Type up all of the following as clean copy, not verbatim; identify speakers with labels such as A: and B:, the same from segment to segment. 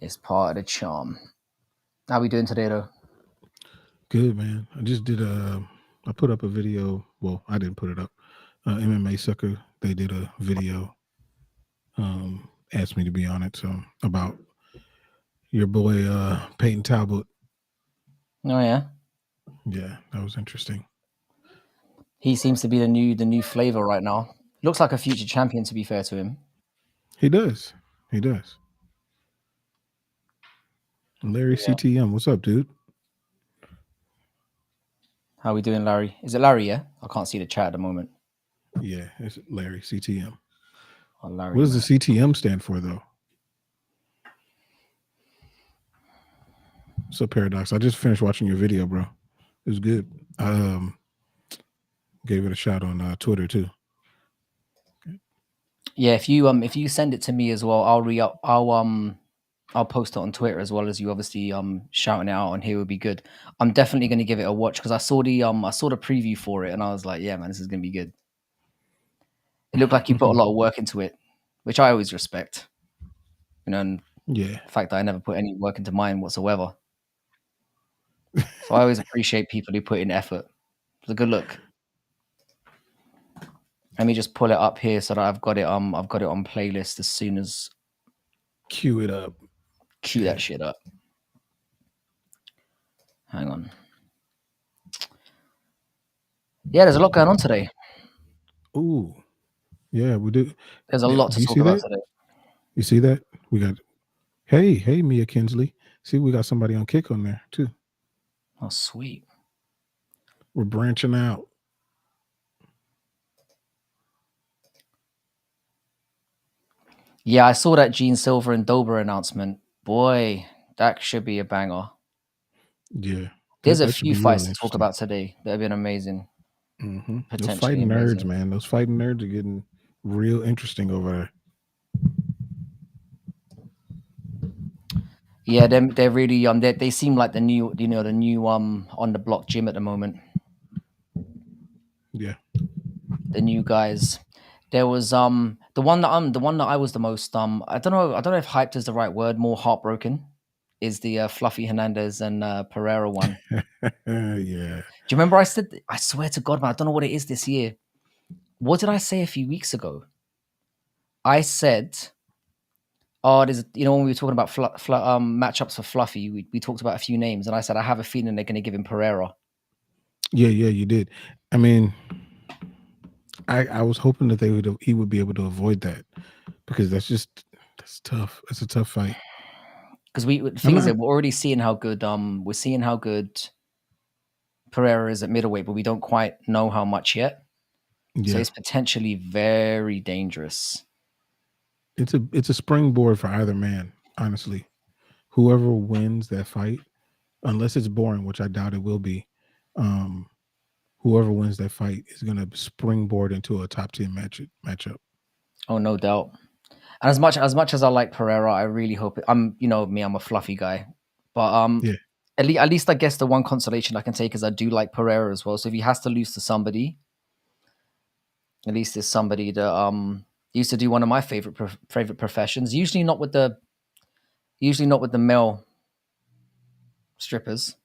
A: It's part of the charm. How we doing today, though?
B: Good, man. I just did I put up a video. Well, I didn't put it up. MMA Sucker, they did a video. Asked me to be on it, so about your boy Peyton Talbot.
A: Oh yeah,
B: Yeah, that was interesting.
A: he seems to be the new flavor right now. Looks like a future champion, to be fair to him.
B: He does. He does. Larry
A: Yeah.
B: CTM, what's up, dude?
A: How we doing, Larry? Is it Larry? Yeah, I can't see the chat at the moment.
B: Yeah, it's Larry CTM.
A: Oh, Larry.
B: What does the CTM stand for, though? So Paradox, I just finished watching your video, bro. It was good. Gave it a shout on Twitter too.
A: Yeah, if you send it to me as well, I'll post it on Twitter as well as you obviously shouting it out on here would be good. I'm definitely going to give it a watch because I saw the preview for it and I was like, yeah, man, this is going to be good. It looked like you put a lot of work into it, which I always respect. You know, and
B: Yeah.
A: the fact that I never put any work into mine whatsoever. So I always appreciate people who put in effort. It's a good look. Let me just pull it up here so that I've got it on playlist as soon as
B: cue it up.
A: Cue that shit up. Hang on. Yeah, there's a lot going on today.
B: Ooh. Yeah, we do.
A: There's a lot to talk about today.
B: You see that? We got hey, Mia Kinsley. See, we got somebody on Kick on there too.
A: Oh, sweet.
B: We're branching out.
A: Yeah, I saw that Gene Silver and Dober announcement. Boy, that should be a banger.
B: Yeah.
A: There's a few fights to talk about today that have been amazing.
B: Mm-hmm. Those fighting nerds,
A: amazing.
B: man. Those fighting nerds are getting real interesting over there.
A: Yeah, they're really they seem like the new on the block gym at the moment.
B: Yeah.
A: The new guys. There was the one that I was the most I don't know if hyped is the right word, more heartbroken is the Fluffy Hernandez and Pereira one.
B: Yeah.
A: Do you remember I swear to God, man, I don't know what it is this year. What did I say a few weeks ago? I said, oh, there's when we were talking about matchups for Fluffy, we talked about a few names, and I said I have a feeling they're going to give him Pereira.
B: Yeah, you did. I mean, I was hoping that he would be able to avoid that because that's tough. It's a tough fight.
A: Because we're already seeing how good Pereira is at middleweight, but we don't quite know how much yet. Yeah. So it's potentially very dangerous.
B: It's a springboard for either man, honestly. Whoever wins that fight, unless it's boring, which I doubt it will be, whoever wins that fight is going to springboard into a top 10 matchup.
A: Oh, no doubt. And as much as I like Pereira, I really hope I'm a fluffy guy, but
B: yeah.
A: At least I guess the one consolation I can take is I do like Pereira as well. So if he has to lose to somebody, at least there's somebody that used to do one of my favorite professions. Usually not with the male strippers.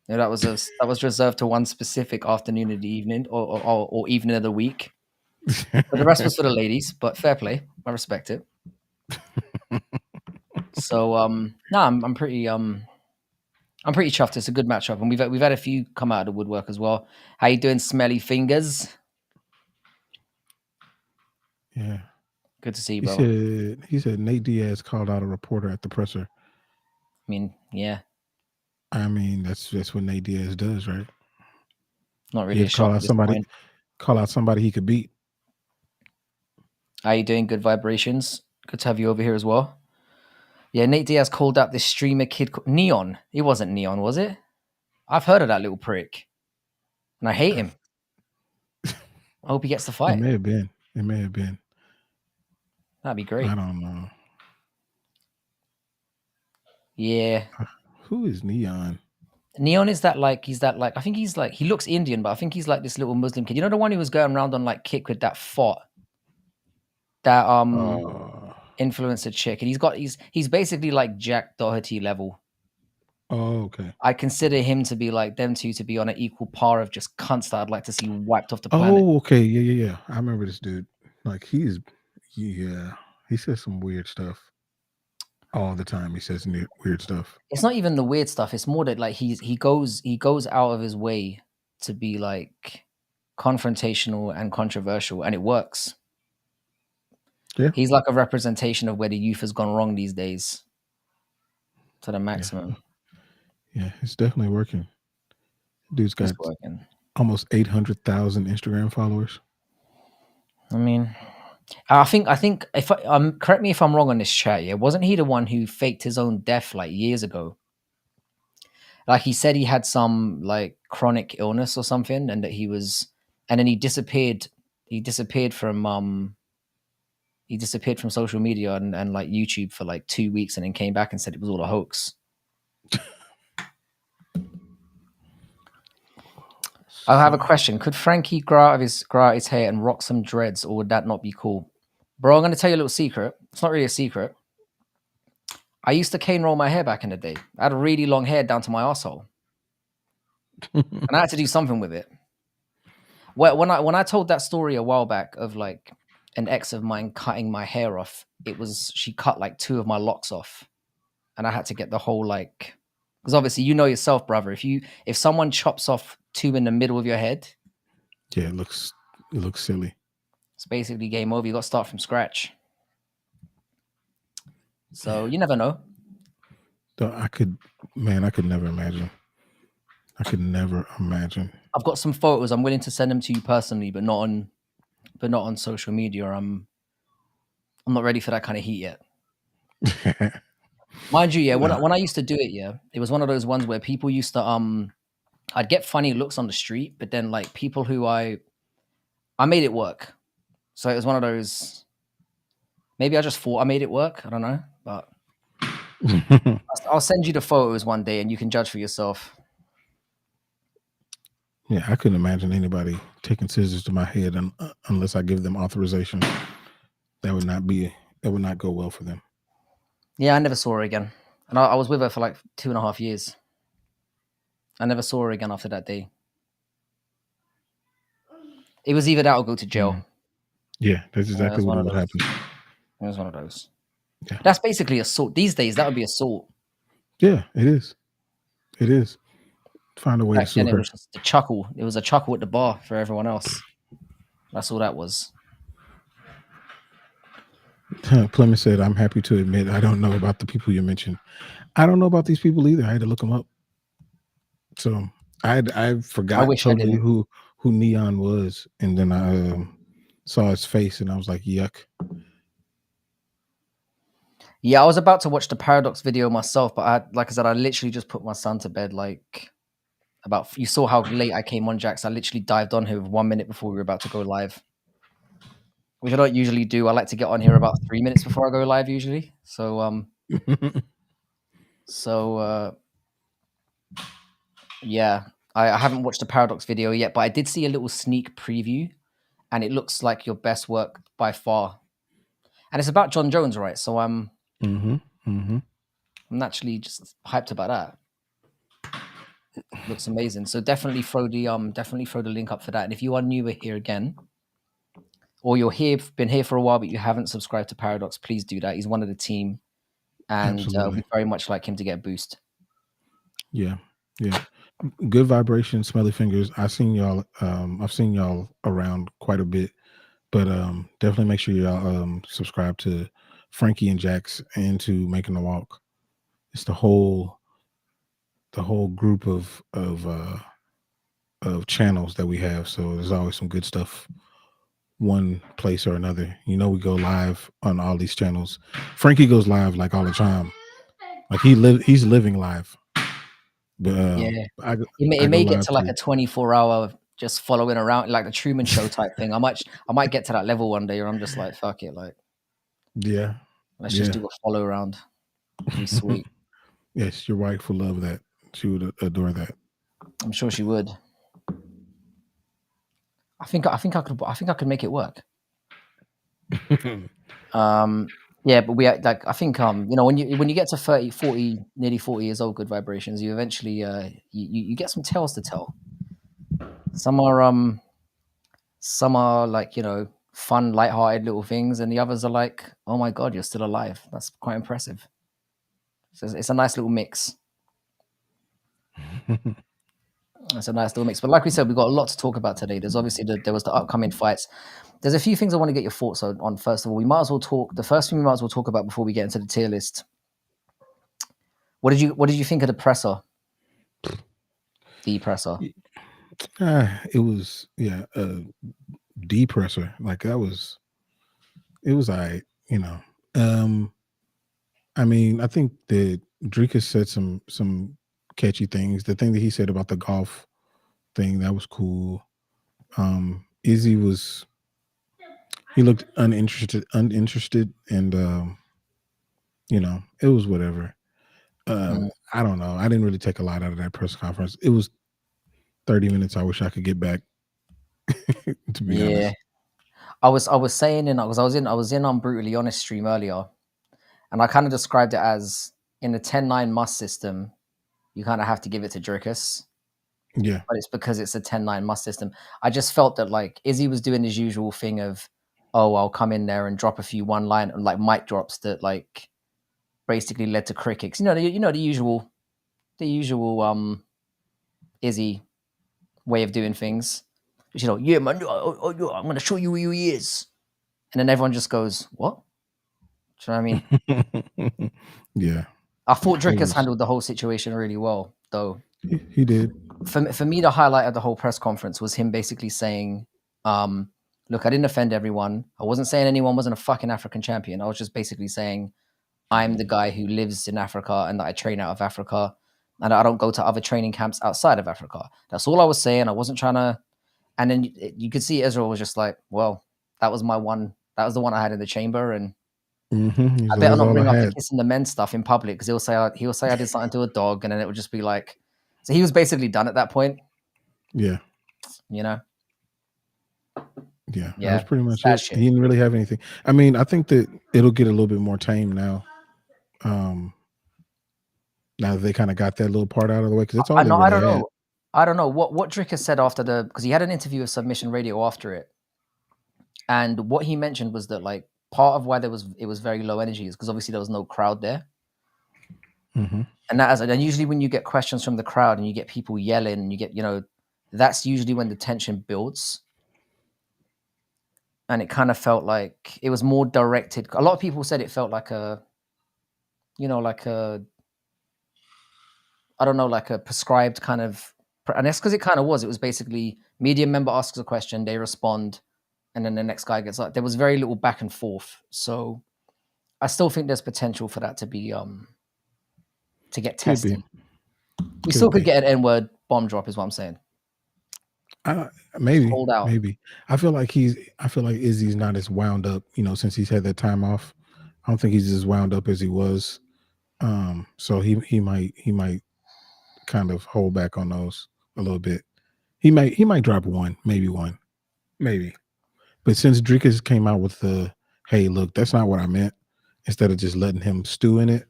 A: You know, that was reserved to one specific afternoon of the evening or evening of the week. But the rest was for the ladies. But fair play, I respect it. So I'm pretty chuffed. It's a good matchup, and we've had a few come out of the woodwork as well. How you doing, Smelly Fingers?
B: Yeah,
A: good to see you, bro.
B: He said Nate Diaz called out a reporter at the presser.
A: I mean, yeah.
B: I mean, that's what Nate Diaz does, right?
A: Not really a shock at this point.
B: Call out somebody he could beat.
A: How you doing? Good vibrations. Good to have you over here as well. Yeah, Nate Diaz called out this streamer kid Neon. He wasn't Neon, was it? I've heard of that little prick, and I hate him. I hope he gets the fight.
B: It may have been.
A: That'd be great.
B: I don't know.
A: Yeah.
B: Who is Neon?
A: Neon is that like I think he's like, he looks Indian, but I think he's like this little Muslim kid. You know the one who was going around on like Kick with that fought? That influencer chick, and he's basically like Jack Doherty level.
B: Oh, okay.
A: I consider him to be like them two to be on an equal par of just cunts that I'd like to see wiped off the planet.
B: Oh, okay. Yeah. I remember this dude. Like yeah, he says some weird stuff all the time. He says weird stuff.
A: It's not even the weird stuff. It's more that like he goes out of his way to be like confrontational and controversial, and it works.
B: Yeah.
A: He's like a representation of where the youth has gone wrong these days to the
B: Yeah.
A: maximum.
B: Yeah, it's definitely working. Dude's got
A: It's working.
B: almost 800,000 Instagram followers.
A: I mean, I think if correct me if I'm wrong on this chat. Yeah, wasn't he the one who faked his own death like years ago? Like he said he had some like chronic illness or something, and that and then he disappeared. He disappeared from social media and like YouTube for like 2 weeks, and then came back and said it was all a hoax. I have a question. Could Frankie grow out his hair and rock some dreads, or would that not be cool? Bro, I'm going to tell you a little secret. It's not really a secret. I used to cane roll my hair back in the day. I had a really long hair down to my asshole, and I had to do something with it. When I told that story a while back of like an ex of mine cutting my hair off, she cut like 2 of my locks off, and I had to get the whole like, because obviously you know yourself, brother. If someone chops off 2 in the middle of your head,
B: Yeah, it looks silly.
A: it's basically game over. You got to start from scratch. So you never know.
B: I could never imagine. I could never imagine.
A: I've got some photos. I'm willing to send them to you personally, but not on social media. I'm not ready for that kind of heat yet. Mind you, yeah. When I used to do it, yeah, it was one of those ones where people used to I'd get funny looks on the street, but then like people who I made it work. So it was one of those. Maybe I just thought I made it work. I don't know, but I'll send you the photos one day, and you can judge for yourself.
B: Yeah, I couldn't imagine anybody taking scissors to my head unless I give them authorization. That would not go well for them.
A: Yeah, I never saw her again, and I was with her for like 2.5 years. I never saw her again after that day. It was either that or go to jail.
B: Yeah, that's exactly what would happen.
A: It was one of those.
B: Yeah.
A: That's basically assault. These days, that would be assault.
B: Yeah, it is. It is. Find a way to sue her.
A: It was just a chuckle. It was a chuckle at the bar for everyone else. That's all that was.
B: Plymouth said, "I'm happy to admit I don't know about the people you mentioned. I don't know about these people either. I had to look them up. So I forgot totally who Neon was, and then I saw his face, and I was like, yuck."
A: Yeah, I was about to watch the Paradox video myself, but like I said, I literally just put my son to bed. Like you saw how late I came on, Jax. I literally dived on here 1 minute before we were about to go live, which I don't usually do. I like to get on here about 3 minutes before I go live usually. So yeah, I haven't watched the Paradox video yet, but I did see a little sneak preview, and it looks like your best work by far. And it's about Jon Jones, right? So I'm naturally just hyped about that. Looks amazing. So definitely throw the link up for that. And if you are newer here again, or been here for a while but you haven't subscribed to Paradox, please do that. He's one of the team, and we very much like him to get a boost.
B: Yeah. Good vibration, smelly fingers. I've seen y'all around quite a bit, but definitely make sure y'all subscribe to Frankie and JAX and to Making the Walk. It's the whole group of channels that we have. So there's always some good stuff one place or another. We go live on all these channels. Frankie goes live like all the time. Like he's living live. But
A: it may get to like a 24-hour just following around, like the Truman Show type thing. I might get to that level one day where I'm just like, fuck it, like,
B: yeah,
A: let's just do a follow around. It'd be sweet.
B: Yes, your wife will love that. She would adore that.
A: I'm sure she would. I think I could make it work. Yeah, but we like I think when you get to 30, 40, nearly 40 years old, good vibrations, you eventually you get some tales to tell. Some are like fun, lighthearted little things, and the others are like, oh my god, you're still alive. That's quite impressive. So it's a nice little mix. It's a nice little mix. But like we said, we've got a lot to talk about today. There's obviously there was the upcoming fights. There's a few things I want to get your thoughts on. First of all, we might as well talk. The first thing we might as well talk about before we get into the tier list. What did you think of the presser? The presser.
B: It was depressor. Like that was it was I, you know. I mean, I think that Dricus said some catchy things. The thing that he said about the golf thing, that was cool. Izzy was he looked uninterested and it was whatever.
A: Mm,
B: I don't know. I didn't really take a lot out of that press conference. It was 30 minutes. I wish I could get back, to be
A: yeah,
B: honest.
A: I was saying I was in on Brutally Honest stream earlier, and I kind of described it as in the 10-9 must system, you kind of have to give it to Dricus,
B: Yeah.
A: but it's because it's a 10-9 must system. I just felt that like Izzy was doing his usual thing of, oh, I'll come in there and drop a few one line like mic drops that like basically led to crickets. The usual Izzy way of doing things. Yeah, man, I'm gonna show you who he is, and then everyone just goes, "What?" Do you know what I mean?
B: Yeah.
A: I thought
B: It
A: Dricus
B: was
A: handled the whole situation really well, though.
B: he did.
A: For me, the highlight of the whole press conference was him basically saying, "Look, I didn't offend everyone. I wasn't saying anyone wasn't a fucking African champion. I was just basically saying I'm the guy who lives in Africa and that I train out of Africa, and I don't go to other training camps outside of Africa. That's all I was saying. I wasn't trying to." And then you could see Israel was just like, "Well, that was my one. That was the one I had in the chamber, and
B: He's
A: I
B: like,
A: better
B: that's
A: not
B: all I
A: bring up the
B: had.
A: kissing the men stuff in public because he'll say I did something to a dog, and then it would just be like." So he was basically done at that point,
B: Yeah.
A: you know.
B: Yeah. That was
A: Yeah,
B: pretty much
A: sad
B: it.
A: shit.
B: He didn't really have anything. I mean, I think that it'll get a little bit more tame now. Now that they kind of got that little part out of the way, because that's all
A: I
B: they
A: know. I
B: really
A: don't
B: had.
A: know. I don't know what Dricker has said after because he had an interview with Submission Radio after it, and what he mentioned was that like part of why it was very low energy is because obviously there was no crowd there,
B: Hmm.
A: and usually when you get questions from the crowd and you get people yelling, and you get that's usually when the tension builds, and it kind of felt like it was more directed. A lot of people said it felt like like a I don't know, like a prescribed kind of, and that's because it kind of was. It was basically media member asks a question, they respond, and then the next guy gets like. There was very little back and forth, so I still think there's potential for that to get
B: Could be.
A: tested. We still
B: Could
A: could
B: be.
A: get an N-word bomb drop, is what I'm saying.
B: Maybe.
A: Hold out.
B: Maybe. I feel like Izzy's not as wound up, since he's had that time off. I don't think he's as wound up as he was. So he might kind of hold back on those a little bit. He might drop one, maybe one, maybe. But since Dricus came out with the hey, look, that's not what I meant, instead of just letting him stew in it,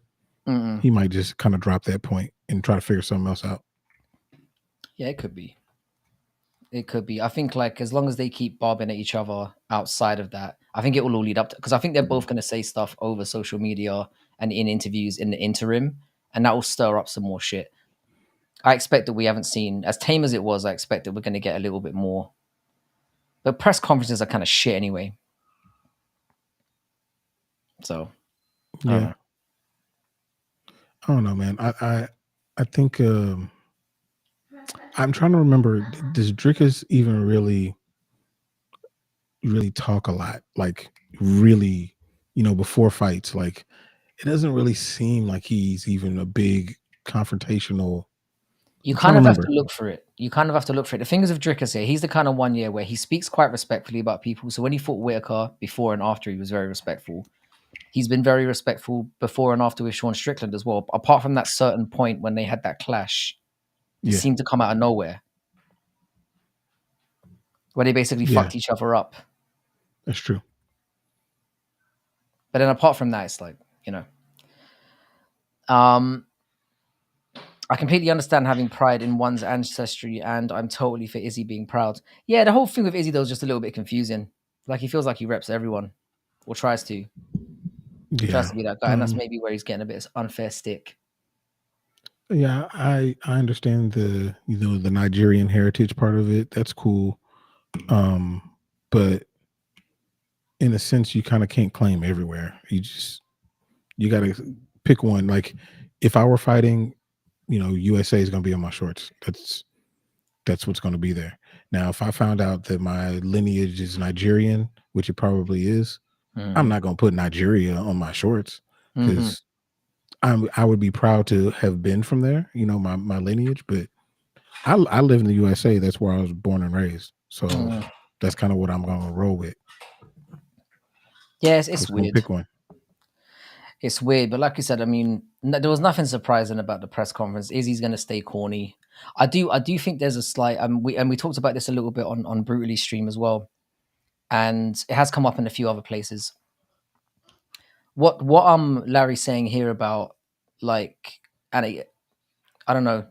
A: Mm-mm.
B: he might just kind of drop that point and try to figure something else out.
A: Yeah, it could be. It could be. I think like as long as they keep bobbing at each other outside of that, I think it will all lead up to because I think they're both going to say stuff over social media and in interviews in the interim, and that will stir up some more shit. I expect that we haven't seen as tame as it was. I expect that we're going to get a little bit more. But press conferences are kind of shit anyway. So I don't
B: Yeah.
A: know.
B: I don't know, man. I think I'm trying to remember. Does Drickus even really talk a lot? Like really, before fights. Like it doesn't really seem like he's even a big confrontational.
A: You
B: I'm trying
A: kind
B: to
A: of have to
B: remember.
A: look for it. You kind of have to look for it. The thing is with Drickus here, he's the kind of one year where he speaks quite respectfully about people. So when he fought Whitaker before and after, he was very respectful. He's been very respectful before and after with Sean Strickland as well. Apart from that certain point when they had that clash, it
B: Yeah,
A: seemed to come out of nowhere where they basically
B: yeah,
A: fucked each other up.
B: that's true.
A: But then apart from that, it's like, you know, um, I completely understand having pride in one's ancestry, and I'm totally for Izzy being proud. Yeah, the whole thing with Izzy though is just a little bit confusing. Like he feels like he reps everyone, or tries to. Tries
B: Yeah.
A: to be that guy, and that's maybe where he's getting a bit of unfair stick.
B: Yeah, I understand the Nigerian heritage part of it. That's cool. But in a sense, you kind of can't claim everywhere. You got to pick one. Like if I were fighting, USA is going to be on my shorts. That's what's going to be there. Now, if I found out that my lineage is Nigerian, which it probably is, I'm
A: Mm-hmm.
B: not going to put Nigeria on my shorts
A: Mm-hmm.
B: because I would be proud to have been from there, my lineage. But I live in the USA. That's where I was born and raised. So
A: Mm.
B: that's kind of what I'm going to roll with.
A: Yes,
B: I
A: it's
B: was going to
A: weird.
B: pick one.
A: It's weird, but like you said, I mean, there was nothing surprising about the press conference. Izzy's going to stay corny. I do think there's a slight. We talked about this a little bit on Brutally Stream as well, and it has come up in a few other places. What Larry's saying here about like, and I don't know.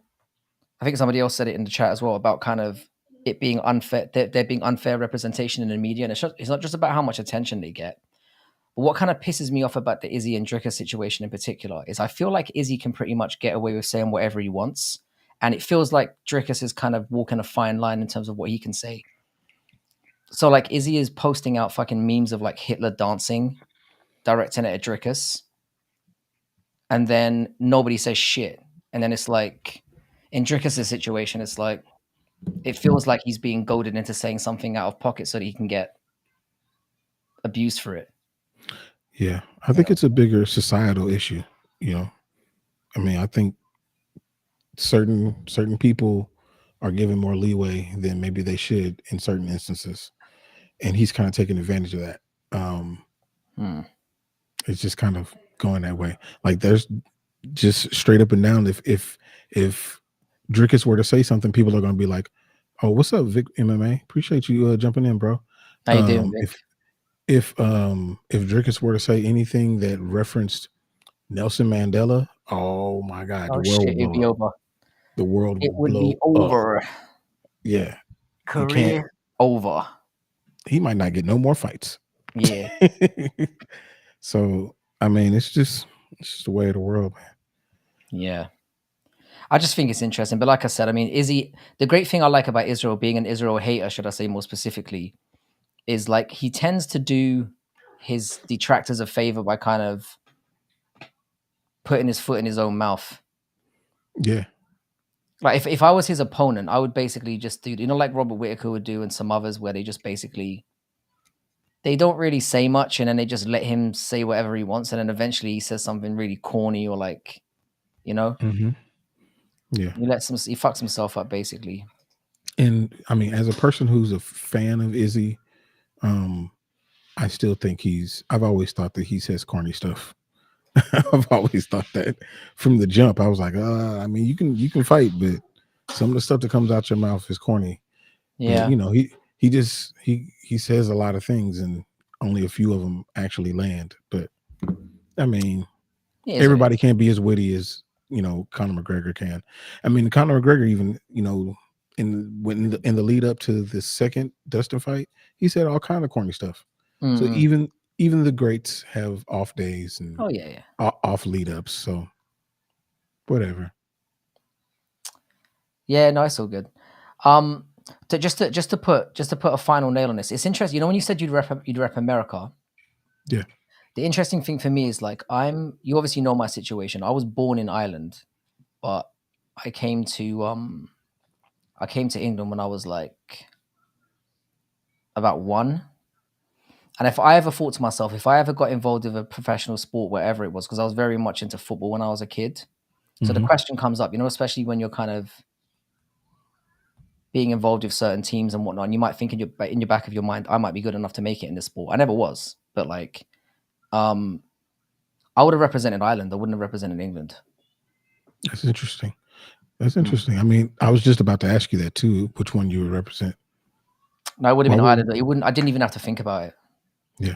A: I think somebody else said it in the chat as well about kind of it being unfair. There being unfair representation in the media, and it's not just about how much attention they get. But what kind of pisses me off about the Izzy and Dricus situation in particular is I feel like Izzy can pretty much get away with saying whatever he wants. And it feels like Dricus is kind of walking a fine line in terms of what he can say. So like Izzy is posting out fucking memes of like Hitler dancing, directing it at Dricus, and then nobody says shit. And then it's like in Dricus' situation, it's like it feels like he's being goaded into saying something out of pocket so that he can get abused for it.
B: Yeah, I
A: You
B: think
A: know?
B: it's a bigger societal issue. I mean, I think certain people are given more leeway than maybe they should in certain instances, and he's kind of taking advantage of that.
A: Hmm.
B: It's just kind of going that way. Like there's just straight up and down. If Dricus were to say something, people are going to be like, "Oh, what's up, Vic MMA? Appreciate you jumping in, bro."
A: How you doing, Vic?
B: If Dricus were to say anything that referenced Nelson Mandela, oh my God, the
A: Oh
B: world
A: shit,
B: would
A: it'd
B: blow
A: be
B: up.
A: over.
B: The world
A: It
B: would
A: would be
B: blow up.
A: over.
B: Yeah, you can't.
A: Career over.
B: He might not get no more fights.
A: Yeah.
B: So I mean, it's just the way of the world, man.
A: Yeah. I just think it's interesting. But like I said, I mean, Izzy, the great thing I like about Israel, being an Israel hater, should I say more specifically, is like he tends to do his detractors a favor by kind of putting his foot in his own mouth.
B: Yeah.
A: Like if I was his opponent, I would basically just do, like Robert Whitaker would do and some others where they just basically they don't really say much and then they just let him say whatever he wants and then eventually he says something really corny or like, you know,
B: Hmm. Yeah.
A: he fucks himself up basically.
B: And I mean, as a person who's a fan of Izzy, um, I still think I've always thought that he says corny stuff. I've always thought that from the jump. I was like, I mean, you can fight, but some of the stuff that comes out your mouth is corny. But
A: Yeah.
B: he says a lot of things, and only a few of them actually land. But I mean,
A: It is what it
B: everybody
A: is.
B: can't be as witty as Conor McGregor can. I mean, Conor McGregor even in the lead up to the second Dustin fight, he said all kind of corny stuff. So
A: Mm-hmm.
B: even the greats have off days and
A: Oh yeah, yeah.
B: off lead ups. So whatever.
A: Yeah, no, it's all good. Um, just to put a final nail on this, it's interesting. You know, when you said you'd rep America,
B: Yeah.
A: the interesting thing for me is like you obviously know my situation. I was born in Ireland, but I came to England when I was like about one. And if I ever thought to myself, if I ever got involved with a professional sport, wherever it was, because I was very much into football when I was a kid. So the
B: Hmm.
A: question comes up, especially when you're kind of being involved with certain teams and whatnot, and you might think in your back of your mind, I might be good enough to make it in this sport. I never was, but like, um, I would have represented Ireland. I wouldn't have represented England.
B: That's interesting. That's
A: Mm.
B: interesting. I mean, I was just about to ask you that too. Which one you would represent?
A: No, it would have
B: Why
A: been
B: would?
A: Ireland. It wouldn't. I didn't even have to think about it.
B: Yeah.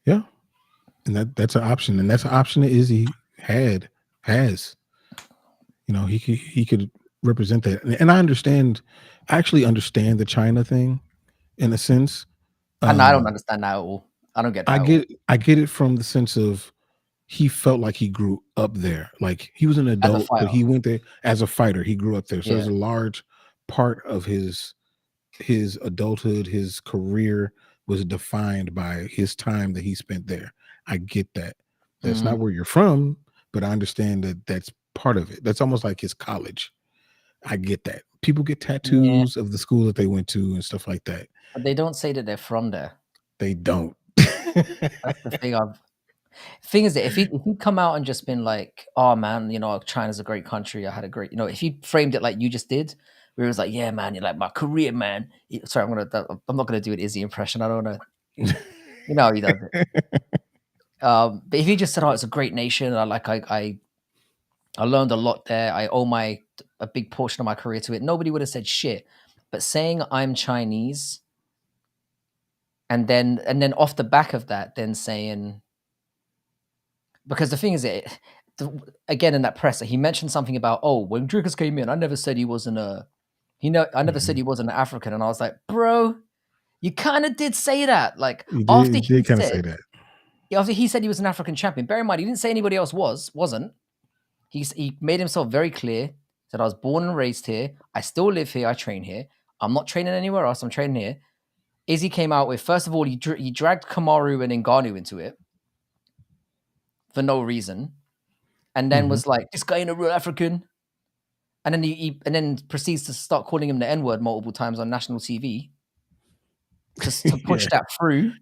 B: Yeah. and that's an option, and that's an option that Izzy has. He could represent that, and I understand. I actually understand the China thing in a sense.
A: And I don't
B: Um,
A: understand that at all. I don't get
B: I
A: that at all.
B: get it from the sense of he felt like he grew up there. Like he was an
A: As a
B: adult, but
A: fighter.
B: he went there as a fighter. He grew up there. So
A: Yeah.
B: there's a large part of his adulthood, his career was defined by his time that he spent there. I get that. That's
A: Mhm.
B: not where you're from, but I understand that that's part of it. That's almost like his college. I get that. People get
A: Yeah.
B: tattoos of the school that they went to and stuff like that.
A: But they don't say that they're from there.
B: They don't.
A: That's the thing thing is that if he'd come out and just been like, "Oh man, China's a great country. I had a great," if he framed it like you just did, where it was like, "Yeah, man, you're like my career, man." Sorry, I'm not gonna do an Izzy impression. I don't know. You know how he does it. But if he just said, "Oh, it's a great nation. I learned a lot there. I owe a big portion of my career to it," nobody would have said shit. But saying I'm Chinese, and then off the back of that, then saying, because the thing is, again in that presser, he mentioned something about, "Oh, when Dricus came in, I never said he wasn't I never said
B: Mhm.
A: he wasn't an African," and I was like, "Bro, you kind of did say that." Like
B: He did kind of say that.
A: after he said he was an African champion. Bear in mind, he didn't say anybody else wasn't. He made himself very clear. Said I was born and raised here. I still live here. I train here. I'm not training anywhere else. I'm training here. Izzy came out with, first of all, he dragged Kamaru and Ngannou into it for no reason, and then
B: Mhm.
A: was like, "This guy ain't a real African." And then and then proceeds to start calling him the N word multiple times on national TV to push
B: Yeah,
A: that through.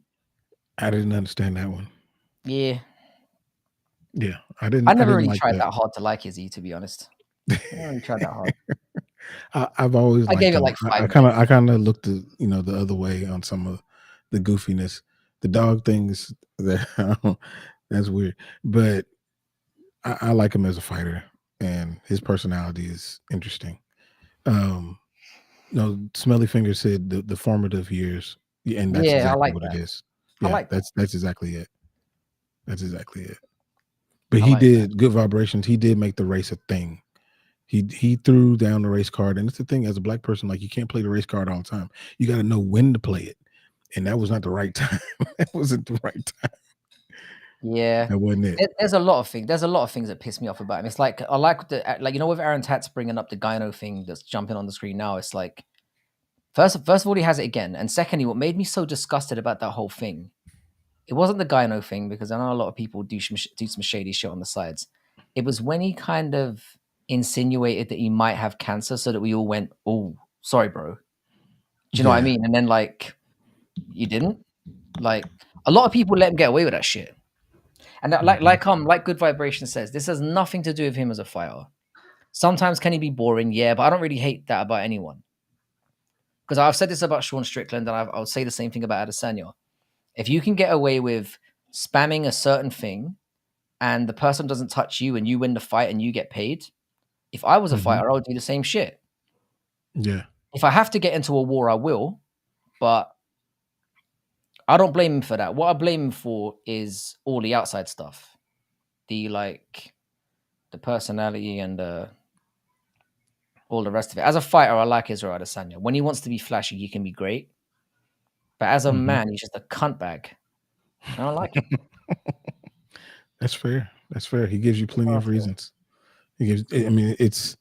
B: I didn't understand that one.
A: Yeah,
B: Yeah,
A: I
B: I
A: never
B: didn't
A: really
B: like
A: tried
B: that.
A: that hard to like Izzy, to be honest. I never really tried that hard.
B: I've always
A: I gave
B: liked
A: it
B: him.
A: like 5
B: I
A: minutes.
B: kind of looked the other way on some of the goofiness, the dog things that that's weird. But I like him as a fighter, and his personality is interesting. Um, Smelly Finger said the formative years, yeah, and that's
A: Yeah, I
B: exactly
A: like
B: what it
A: that.
B: is.
A: I
B: Yeah,
A: like that.
B: that's exactly it. That's exactly it. But
A: I
B: he
A: like that.
B: did good vibrations. He did make the race a thing. He threw down the race card, and it's the thing as a black person, like you can't play the race card all the time. You got to know when to play it, and that was not the right time. That wasn't the right time.
A: Yeah.
B: That wasn't it.
A: There's a lot of things. There's a lot of things that piss me off about him. It's like I like with Aaron Tats bringing up the gyno thing that's jumping on the screen now. It's like first of all he has it again, and secondly, what made me so disgusted about that whole thing, it wasn't the gyno thing, because I know a lot of people do some shady shit on the sides. It was when he kind of insinuated that he might have cancer, so that we all went, "Oh, sorry, bro." Do you know what I
B: Yeah.
A: mean? And then like, you didn't. Like a lot of people let him get away with that shit. And that,
B: Mhm.
A: like Good Vibration says, this has nothing to do with him as a fighter. Sometimes can he be boring? Yeah, but I don't really hate that about anyone. Because I've said this about Sean Strickland, and I'll say the same thing about Adesanya. If you can get away with spamming a certain thing, and the person doesn't touch you, and you win the fight and you get paid, if I was a
B: Mhm.
A: fighter, I would do the same shit.
B: Yeah.
A: If I have to get into a war, I will, but I don't blame him for that. What I blame him for is all the outside stuff. The the personality and all the rest of it. As a fighter, I like Israel Adesanya. When he wants to be flashy, he can be great. But as a
B: Mhm.
A: man, he's just a cunt bag. I don't like him.
B: That's fair. That's fair. He gives you
A: That's
B: plenty
A: how I
B: of
A: feel.
B: reasons. He gives. I mean, it's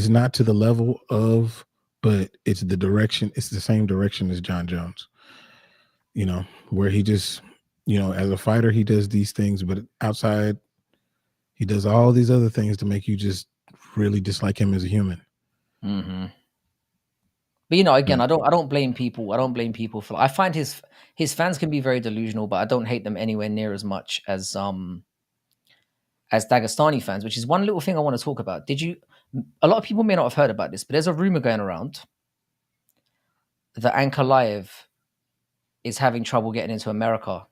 B: not to the level of, but it's the direction. It's the same direction as Jon Jones. Where he just, as a fighter, he does these things, but outside, he does all these other things to make you just really dislike him as a human.
A: Hmm. But again,
B: But
A: I don't blame people. I don't blame people for. I find his fans can be very delusional, but I don't hate them anywhere near as much as Dagestani fans, which is one little thing I want to talk about. Did you? A lot of people may not have heard about this, but there's a rumor going around that Ankalaev is having trouble getting into America,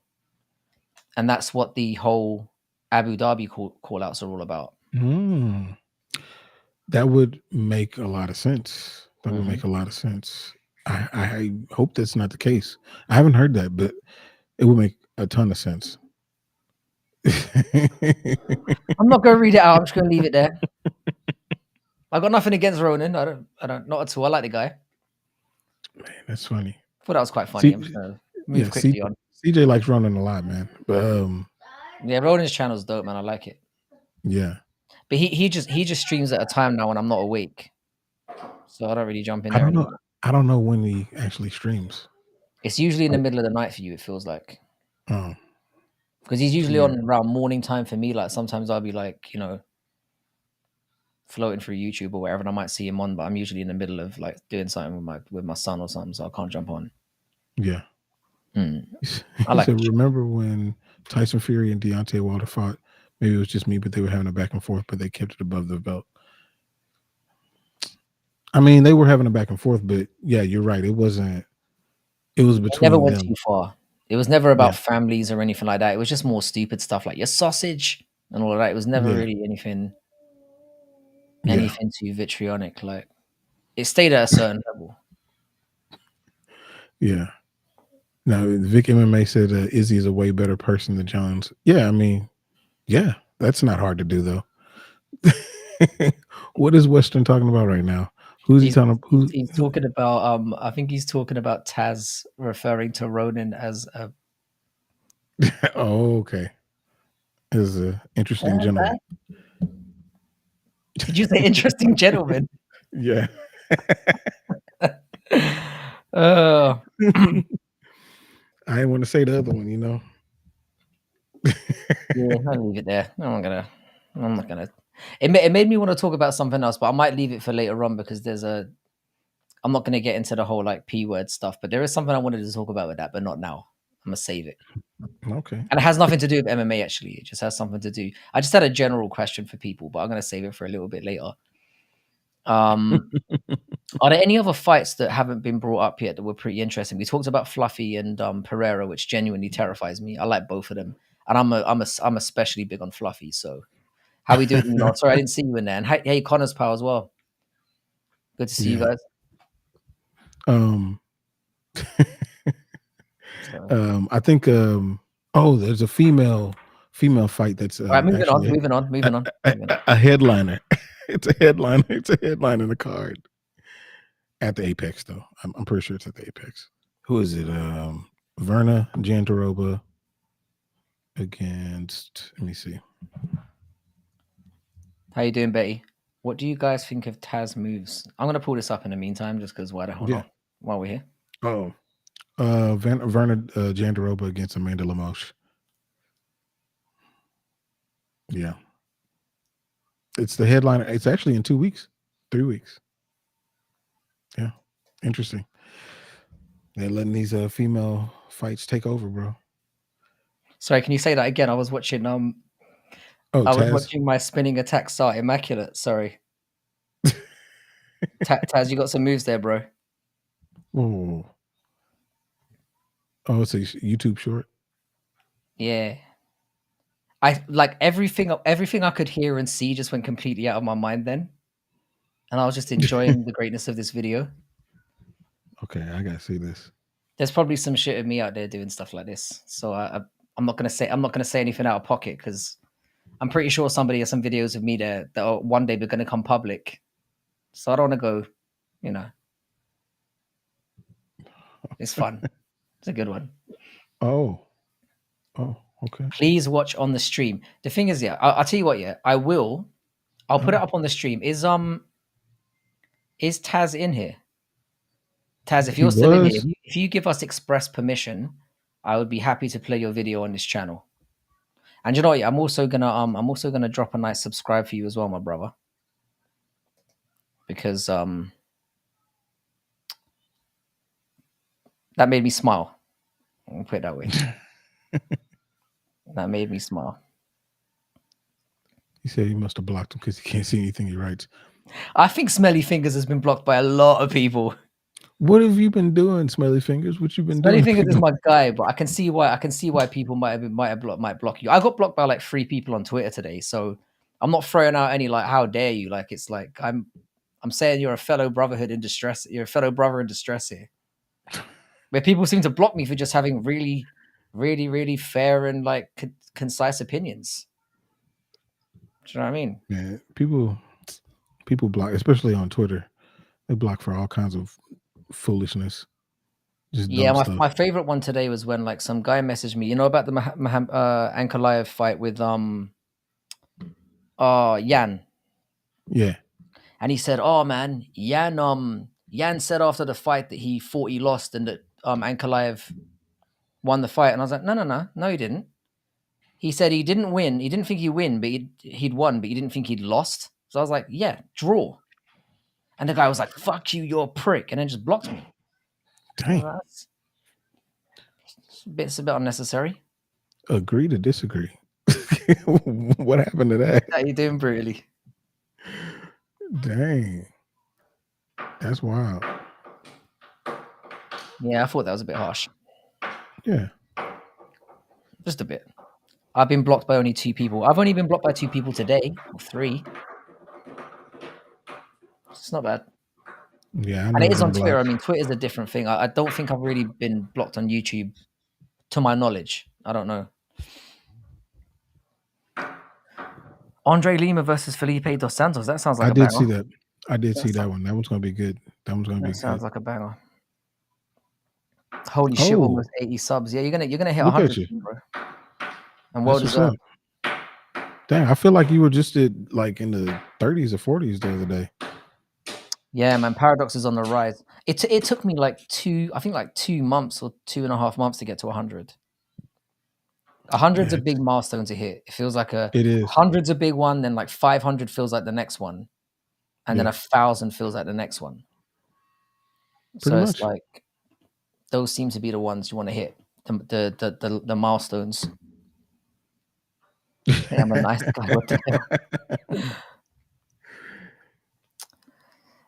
A: and that's what the whole Abu Dhabi call outs are all about.
B: mm, that would make a lot of sense. That would
A: Hmm.
B: make a lot of sense. I hope that's not the case. I haven't heard that, but it would make a ton of sense.
A: I'm not going to read it out. I'm just going to leave it there. I got nothing against Ronan. I don't, not at all. I like the guy.
B: Man, that's funny.
A: Thought that was quite funny.
B: See,
A: I'm just going to
B: yeah,
A: move quickly on.
B: CJ likes running a lot, man. But
A: Yeah, Ronan's channel's dope, man. I like it.
B: yeah,
A: But he just streams at a time now when I'm not awake, so I don't really jump in
B: I
A: there
B: don't know.
A: anymore.
B: I don't know when he actually streams.
A: It's usually in the
B: Like,
A: middle of the night for you. It feels like
B: oh,
A: because he's usually
B: yeah,
A: on around morning time for me. Like sometimes I'll be like, floating through YouTube or wherever, and I might see him on, but I'm usually in the middle of like doing something with my son or something, so I can't jump on.
B: yeah.
A: I
B: He
A: like
B: said,
A: it.
B: "Remember when Tyson Fury and Deontay Wilder fought? Maybe it was just me, but they were having a back and forth, but they kept it above the belt." I mean, they were having a back and forth, but yeah, you're right. It wasn't. It was
A: It never
B: between
A: went
B: them.
A: too far. It was never
B: Yeah,
A: about families or anything like that. It was just more stupid stuff like your sausage and all of that. It was never
B: yeah,
A: really anything
B: yeah,
A: too vitrionic. Like it stayed at a certain level.
B: yeah. Now, Vic MMA said Izzy is a way better person than Jones. Yeah, I mean, yeah, that's not hard to do though. What is Western talking about right now? Who's he
A: He's
B: talking? Who's?
A: he's talking about I think he's talking about Taz referring to Ronan as a
B: Oh, okay. Is an interesting gentleman.
A: did you say interesting gentleman?
B: Yeah.
A: Uh
B: I didn't want to say the other one, you know.
A: yeah, I'll leave it there. I'm not gonna it made me want to talk about something else, but I might leave it for later on because I'm not gonna get into the whole like P word stuff, but there is something I wanted to talk about with that, but not now. I'm gonna save it.
B: Okay.
A: And it has nothing to do with MMA actually. It just has something to do. I just had a general question for people, but I'm gonna save it for a little bit later. Um Are there any other fights that haven't been brought up yet that were pretty interesting? We talked about Fluffy and Pereira, which genuinely terrifies me. I like both of them, and I'm especially big on Fluffy. So, how we doing? Sorry, I didn't see you in there. And hey, Connor's pal as well. Good to see you
B: Yeah.
A: guys.
B: Um,
A: So,
B: I think oh, there's a female fight that's
A: all right, moving on,
B: actually
A: moving on, moving on, moving on.
B: a headliner. It's a headliner. It's a headline in the card at the Apex though. I'm pretty sure it's at the Apex. Who is it? Verna Jandaroba against. Let me see.
A: How you doing, Betty? What do you guys think of Taz moves? I'm gonna pull this up in the meantime, just because why the hell
B: Yeah.
A: not? While we're here,
B: Oh, Verna Jandaroba against Amanda Lemos. Yeah, it's the headliner. It's actually in 2 weeks, 3 weeks. Yeah, interesting. They're letting these female fights take over, bro.
A: sorry, can you say that again?
B: Oh,
A: I was
B: Taz.
A: watching my spinning attack start immaculate. Sorry, Taz, you got some moves there, bro.
B: Oh, oh, it's a YouTube short.
A: Yeah. I like everything I could hear and see just went completely out of my mind then. And I was just enjoying the greatness of this video.
B: Okay, I gotta see this.
A: There's probably some shit of me out there doing stuff like this. So I'm not gonna say anything out of pocket because I'm pretty sure somebody has some videos of me there that are one day we're gonna come public. So I don't wanna go, you know. It's fun. It's a good one.
B: Oh, oh, okay.
A: Please watch on the stream. The thing is, yeah, I'll tell you what, yeah, I will. I'll put it
B: Oh,
A: up on the stream. Is Taz in here? Taz, if
B: he
A: you're still in here,
B: was.
A: if you give us express permission, I would be happy to play your video on this channel. And you know what? I'm also gonna drop a nice subscribe for you as well, my brother, because that made me smile. I'll put it that way. That made me smile.
B: He said he must have blocked him because he can't see anything he writes.
A: I think Smelly Fingers has been blocked by a lot of people.
B: What have you been doing, Smelly Fingers? What you been
A: Smelly
B: doing to
A: Fingers is
B: people?
A: my guy, but I can see why people might block you. I got blocked by like 3 people on Twitter today, so I'm not throwing out any like how dare you. Like it's like I'm saying you're a fellow brotherhood in distress. You're a fellow brother in distress here. Where people seem to block me for just having really, really, really fair and like concise opinions. Do you know what I mean?
B: Man, people block, especially on Twitter. They block for all kinds of foolishness, just
A: Yeah,
B: dumb stuff.
A: my favorite one today was when like some guy messaged me, about the Ankalaev fight with Yan,
B: Yeah,
A: and he said, "Oh man, Yan said after the fight that he thought he lost and that Ankalaev won the fight," and I was like, no, he didn't. He said he didn't win. He didn't think he'd win, but he'd won, but he didn't think he'd lost. So I was like, yeah, draw. And the guy was like, "Fuck you, you're a prick," and then just blocked me. I was
B: dang.
A: like, it's a bit unnecessary.
B: Agree to disagree. What happened to that?
A: How you doing, brutally?
B: Dang, that's wild.
A: Yeah, I thought that was a bit harsh.
B: Yeah,
A: Just a bit. I've been blocked by only 2 people. I've only been blocked by 2 people today, or 3. It's not bad.
B: yeah. I
A: And it
B: never
A: is on
B: been
A: Twitter. I
B: blocked.
A: mean, Twitter's a different thing. I don't think I've really been blocked on YouTube, to my knowledge. I don't know. Andre Lima versus Felipe Dos Santos. That sounds like
B: I
A: a
B: did
A: banger.
B: see that. I did see
A: That
B: that one. That one's gonna be good. That one's gonna be
A: sounds
B: good.
A: like a banger. Holy shit!
B: Oh,
A: Almost 80 subs. Yeah, you're gonna hit
B: look at
A: 100,
B: you.
A: bro. And well
B: That's what's up.
A: deserved.
B: Dang, I feel like you were just at like in the 30s or 40s the other day.
A: Yeah, man. Paradox is on the rise. It took me like 2 months or 2.5 months to get to 100. 100's a
B: Yeah,
A: big milestone to hit. It feels like
B: it is.
A: 100's a big one, then like 500 feels like the next one, and then
B: Yeah,
A: 1,000 feels like the next one.
B: pretty
A: So it's
B: much.
A: like those seem to be the ones you want to hit, the milestones. Hey, I'm a nice guy. What the hell?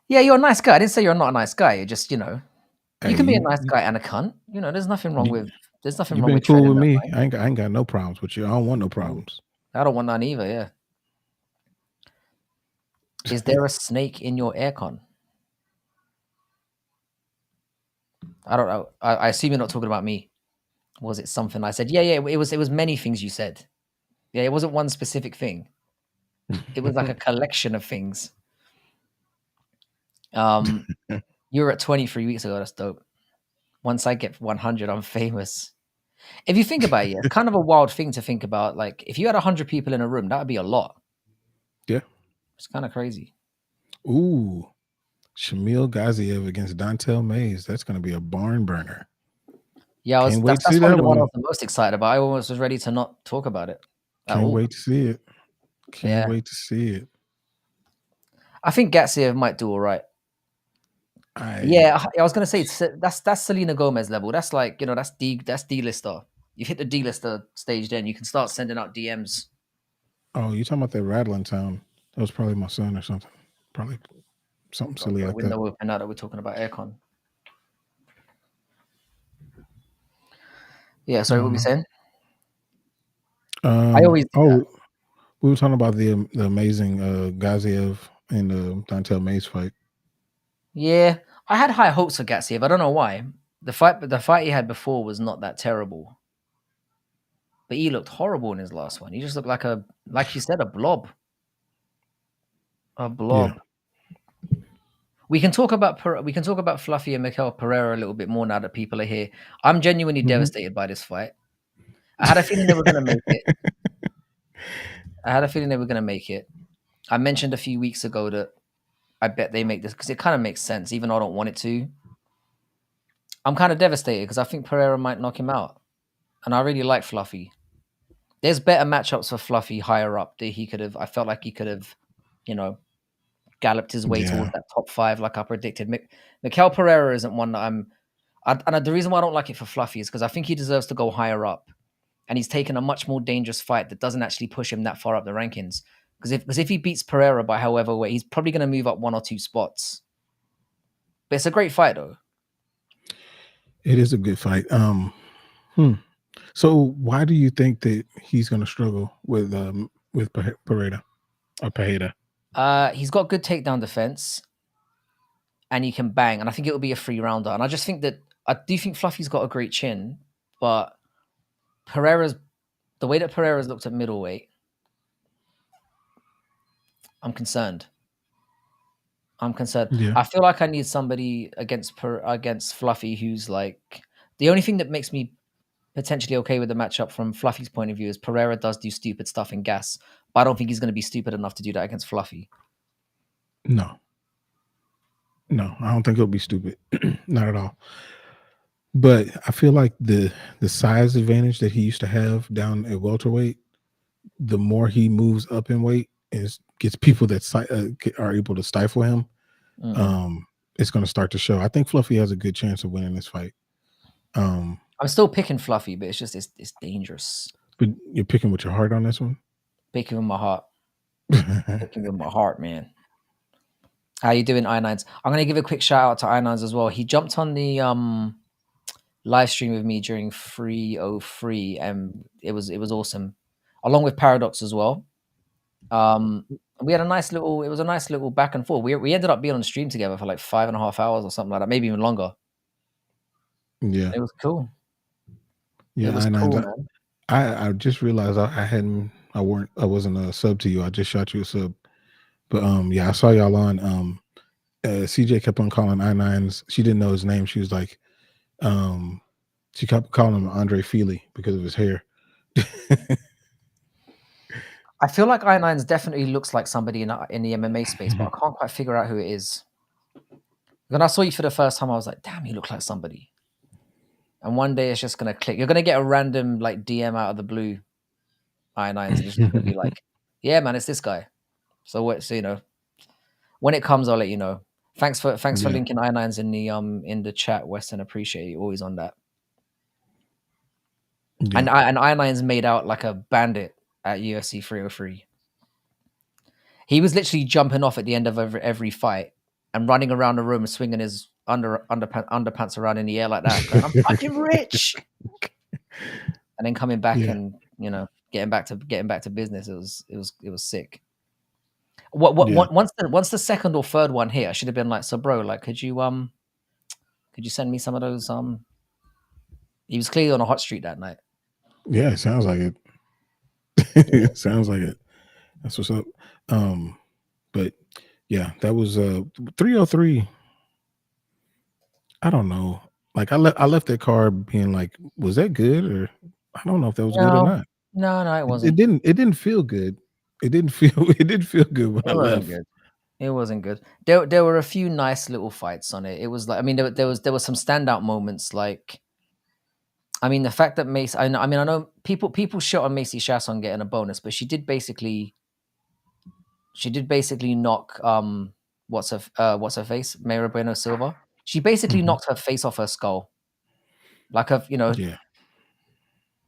A: Yeah, you're a nice guy. I didn't say you're not a nice guy. You just, you
B: Hey,
A: can be a nice guy and a cunt. There's nothing wrong
B: you
A: with there's nothing
B: you've
A: wrong
B: been
A: with
B: cool
A: treading
B: with
A: that
B: me.
A: line.
B: I ain't got no problems with you. I don't want no
A: Cool.
B: problems.
A: I don't want none either. Yeah. Is there a snake in your aircon? I don't know. I assume you're not talking about me. Was it something I said? Yeah. It was many things you said. Yeah, it wasn't one specific thing. It was like a collection of things. You were at 23 weeks ago. That's dope. Once I get 100, I'm famous. If you think about it, yeah, it's kind of a wild thing to think about. Like, if you had 100 people in a room, that would be a lot.
B: Yeah.
A: It's kind of crazy.
B: Ooh, Shamil Gaziev against Dontel Mays. That's going to be a barn burner.
A: Yeah,
B: Can't wait to
A: that's
B: see
A: probably
B: that
A: the one I
B: one.
A: was the most excited about. I almost was ready to not talk about it at
B: Can't
A: all.
B: wait to see it. Can't
A: Yeah.
B: wait to see it.
A: I think Gaziev might do all right. Yeah, I was gonna say that's Selena Gomez level. That's like that's D-lister. You've hit the D-lister stage, then you can start sending out DMs.
B: Oh, you talking about that rattling sound? That was probably my son or something. Probably something
A: Got
B: silly
A: the
B: like that.
A: window open now that we're talking about aircon. Yeah, sorry, what were we saying? I always do that.
B: We were talking about the amazing Gaziev and Dontel Mays fight.
A: Yeah, I had high hopes for Gaziev. I don't know why. The fight he had before was not that terrible, but he looked horrible in his last one. He just looked like you said, a blob. A blob.
B: Yeah.
A: We can talk about Fluffy and Mikel Pereira a little bit more now that people are here. I'm genuinely devastated by this fight. I had a feeling they were going to make it. I mentioned a few weeks ago that I bet they make this because it kind of makes sense, even though I don't want it to. I'm kind of devastated because I think Pereira might knock him out, and I really like Fluffy. There's better matchups for Fluffy higher up that he could have. I felt like he could have, galloped his way towards
B: Yeah.
A: that top 5 like I predicted. Mikel Pereira isn't one that the reason why I don't like it for Fluffy is because I think he deserves to go higher up, and he's taken a much more dangerous fight that doesn't actually push him that far up the rankings. Because if he beats Pereira by however way, he's probably going to move up 1 or 2 spots. But it's a great fight, though.
B: It is a good fight. So why do you think that he's going to struggle with Pereira or Pereira?
A: He's got good takedown defense, and he can bang. And I think it will be a 3-rounder. And I do think Fluffy's got a great chin, but Pereira's the way that Pereira's looked at middleweight, I'm concerned. I'm concerned.
B: Yeah.
A: I feel like I need somebody against Fluffy who's like the only thing that makes me potentially okay with the matchup from Fluffy's point of view is Pereira does do stupid stuff in gas, but I don't think he's going to be stupid enough to do that against Fluffy.
B: No. No, I don't think he'll be stupid. Not at all. But I feel like the size advantage that he used to have down at welterweight, the more he moves up in weight and gets people that are able to stifle him,
A: Mm-mm.
B: it's going to start to show. I think Fluffy has a good chance of winning this fight.
A: I'm still picking Fluffy, but it's just it's dangerous.
B: But you're picking with your heart on this one.
A: Picking with my heart. Picking with my heart, man. How you doing, I9s? I'm gonna give a quick shout out to I9s as well. He jumped on the live stream with me during 303, and it was awesome, along with Paradox as well. We had a nice little. It was a nice little back and forth. We ended up being on the stream together for like 5.5 hours or something like that, maybe even longer.
B: Yeah,
A: It was cool.
B: yeah.
A: It was
B: I9s.
A: cool, man.
B: I just realized I wasn't a sub to you. I just shot you a sub. But yeah, I saw y'all on CJ kept on calling I9s. She didn't know his name. She was like, she kept calling him Andre Feely because of his hair.
A: I feel like I9s definitely looks like somebody in the MMA space, but I can't quite figure out who it is. When I saw you for the first time, I was like, damn, you look like somebody. And one day it's just gonna click. You're gonna get a random like DM out of the blue, I9s, and it's just gonna be like, yeah, man, it's this guy. So when it comes, I'll let you know. Thanks for
B: Yeah.
A: linking I9s in the chat, Weston. Appreciate you always on that.
B: Yeah.
A: And I9s made out like a bandit at UFC 303. He was literally jumping off at the end of every fight and running around the room, swinging his underpants around in the air like that, going, "I'm fucking rich," and then coming back
B: Yeah.
A: and getting back to business. It was sick.
B: Yeah.
A: Once the second or third one hit, I should have been like, "So, bro, like, could you send me some of those?" He was clearly on a hot streak that night.
B: Yeah, it sounds like it.
A: Yeah.
B: It sounds like it. That's what's up. But yeah, that was 303. I don't know. Like I left that card being like, was that good, or I don't know if that was good or
A: No,
B: not.
A: no, it
B: It
A: wasn't.
B: didn't feel good. It didn't feel good when I
A: It wasn't
B: left.
A: good. It wasn't good. There were a few nice little fights on it. It was like, I mean, there was some standout moments. Like, I mean, the fact that Mace. I know people shot on Macy Chasson getting a bonus, but she did basically knock what's her face, Mayra Bueno Silva. She basically knocked her face off her skull. Like
B: Yeah.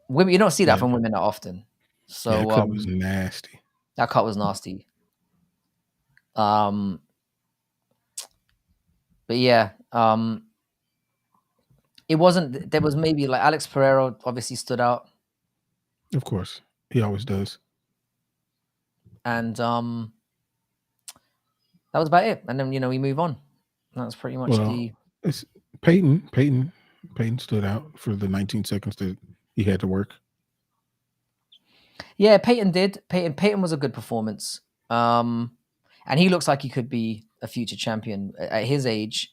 A: women, you don't see that
B: Yeah.
A: from women that often.
B: Yeah. The
A: So
B: cut was nasty.
A: that cut was nasty. But yeah, it wasn't. There was maybe like Alex Pereira obviously stood out,
B: Of course. He always does.
A: and that was about it. And then we move on. That's pretty much
B: Well, it's Peyton stood out for the 19 seconds that he had to work.
A: Yeah, Peyton did. Peyton was a good performance. And he looks like he could be a future champion at his age.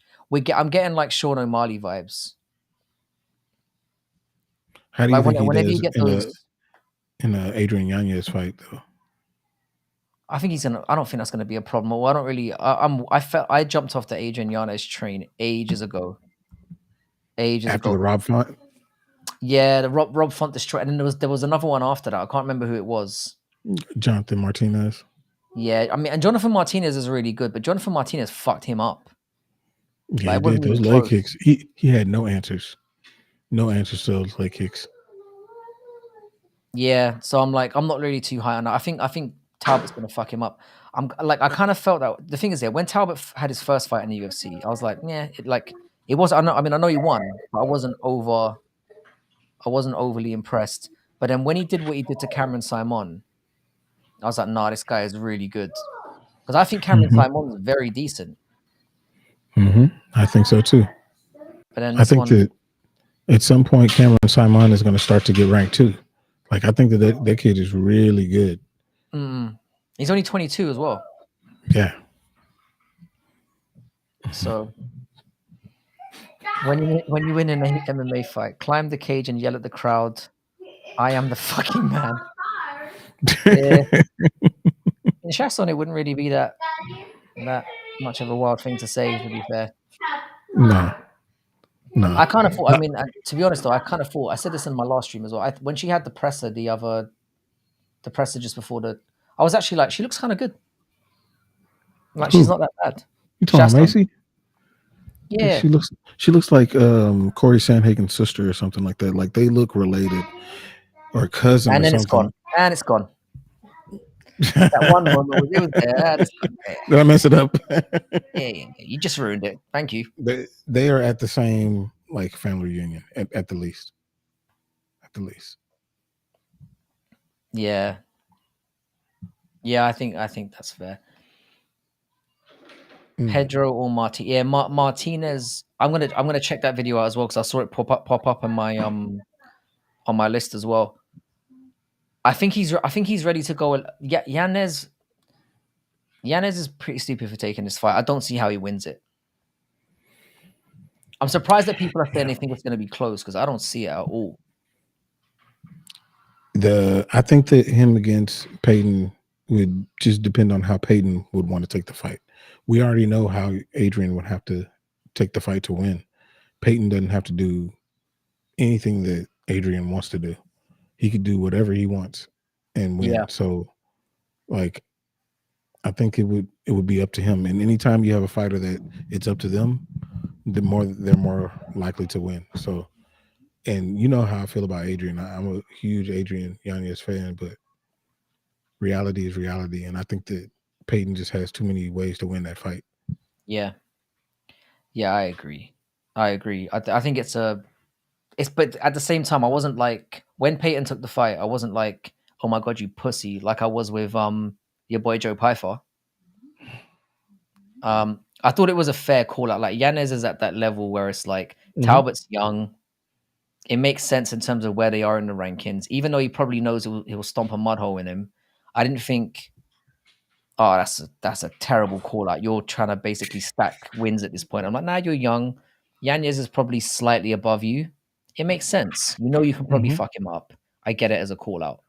A: I'm getting like Sean O'Malley vibes.
B: How do you
A: Like
B: think he
A: whenever you
B: does
A: get
B: in
A: those,
B: a Adrian Yanez fight though?
A: I think he's gonna. I don't think that's gonna be a problem. Well, I don't really. I jumped off the Adrian Yanez train ages ago.
B: After the Rob Font?
A: Yeah, the Rob Font destroyed, and then there was another one after that. I can't remember who it was.
B: Jonathan Martinez.
A: Yeah, I mean, and Jonathan Martinez is really good, but Jonathan Martinez fucked him up.
B: Yeah,
A: Like,
B: he
A: it wasn't
B: did.
A: even
B: Those leg
A: close.
B: kicks. He had no answers. No answers to those leg kicks.
A: Yeah, so I'm not really too high on that. I think Talbot's gonna fuck him up. I kind of felt that the thing is when Talbot had his first fight in the UFC, I was like, yeah, it was. I know he won, but I wasn't overly impressed. But then when he did what he did to Cameron Simon, I was like, nah, this guy is really good. Because I think Cameron Simon is very decent.
B: I think so too.
A: But then
B: I
A: this
B: think
A: one,
B: that at some point Cameron Simon is going to start to get ranked too. Like I think that kid is really good.
A: He's only 22 as well.
B: Yeah.
A: So when you win an MMA fight, climb the cage and yell at the crowd, "I am the fucking man." Yeah, in chess on it wouldn't really be that much of a wild thing to say. To be fair,
B: No, no.
A: I kind of thought. I mean, to be honest though, I kind of thought. I said this in my last stream as well. When she had the presser, the presser just before I was actually like, she looks kind of good. Like she's
B: Who?
A: not that bad.
B: You talking about
A: Shaston.
B: Macy?
A: Yeah.
B: She looks like Corey Sandhagen's sister or something like that. Like they look related or cousin
A: And
B: or
A: then it's
B: something.
A: gone. And it's gone. That one moment it was there. And it's gone. Yeah.
B: Did I mess it up?
A: Yeah. You just ruined it. Thank you.
B: They are at the same like family reunion at the least. At the least.
A: Yeah. Yeah, I think that's fair. Pedro or Martinez? Yeah, Martinez. I'm gonna check that video out as well because I saw it pop up on my list as well. I think he's ready to go. Yeah, Yanez is pretty stupid for taking this fight. I don't see how he wins it. I'm surprised that people are saying they think it's going to be close because I don't see it at all.
B: I think that him against Peyton would just depend on how Peyton would want to take the fight. We already know how Adrian would have to take the fight to win. Peyton doesn't have to do anything that Adrian wants to do. He could do whatever he wants and win.
A: Yeah.
B: So, like, I think it would be up to him. And anytime you have a fighter that it's up to them, they're more likely to win. So, and you know how I feel about Adrian. I'm a huge Adrian Yanez fan, but reality is reality, and I think that Peyton just has too many ways to win that fight.
A: Yeah. Yeah, I agree. I think but at the same time, I wasn't like when Peyton took the fight, I wasn't like, oh my god, you pussy, like I was with your boy Joe Pyfer. I thought it was a fair call out. Like Yanez is at that level where it's like Talbot's young. It makes sense in terms of where they are in the rankings, even though he probably knows he'll stomp a mud hole in him. I didn't think, oh, that's a terrible call out. You're trying to basically stack wins at this point. I'm like, nah, you're young. Yanez is probably slightly above you. It makes sense. You know you can probably fuck him up. I get it as a call out.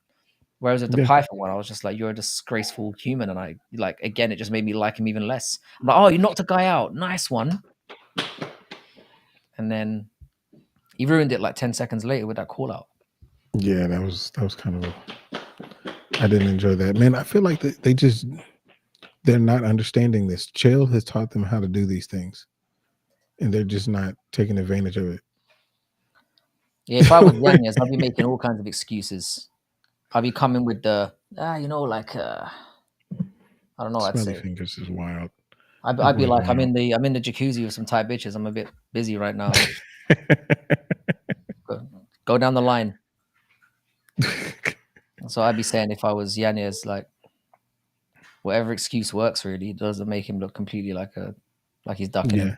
A: Whereas with the
B: Yeah.
A: Python one, I was just like, you're a disgraceful human. And I like, again, it just made me like him even less. I'm like, oh, you knocked a guy out. Nice one. And then he ruined it like 10 seconds later with that call out.
B: Yeah, that was kind of I didn't enjoy that. Man, I feel like they're not understanding this. Chael has taught them how to do these things, and they're just not taking advantage of it.
A: Yeah, if I was Yanez, I'd be making all kinds of excuses. I'd be coming with the, I don't know what I'd
B: Smelly
A: say.
B: fingers is wild.
A: I'd be like, I'm in the jacuzzi with some Thai bitches. I'm a bit busy right now. Go down the line. So I'd be saying if I was Yanez, like whatever excuse works really. It doesn't make him look completely like he's ducking him.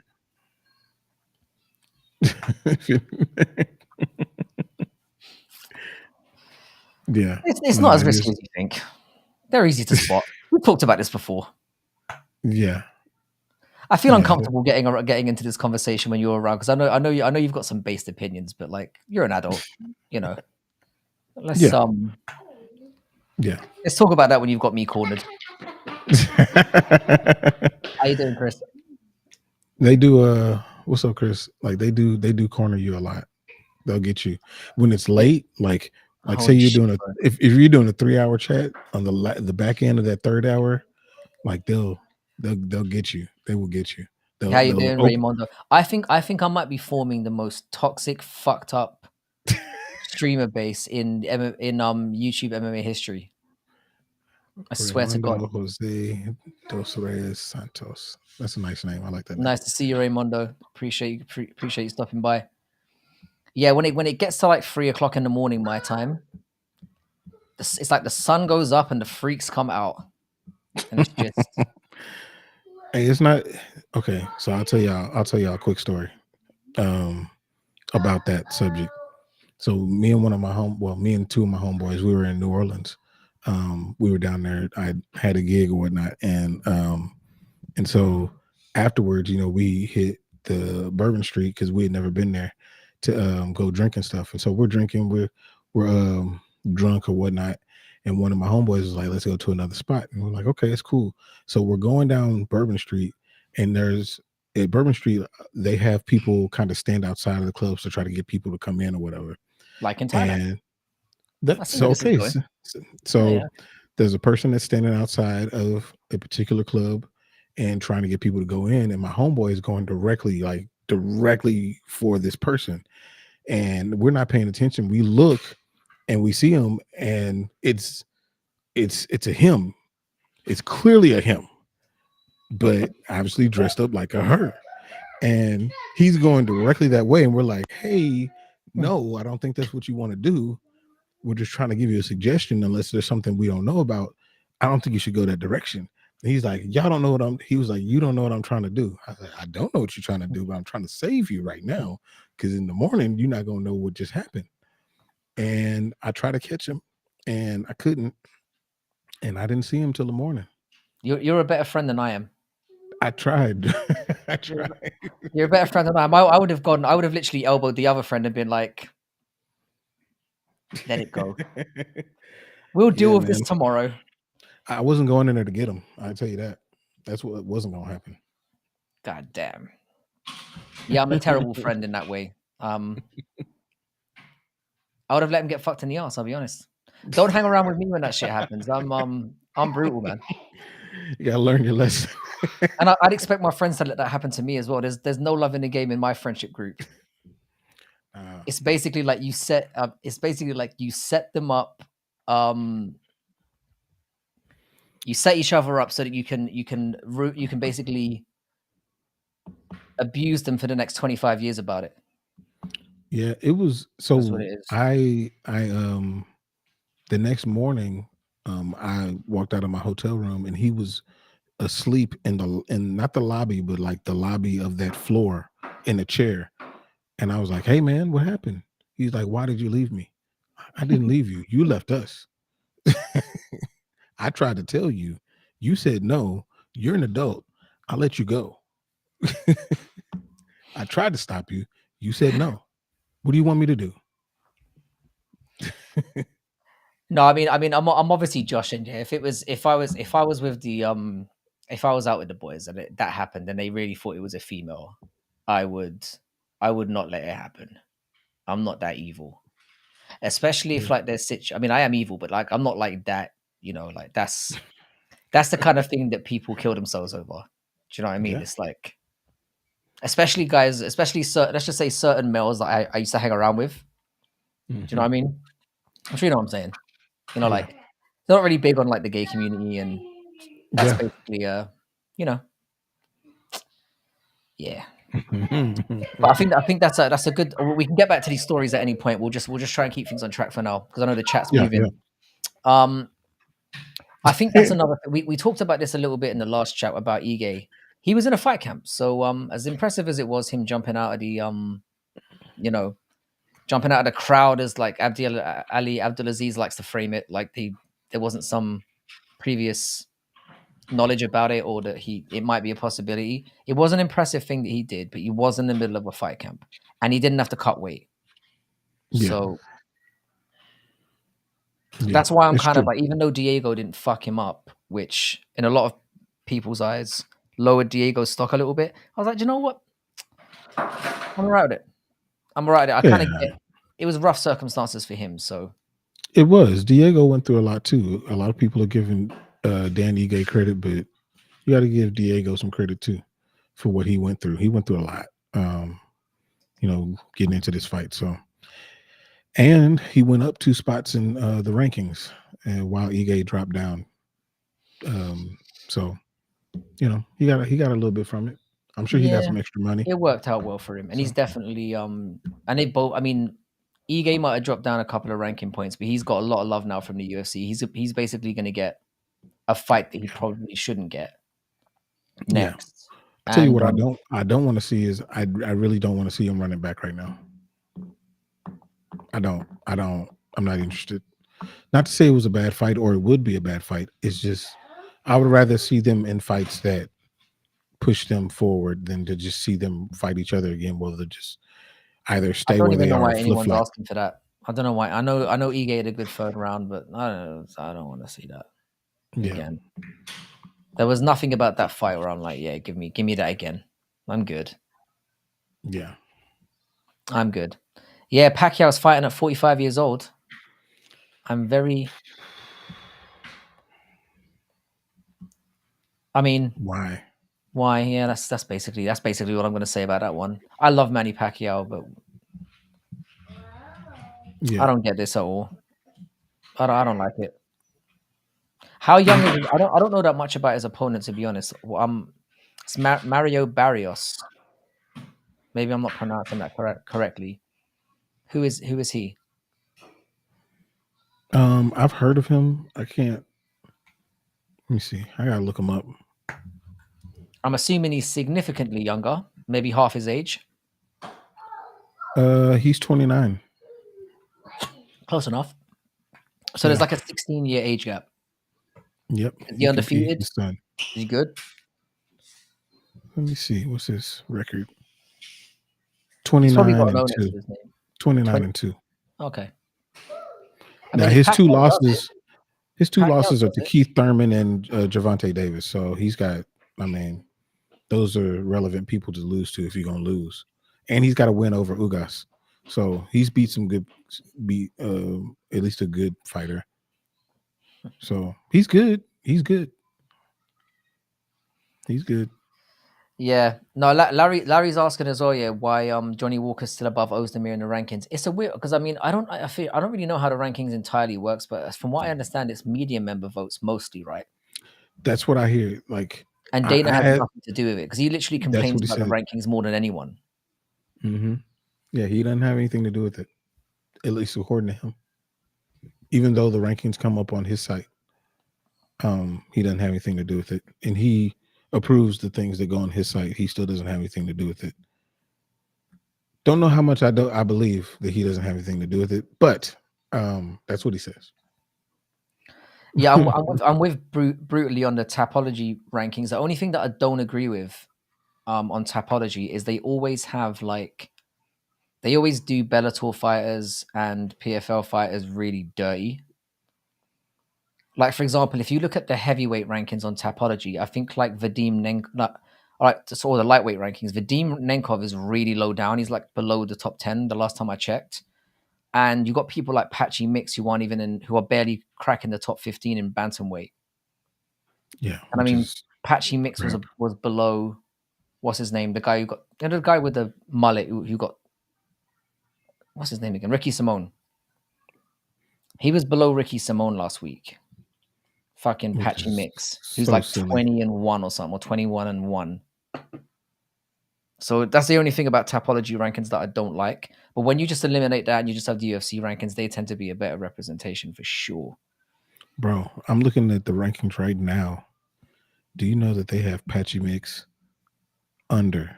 B: Yeah.
A: It's not as risky as you think. They're easy to spot. We've talked about this before.
B: Yeah.
A: I feel uncomfortable getting into this conversation when you're around because I know you've got some based opinions, but like you're an adult, you know. Let's let's talk about that when you've got me cornered. How you doing, Chris?
B: They do what's up, Chris? Like they do corner you a lot. They'll get you when it's late, like say you're doing if you're doing a 3-hour chat on the back end of that third hour, like they'll get you. They will get you.
A: How you doing, Raymondo? I think I might be forming the most toxic, fucked up streamer base in YouTube MMA history. I swear to God.
B: Jose Dos Reyes Santos. That's a nice name. I like that name.
A: Nice to see you, Raymondo. Appreciate you stopping by. Yeah, when it gets to like 3 o'clock in the morning, my time, it's like the sun goes up and the freaks come out, and it's just.
B: Hey, it's not okay. So I'll tell y'all a quick story about that subject. So me and me and two of my homeboys, we were in New Orleans. We were down there. I had a gig or whatnot, and so afterwards, we hit the Bourbon Street because we had never been there to go drink and stuff. And so we're drinking, we're drunk or whatnot. And one of my homeboys was like, "Let's go to another spot." And we're like, "Okay, it's cool." So we're going down Bourbon Street, and at Bourbon Street, they have people kind of stand outside of the clubs to try to get people to come in or whatever.
A: Like in Thailand.
B: And
A: I
B: that's
A: see where this is
B: okay.
A: going. Yeah,
B: So
A: yeah.
B: there's a person that's standing outside of a particular club and trying to get people to go in, and my homeboy is going directly for this person, and we're not paying attention. We look and we see him, and it's a him. It's clearly a him, but obviously dressed up like a her. And he's going directly that way, and we're like, "Hey,
A: Hmm.
B: no, I don't think that's what you want to do. We're just trying to give you a suggestion. Unless there's something we don't know about, I don't think you should go that direction." And he's like, "Y'all don't know what I'm." He was like, "You don't know what I'm trying to do." I said, "I don't know what you're trying to do, but I'm trying to save you right now because in the morning you're not gonna know what just happened." And I tried to catch him, and I couldn't, and I didn't see him till the morning.
A: You're a better friend than I am.
B: I tried. I
A: You're,
B: tried.
A: you're a better friend than I am. I would have gone. I would have literally elbowed the other friend and been like, "Let it go. We'll deal
B: Yeah,
A: with this
B: man.
A: tomorrow."
B: I wasn't going in there to get him. I tell you that. That's what wasn't gonna happen.
A: God damn. Yeah, I'm a terrible friend in that way. I would have let him get fucked in the ass. I'll be honest. Don't hang around with me when that shit happens. I'm brutal, man.
B: You gotta learn your lesson.
A: And I'd expect my friends to let that happen to me as well. There's no love in the game in my friendship group. It's basically like you set up. It's basically like you set them up. Um, you set each other up so that you can basically abuse them for the next 25 years about it.
B: Yeah, it was
A: That's what
B: so
A: it is.
B: I the next morning, I walked out of my hotel room and he was asleep in not the lobby, but like the lobby of that floor in a chair. And I was like, "Hey man, what happened?" He's like, "Why did you leave me?" "I didn't leave you. You left us." "I tried to tell you. You said no. You're an adult. I'll let you go." "I tried to stop you. You said no. What do you want me to do?"
A: No, I mean, I'm obviously joshing here. If I was with the if I was out with the boys and that happened and they really thought it was a female, I would I would not let it happen. I'm not that evil, especially if
B: Yeah.
A: like there's I mean, I am evil, but like I'm not like that. Like that's the kind of thing that people kill themselves over. Do you know what I mean?
B: Yeah.
A: It's like, especially guys, especially certain, let's just say certain males that I used to hang around with. Do you know what
B: Mhm.
A: I mean? I'm sure you know what I'm saying.
B: Yeah.
A: Like they're not really big on like the gay community, and that's
B: Yeah.
A: basically you know, yeah. But I think that's a good. We can get back to these stories at any point. We'll just try and keep things on track for now because I know the chat's
B: Yeah.
A: moving. Um, I think that's another. We talked about this a little bit in the last chat about Ige. He was in a fight camp, so as impressive as it was him jumping out of the you know, jumping out of the crowd as like Ali Abdulaziz likes to frame it, like there wasn't some previous knowledge about it or that it might be a possibility. It was an impressive thing that he did, but he was in the middle of a fight camp and he didn't have to cut weight.
B: Yeah.
A: So
B: Yeah.
A: that's why I'm
B: It's
A: kind of
B: true.
A: like, even though Diego didn't fuck him up, which in a lot of people's eyes lowered Diego's stock a little bit, I was like, "Do you know what? I'm alright with it. I'm alright with it. I kind of
B: Yeah.
A: get it was rough circumstances for him. So
B: It was. Diego went through a lot too. A lot of people are giving Dan Ige credit, but you got to give Diego some credit too for what he went through. He went through a lot, getting into this fight. So, and he went up 2 spots in the rankings, and while Ige dropped down. So, he got a little bit from it. I'm sure he got
A: yeah,
B: some extra money.
A: it worked out well for him. And he's
B: So,
A: definitely and they both, I mean, Ige might have dropped down a couple of ranking points, but he's got a lot of love now from the UFC. He's basically going to get a fight that he probably shouldn't get
B: yeah.
A: next.
B: I tell you
A: And
B: what, I don't want to see is I really don't want to see him running back right now. I'm not interested. Not to say it was a bad fight or it would be a bad fight. It's just I would rather see them in fights that push them forward than to just see them fight each other again. Well, they just either
A: I
B: stay
A: don't
B: where
A: even
B: they
A: know
B: are or
A: why
B: flip
A: anyone's
B: flop.
A: asking for that. I don't know why. I know Ige had a good third round, but I don't want to see that
B: Yeah,
A: again. There was nothing about that fight where I'm like, yeah, give me that again. I'm good.
B: yeah.
A: I'm good. Yeah, Pacquiao's fighting at 45 years old. I'm very. I mean,
B: Why?
A: why? Yeah, that's basically what I'm going to say about that one. I love Manny Pacquiao, but I
B: Yeah.
A: don't get this at all. I don't like it. How young is? I don't know that much about his opponent, to be honest. It's Mario Barrios. Maybe I'm not pronouncing that correctly. Who is he?
B: I've heard of him. I can't. Let me see. I gotta look him up.
A: I'm assuming he's significantly younger, maybe half his age.
B: He's 29.
A: Close enough. So there's
B: Yeah.
A: like a 16-year age gap.
B: Yep.
A: Is he
B: He competed
A: undefeated?
B: his son.
A: Is he good?
B: Let me see. What's his record?
A: He's probably got
B: 29
A: an
B: and
A: O next
B: 2.
A: to his name.
B: 29
A: 20.
B: and 2.
A: Okay. I
B: Now
A: mean, if
B: his two
A: Pacquiao does it,
B: losses, his two
A: Pacquiao
B: losses are
A: does
B: to
A: it.
B: Keith Thurman and Javante Davis. So he's got. I mean, those are relevant people to lose to if you're gonna lose. And he's got a win over Ugas. So he's beat some good, beat at least a good fighter. So he's good. He's good. He's good.
A: Yeah. No, Larry's asking as well. Yeah, why Johnny Walker's still above Ozdemir in the rankings? It's a weird because I don't really know how the rankings entirely works, but from what I understand, it's media member votes mostly, right?
B: That's what I hear. Like
A: And
B: I,
A: Dana
B: I
A: has
B: had.
A: nothing to do with it because he literally
B: That's
A: complains
B: what he
A: about the
B: said.
A: rankings more than anyone.
B: Hmm. Yeah, he doesn't have anything to do with it. At least according to him. Even though the rankings come up on his site, he doesn't have anything to do with it, and he approves the things that go on his site. He still doesn't have anything to do with it. Don't know how much I believe that he doesn't have anything to do with it, but that's what he says.
A: Yeah, I'm with brutally on the Tapology rankings. The only thing that I don't agree with on Tapology is they always have like they always do Bellator fighters and PFL fighters really dirty. Like for example, if you look at the heavyweight rankings on Tapology, I think like Vadim Nenk, not, all right, so all the lightweight rankings, Vadim Nenkov is really low down. He's like below the top 10 the last time I checked. And you got people like Patchy Mix who aren't even in, who are barely cracking the top 15 in bantamweight.
B: Yeah,
A: And I
B: which
A: mean,
B: is
A: Patchy Mix was
B: crap.
A: was below. What's his name? The guy who got the guy with the mullet who got what's his name again? Ricky Simone. He was below Ricky Simone last week. Fucking
B: Which
A: Patchy
B: is
A: Mix, who's
B: so
A: like
B: silly,
A: 20-1 or something, or 21-1. So that's the only thing about Tapology rankings that I don't like. But when you just eliminate that and you just have the UFC rankings, they tend to be a better representation for sure.
B: bro. I'm looking at the rankings right now. Do you know that they have Patchy Mix under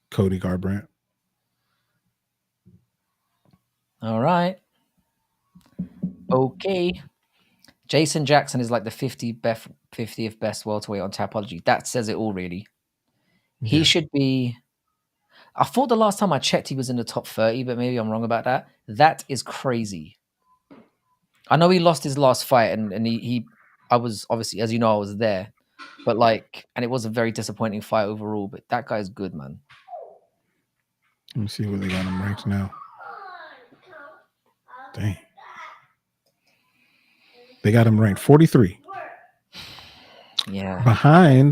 B: Cody Garbrandt?
A: All right. Okay. Jason Jackson is like the 50th best welterweight on Tapology. That says it all, really. He
B: Yeah,
A: should be. I thought the last time I checked he was in the top 30, but maybe I'm wrong about that. That is crazy. I know he lost his last fight, and I was obviously, as you know, I was there, but like, and it was a very disappointing fight overall. But that guy's good, man.
B: let me see where they got him ranked now. Dang, they got him ranked 43
A: Yeah.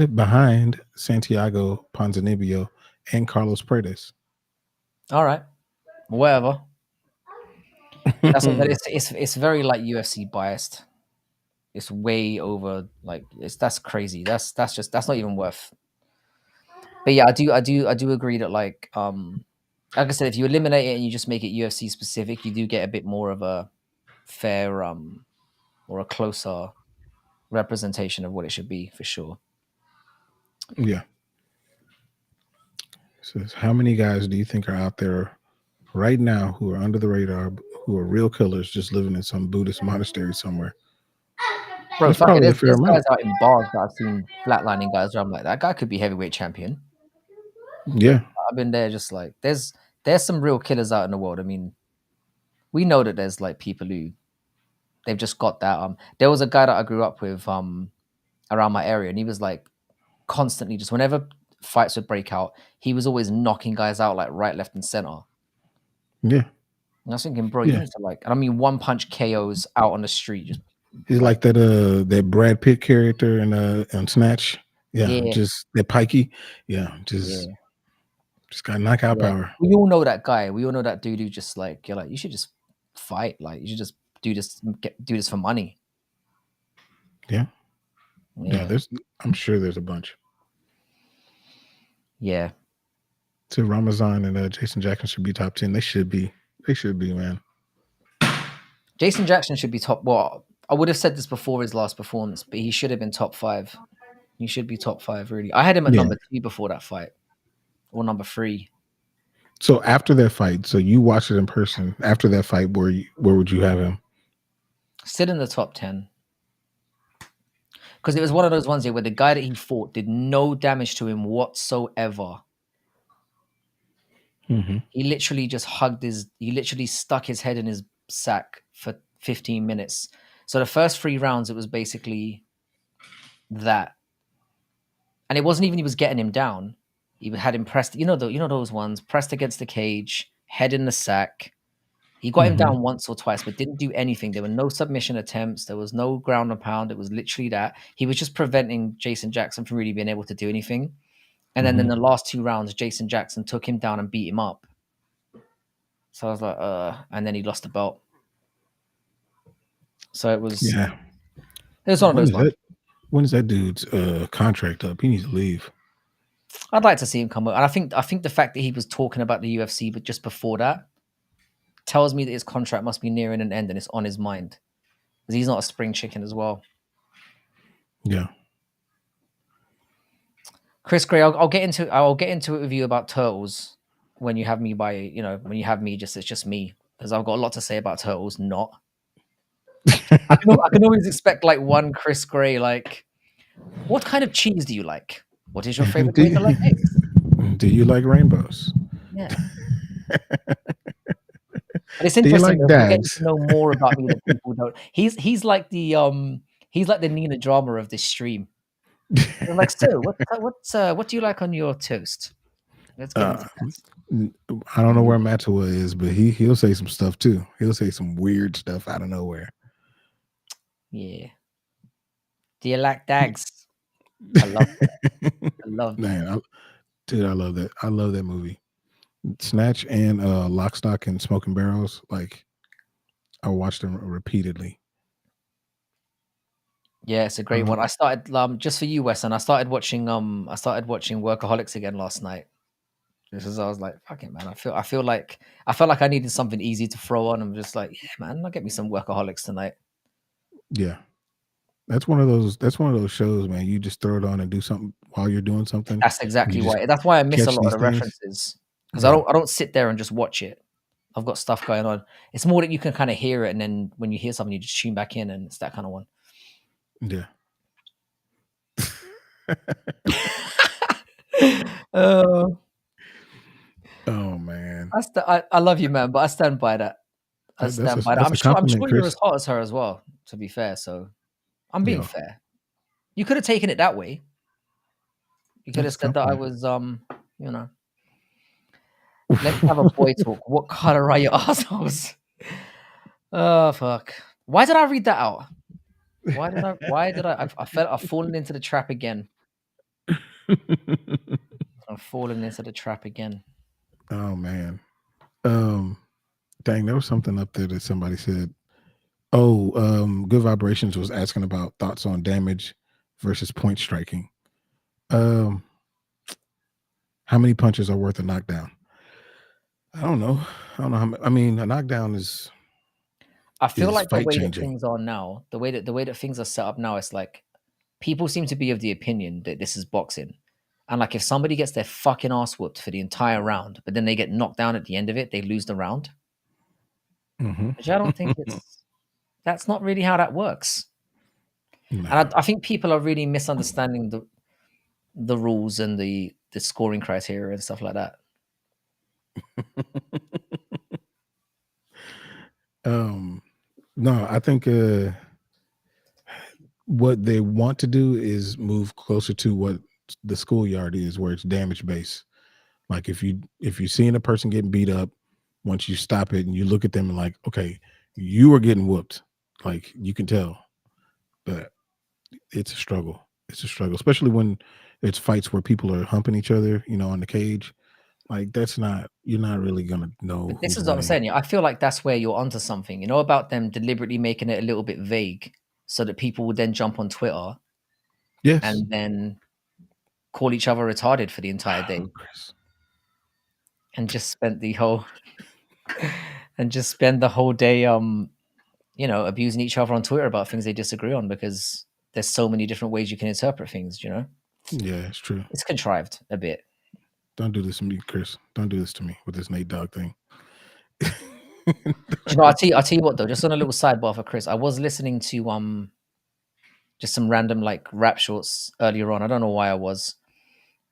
B: behind Santiago Ponzinibbio and Carlos Paredes.
A: All right. Whatever. That's what, but it's very like UFC biased. It's way over. Like that's crazy. That's not even worth. But yeah, I do agree that like I said, if you eliminate it and you just make it UFC specific, you do get a bit more of a fair or a closer representation of what it should be for sure.
B: Yeah. It says, how many guys do you think are out there right now who are under the radar, who are real killers, just living in some Buddhist monastery somewhere.
A: Bro,
B: That's
A: fuck it.
B: probably a fair
A: There's guys
B: amount.
A: out in bars that I've seen flatlining guys where I'm like, that guy could be heavyweight champion.
B: Yeah,
A: I've been there just like there's some real killers out in the world. I mean, we know that there's like people who they've just got that. There was a guy that I grew up with around my area, and he was like constantly just whenever fights would break out, he was always knocking guys out like right, left, and center.
B: yeah,
A: And I was thinking, bro, you
B: yeah.
A: need to like, and I mean, one punch KOs out on the street, just
B: He's
A: like,
B: like that Brad Pitt character in Snatch. Yeah,
A: yeah,
B: just that pikey. Yeah,
A: yeah,
B: just got knockout
A: yeah.
B: power.
A: We all know that guy. We all know that dude who just like, you're like, you should just fight. Like, you should just do this for money.
B: Yeah, yeah.
A: Yeah,
B: I'm sure there's a bunch.
A: yeah.
B: So Ramazan and Jason Jackson should be top 10. They should be. They should be, man.
A: Jason Jackson should be top. Well, I would have said this before his last performance, but he should have been top 5. He should be top 5, really. I had him at
B: Yeah.
A: number 2 before that fight, or number 3.
B: So after that fight, so you watched it in person. After that fight, where would you have him?
A: Still in the top 10. Because it was one of those ones here where the guy that he fought did no damage to him whatsoever.
B: Mm-hmm.
A: He literally just he literally stuck his head in his sack for 15 minutes. So the first 3 rounds, it was basically that. And it wasn't even he was getting him down. He had him pressed, you know those ones, pressed against the cage, head in the sack. He got him
B: Mm-hmm.
A: down once or twice, but didn't do anything. There were no submission attempts. There was no ground and pound. It was literally that. He was just preventing Jason Jackson from really being able to do anything. And then in the last 2 rounds, Jason Jackson took him down and beat him up. So I was like, and then he lost the belt. So it was,
B: Yeah.
A: it was one of those ones.
B: When is that dude's contract up? He needs to leave.
A: I'd like to see him come up. And I think the fact that he was talking about the UFC, but just before that, tells me that his contract must be nearing an end and it's on his mind. Because he's not a spring chicken as well.
B: Yeah.
A: Chris Gray, I'll get into it with you about turtles when you have me when you have me it's just me. Because I've got a lot to say about turtles, not. I can always expect like one Chris Gray, like, what kind of cheese do you like? What is your favorite way to like eggs?
B: Do you like rainbows?
A: Yeah. But it's
B: Do you
A: interesting
B: like
A: though, we're getting
B: dads?
A: to know more about me that people don't. He's like the Nina drama of this stream. I'm like, so what do you like on your toast? Let's get into that.
B: I don't know where Matua is, but he'll say some stuff too. He'll say some weird stuff out of nowhere.
A: Yeah. Do you like dags? I love that. I love that.
B: Man, I love that. I love that movie. Snatch and Lock, Stock, and Smoking Barrels. Like, I watched them repeatedly.
A: Yeah, it's a great one. I started just for you, Wesson. I started watching Workaholics again last night. Because I was like, fuck it, man. I felt like I needed something easy to throw on. I'm just like, yeah, man, I'll get me some Workaholics tonight.
B: Yeah. That's one of those shows, man. You just throw it on and do something while you're doing something.
A: That's exactly why. That's why I miss a
B: catch
A: lot of
B: these
A: the
B: things.
A: references. Because
B: Yeah.
A: I don't sit there and just watch it. I've got stuff going on. It's more that you can kind of hear it, and then when you hear something, you just tune back in, and it's that kind of one.
B: Yeah. Oh man.
A: I love you, man, but I stand by that. I stand by that.
B: That's a compliment,
A: I'm sure you're
B: Chris.
A: as hot as her as well, to be fair. So I'm being
B: Yeah.
A: fair. You could have taken it that way. You could have
B: That's a
A: said that I
B: compliment.
A: was let's have a boy talk. What color are your assholes? Oh fuck. Why did I read that out? I've fallen into the trap again. I've fallen into the trap again.
B: Oh man. Dang, there was something up there that somebody said. Oh, Good Vibrations was asking about thoughts on damage versus point striking. How many punches are worth a knockdown? I don't know. I mean, a knockdown is.
A: I feel like the
B: fight
A: way that
B: changing.
A: things are now, the way that things are set up now, it's like people seem to be of the opinion that this is boxing, And like if somebody gets their fucking ass whooped for the entire round, but then they get knocked down at the end of it, they lose the round. Which I don't think that's not really how that works.
B: No.
A: And I think people are really misunderstanding the rules and the scoring criteria and stuff like that.
B: No, I think what they want to do is move closer to what the schoolyard is, where it's damage based. Like if you're seeing a person getting beat up, once you stop it and you look at them and like, okay, you are getting whooped. Like you can tell, but it's a struggle. It's a struggle, especially when it's fights where people are humping each other, on the cage. Like you're not really gonna know
A: But this
B: who's
A: is what I'm
B: winning.
A: saying. I feel like that's where you're onto something. You know about them deliberately making it a little bit vague so that people would then jump on Twitter
B: Yes.
A: and then call each other retarded for the entire day
B: Chris.
A: and just spend the whole day abusing each other on Twitter about things they disagree on because there's so many different ways you can interpret things,
B: Yeah, it's true.
A: It's contrived a bit.
B: Don't do this to me, Chris. Don't do this to me with this Nate Dogg thing.
A: I'll tell you what though, just on a little sidebar for Chris, I was listening to just some random like rap shorts earlier on. I don't know why I was.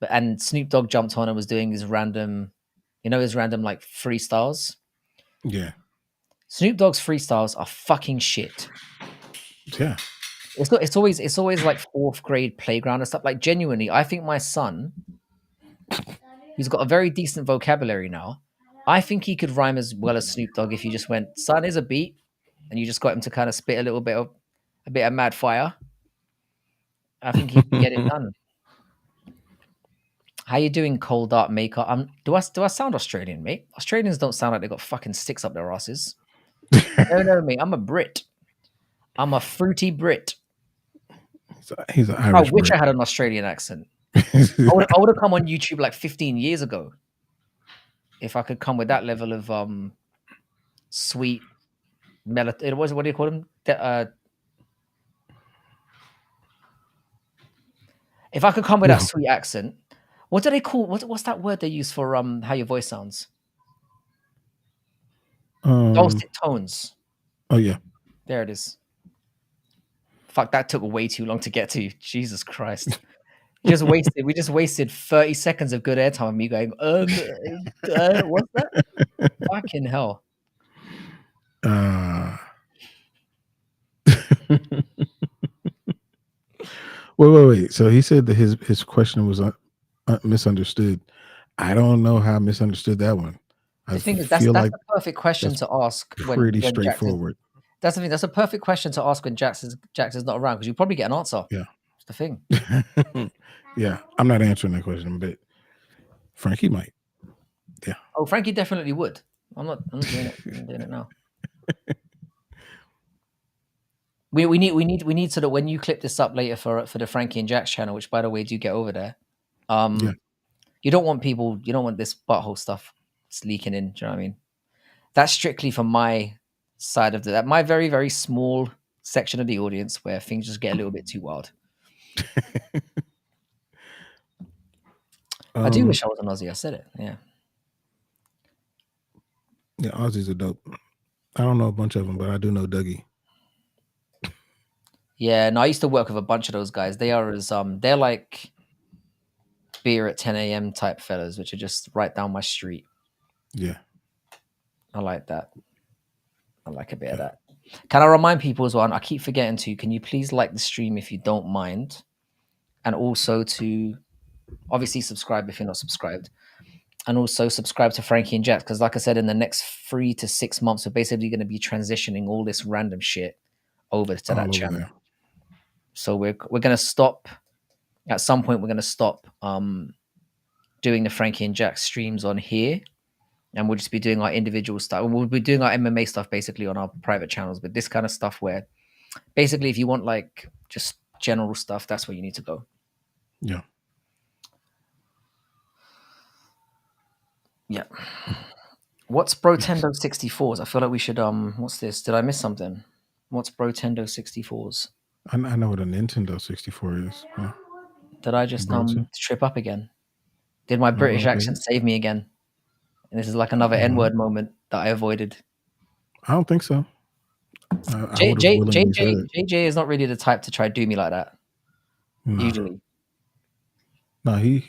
A: And Snoop Dogg jumped on and was doing his random like freestyles.
B: Yeah.
A: Snoop Dogg's freestyles are fucking shit.
B: Yeah.
A: It's always like fourth grade playground and stuff. Like genuinely, I think my son, he's got a very decent vocabulary now. I think he could rhyme as well as Snoop Dogg if you just went, son, here's a beat, and you just got him to kind of spit a bit of mad fire. I think he can get it done. How you doing, Cold Art Maker? Do I sound Australian, mate? Australians don't sound like they got fucking sticks up their asses. No, mate. I'm a Brit. I'm a fruity Brit.
B: He's an
A: I
B: Irish
A: wish
B: Brit.
A: I had an Australian accent. I would have come on YouTube like 15 years ago if I could come with that level of sweet melody. What do you call them? If I could come with that
B: Yeah.
A: sweet accent, what do they call? What's that word they use for how your voice sounds? Dulcet tones.
B: Oh yeah.
A: There it is. Fuck, that took way too long to get to. Jesus Christ. We just wasted 30 seconds of good airtime of me going, what's that? Fucking hell.
B: Wait. So he said that his question was misunderstood. I don't know how I misunderstood that one.
A: The
B: I
A: thing is,
B: feel
A: that's
B: like
A: a perfect question
B: that's
A: to ask
B: pretty
A: when Jax is.
B: straightforward.
A: That's the thing. That's a perfect question to ask when Jax is not around because you probably get an answer.
B: Yeah.
A: That's the thing.
B: Yeah. I'm not answering that question, but Frankie might. Yeah.
A: Oh, Frankie definitely would. I'm not doing it. I'm doing it now. We need so that when you clip this up later for the Frankie and JAX channel, which by the way, do get over there.
B: Yeah.
A: You don't want this butthole stuff leaking in. Do you know what I mean? That's strictly from my side of that. My very, very small section of the audience where things just get a little bit too wild. I do wish I was an Aussie. I said it. Yeah.
B: Yeah, Aussies are dope. I don't know a bunch of them, but I do know Dougie.
A: Yeah, no, I used to work with a bunch of those guys. They are they're like beer at 10 a.m. type fellas, which are just right down my street.
B: Yeah.
A: I like that. I like a bit of that. Can I remind people as well? And I keep forgetting to. Can you please like the stream if you don't mind, and also to obviously subscribe if you're not subscribed, and also subscribe to Frankie and JAX because, like I said, in the next 3 to 6 months, we're basically going to be transitioning all this random shit over to that channel.
B: There.
A: So we're going to stop at some point. We're going to stop doing the Frankie and JAX streams on here. And we'll just be doing our individual stuff. We'll be doing our MMA stuff basically on our private channels. But this kind of stuff where basically if you want like just general stuff, that's where you need to go.
B: Yeah.
A: Yeah. What's Brotendo 64s? I feel like we should what's this? Did I miss something? What's Brotendo 64s?
B: I know what a Nintendo 64 is. Huh?
A: Did I just
B: Bronson.
A: trip up again? Did my
B: I don't
A: British
B: know,
A: accent
B: maybe.
A: save me again? And this is like another
B: I don't know.
A: N-word moment that I avoided.
B: I don't think so. I
A: J
B: would have
A: J J
B: willingly said
A: J
B: it.
A: J J is not really the type to try to do me like that.
B: No,
A: Usually,
B: no, he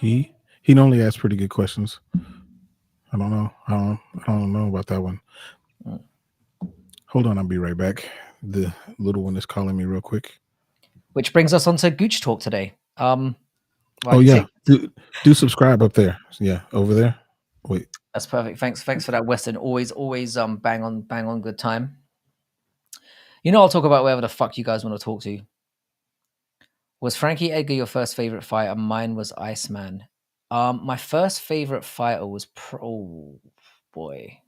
B: he normally asks pretty good questions. I don't know. I don't know about that one.
A: Mm.
B: Hold on, I'll be right back. The little one is calling me real quick.
A: Which brings us on to Gooch talk today.
B: Oh
A: Right, you
B: yeah,
A: take
B: do subscribe up there. Yeah, over there. Wait,
A: that's perfect. Thanks for that, Western. Always bang on good time. You know, I'll talk about whatever the fuck you guys want to talk to. Was Frankie Edgar your first favorite fighter? Mine was Iceman. My first favorite fighter was oh boy,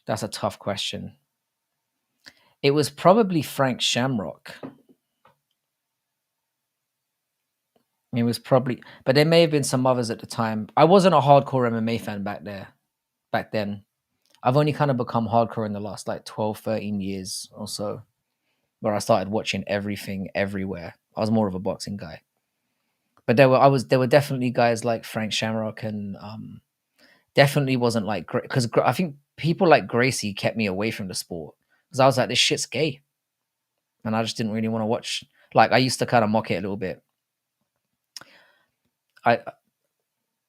A: that's a tough question. It was probably Frank Shamrock. It was probably, but there may have been some others at the time. I wasn't a hardcore MMA fan back then. I've only kind of become hardcore in the last like 12, 13 years or so, where I started watching everything everywhere. I was more of a boxing guy. But there were definitely guys like Frank Shamrock and definitely wasn't like because I think people like Gracie kept me away from the sport because I was like, this shit's gay, and I just didn't really want to watch. Like I used to kind of mock it a little bit. I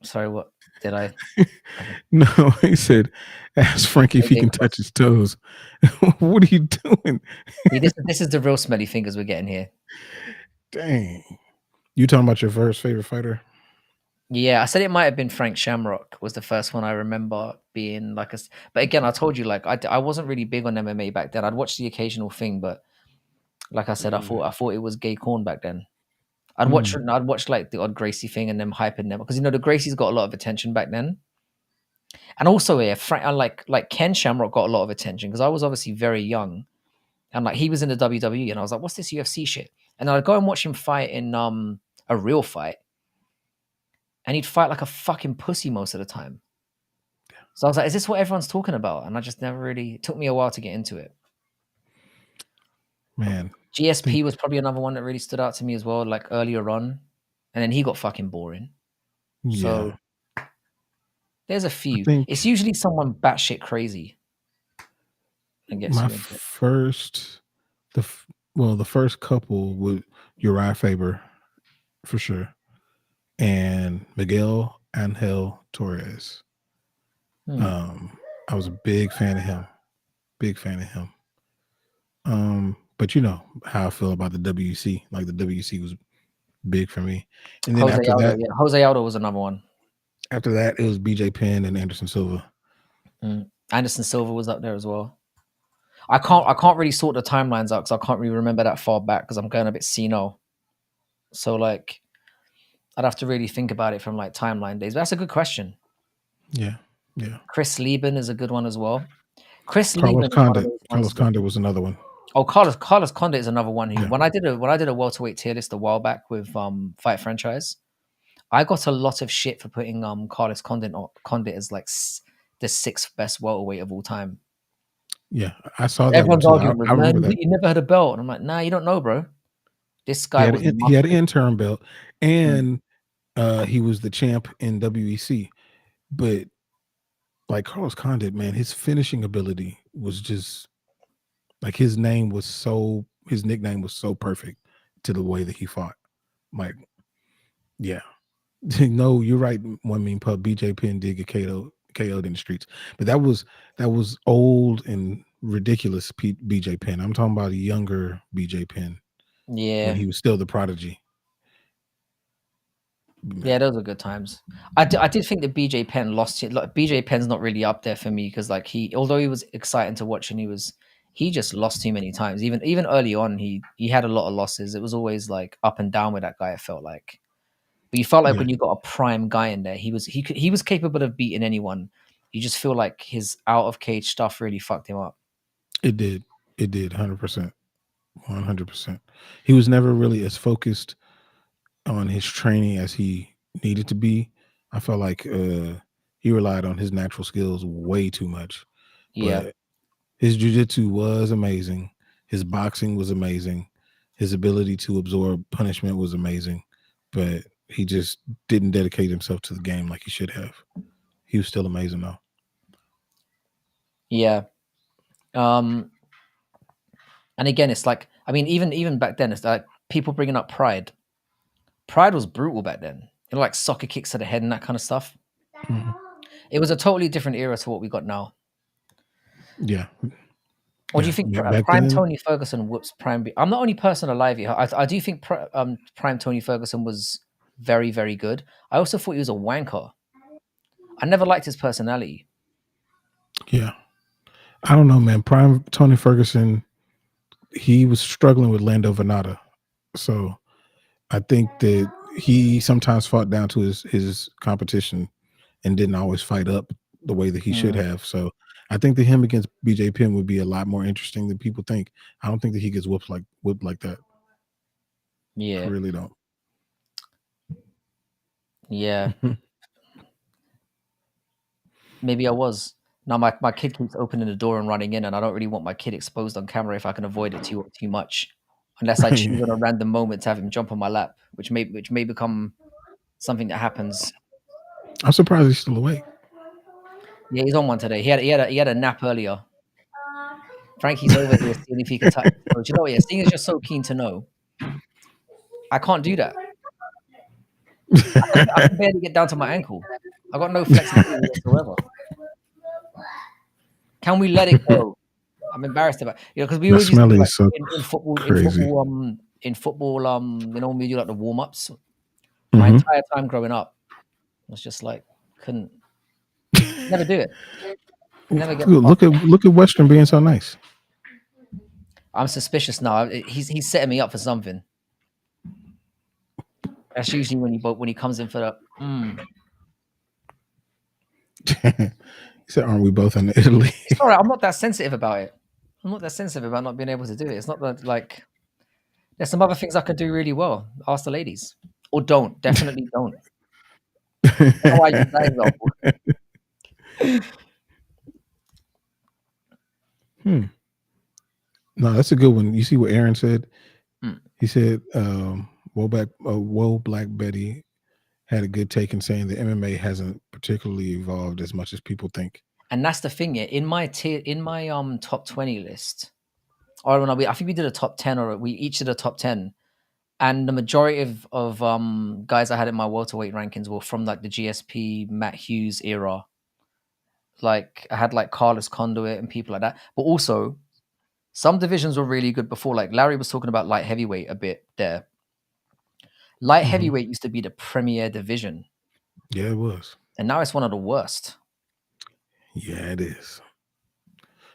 A: sorry, what did I?
B: no, he said, ask Frankie if he
A: Okay,
B: can touch his toes. What are you doing?
A: see, this is the real smelly fingers we're getting here.
B: Dang, you talking about your first favorite fighter?
A: Yeah, I said it might have been Frank Shamrock was the first one I remember being like a. But again, I told you like I wasn't really big on MMA back then. I'd watch the occasional thing, but like I said, I thought it was gay corn back then.
B: Mm.
A: I'd watch like the odd Gracie thing and them hyping them because you know the Gracie's got a lot of attention back then, and also yeah, Frank like Ken Shamrock got a lot of attention because I was obviously very young and like he was in the WWE and I was like, what's this UFC shit? And I'd go and watch him fight in a real fight, and he'd fight like a fucking pussy most of the time. So I was like, is this what everyone's talking about? And I just never really, it took me a while to get into it.
B: Man,
A: GSP
B: think
A: was probably another one that really stood out to me as well, like earlier on. And then he got fucking boring.
B: yeah,
A: So there's a
B: I
A: few. It's
B: think
A: usually someone batshit crazy and gets
B: my
A: you into it.
B: first the first couple with Uriah Faber for sure, and Miguel Angel Torres.
A: Hmm.
B: Um, I was a big fan of him. Big fan of him. But you know how I feel about the WC. Like the WC was big for me. And then
A: Jose Aldo, yeah. Jose Aldo was another one.
B: after that, it was BJ Penn and Anderson Silva.
A: Anderson Silva was up there as well. I can't really sort the timelines out because I can't really remember that far back because I'm going a bit senile. So like I'd have to really think about it from like timeline days. But that's a good question.
B: Yeah, yeah.
A: Chris Lieben is a good one as well. Chris
B: Carlos
A: Lieben is one of
B: Condit.
A: those
B: Carlos
A: ones that
B: Condit was another one.
A: Carlos Condit is another one who
B: Yeah,
A: when I did a welterweight tier list a while back with Fight Franchise, I got a lot of shit for putting Condit as like the sixth best welterweight of all time.
B: yeah. I saw that one
A: Everyone's
B: too.
A: arguing with
B: I
A: man,
B: remember that.
A: you never had a belt, and I'm like, nah, you don't know, bro. This guy was
B: He had an
A: muscling.
B: interim belt,
A: Mm.
B: and he was the champ in WEC. But like Carlos Condit, man, his finishing ability was just like his nickname was so perfect to the way that he fought. Like, yeah. No, you're right. One mean pub. BJ Penn did get KO'd in the streets, but that was old and ridiculous. BJ Penn. I'm talking about a younger BJ Penn when
A: Yeah.
B: he was still the prodigy.
A: Yeah,
B: Man,
A: those are good times. I did think that BJ Penn lost it. Like, BJ Penn's not really up there for me because like although he was exciting to watch and he just lost too many times. Even early on, he had a lot of losses. It was always like up and down with that guy. It felt like, but you felt like
B: yeah,
A: when you got a prime guy in there, he was capable of beating anyone. You just feel like his out of cage stuff really fucked him up.
B: it did. It did 100%. 100%. He was never really as focused on his training as he needed to be. I felt like he relied on his natural skills way too much.
A: Yeah,
B: But his jiu-jitsu was amazing. His boxing was amazing. His ability to absorb punishment was amazing, but he just didn't dedicate himself to the game like he should have. He was still amazing though.
A: Yeah. And again, it's like, I mean, even back then, it's like people bringing up Pride. Pride was brutal back then. You know, like soccer kicks to the head and that kind of stuff.
B: Mhm.
A: It was a totally different era to what we got now.
B: Yeah,
A: What do you
B: yeah.
A: think?
B: Back
A: Prime
B: then,
A: Tony Ferguson whoops Prime. I'm the only person alive here. I do think Prime Tony Ferguson was very, very good. I also thought he was a wanker. I never liked his personality.
B: yeah. I don't know, man. Prime Tony Ferguson, he was struggling with Lando Venata, so I think that he sometimes fought down to his competition and didn't always fight up the way that he should
A: Mm,
B: have. So I think that him against BJ Penn would be a lot more interesting than people think. I don't think that he gets whipped like that. I
A: yeah,
B: really don't.
A: yeah. Maybe I was. Now my kid keeps opening the door and running in, and I don't really want my kid exposed on camera if I can avoid it too much. Unless I choose
B: Yeah.
A: on a random moment to have him jump on my lap, which may become something that happens.
B: I'm surprised he's still awake.
A: Yeah, he's on one today. He had a nap earlier. Frankie's over here seeing if he can touch his toes. You know what? Yeah, seeing as you're so keen to know, I can't do that. I can barely get down to my ankle. I got no flexibility whatsoever. Can we let it go? I'm embarrassed about, because we
B: That
A: always used to
B: smell
A: do like
B: is so crazy.
A: when we do like the warm ups. My
B: Hmm.
A: entire time growing up was just like couldn't never do it. Never get past it.
B: Look at Western being so nice.
A: I'm suspicious now. He's setting me up for something. That's usually when he comes in for the.
B: He said, "Aren't we both in Italy?"
A: It's all right. I'm not that sensitive about it. I'm not that sensitive about not being able to do it. It's not that like there's some other things I can do really well. Ask the ladies, or don't. Definitely don't. I don't know why I use that example.
B: Hmm. No, that's a good one. You see what Aaron said?
A: Mm.
B: He said, Whoa Black Betty had a good take in saying that MMA hasn't particularly evolved as much as people think."
A: And that's the thing. Yeah, in my top 20 list, or when I think we did a top 10, or we each did a top 10, and the majority of guys I had in my welterweight rankings were from like the GSP Matt Hughes era. Like I had like Carlos Conduit and people like that, but also some divisions were really good before. Like Larry was talking about light heavyweight a bit there. Light
B: Mhm.
A: heavyweight used to be the premier division,
B: Yeah, it was.
A: and now it's one of the worst,
B: Yeah, it is.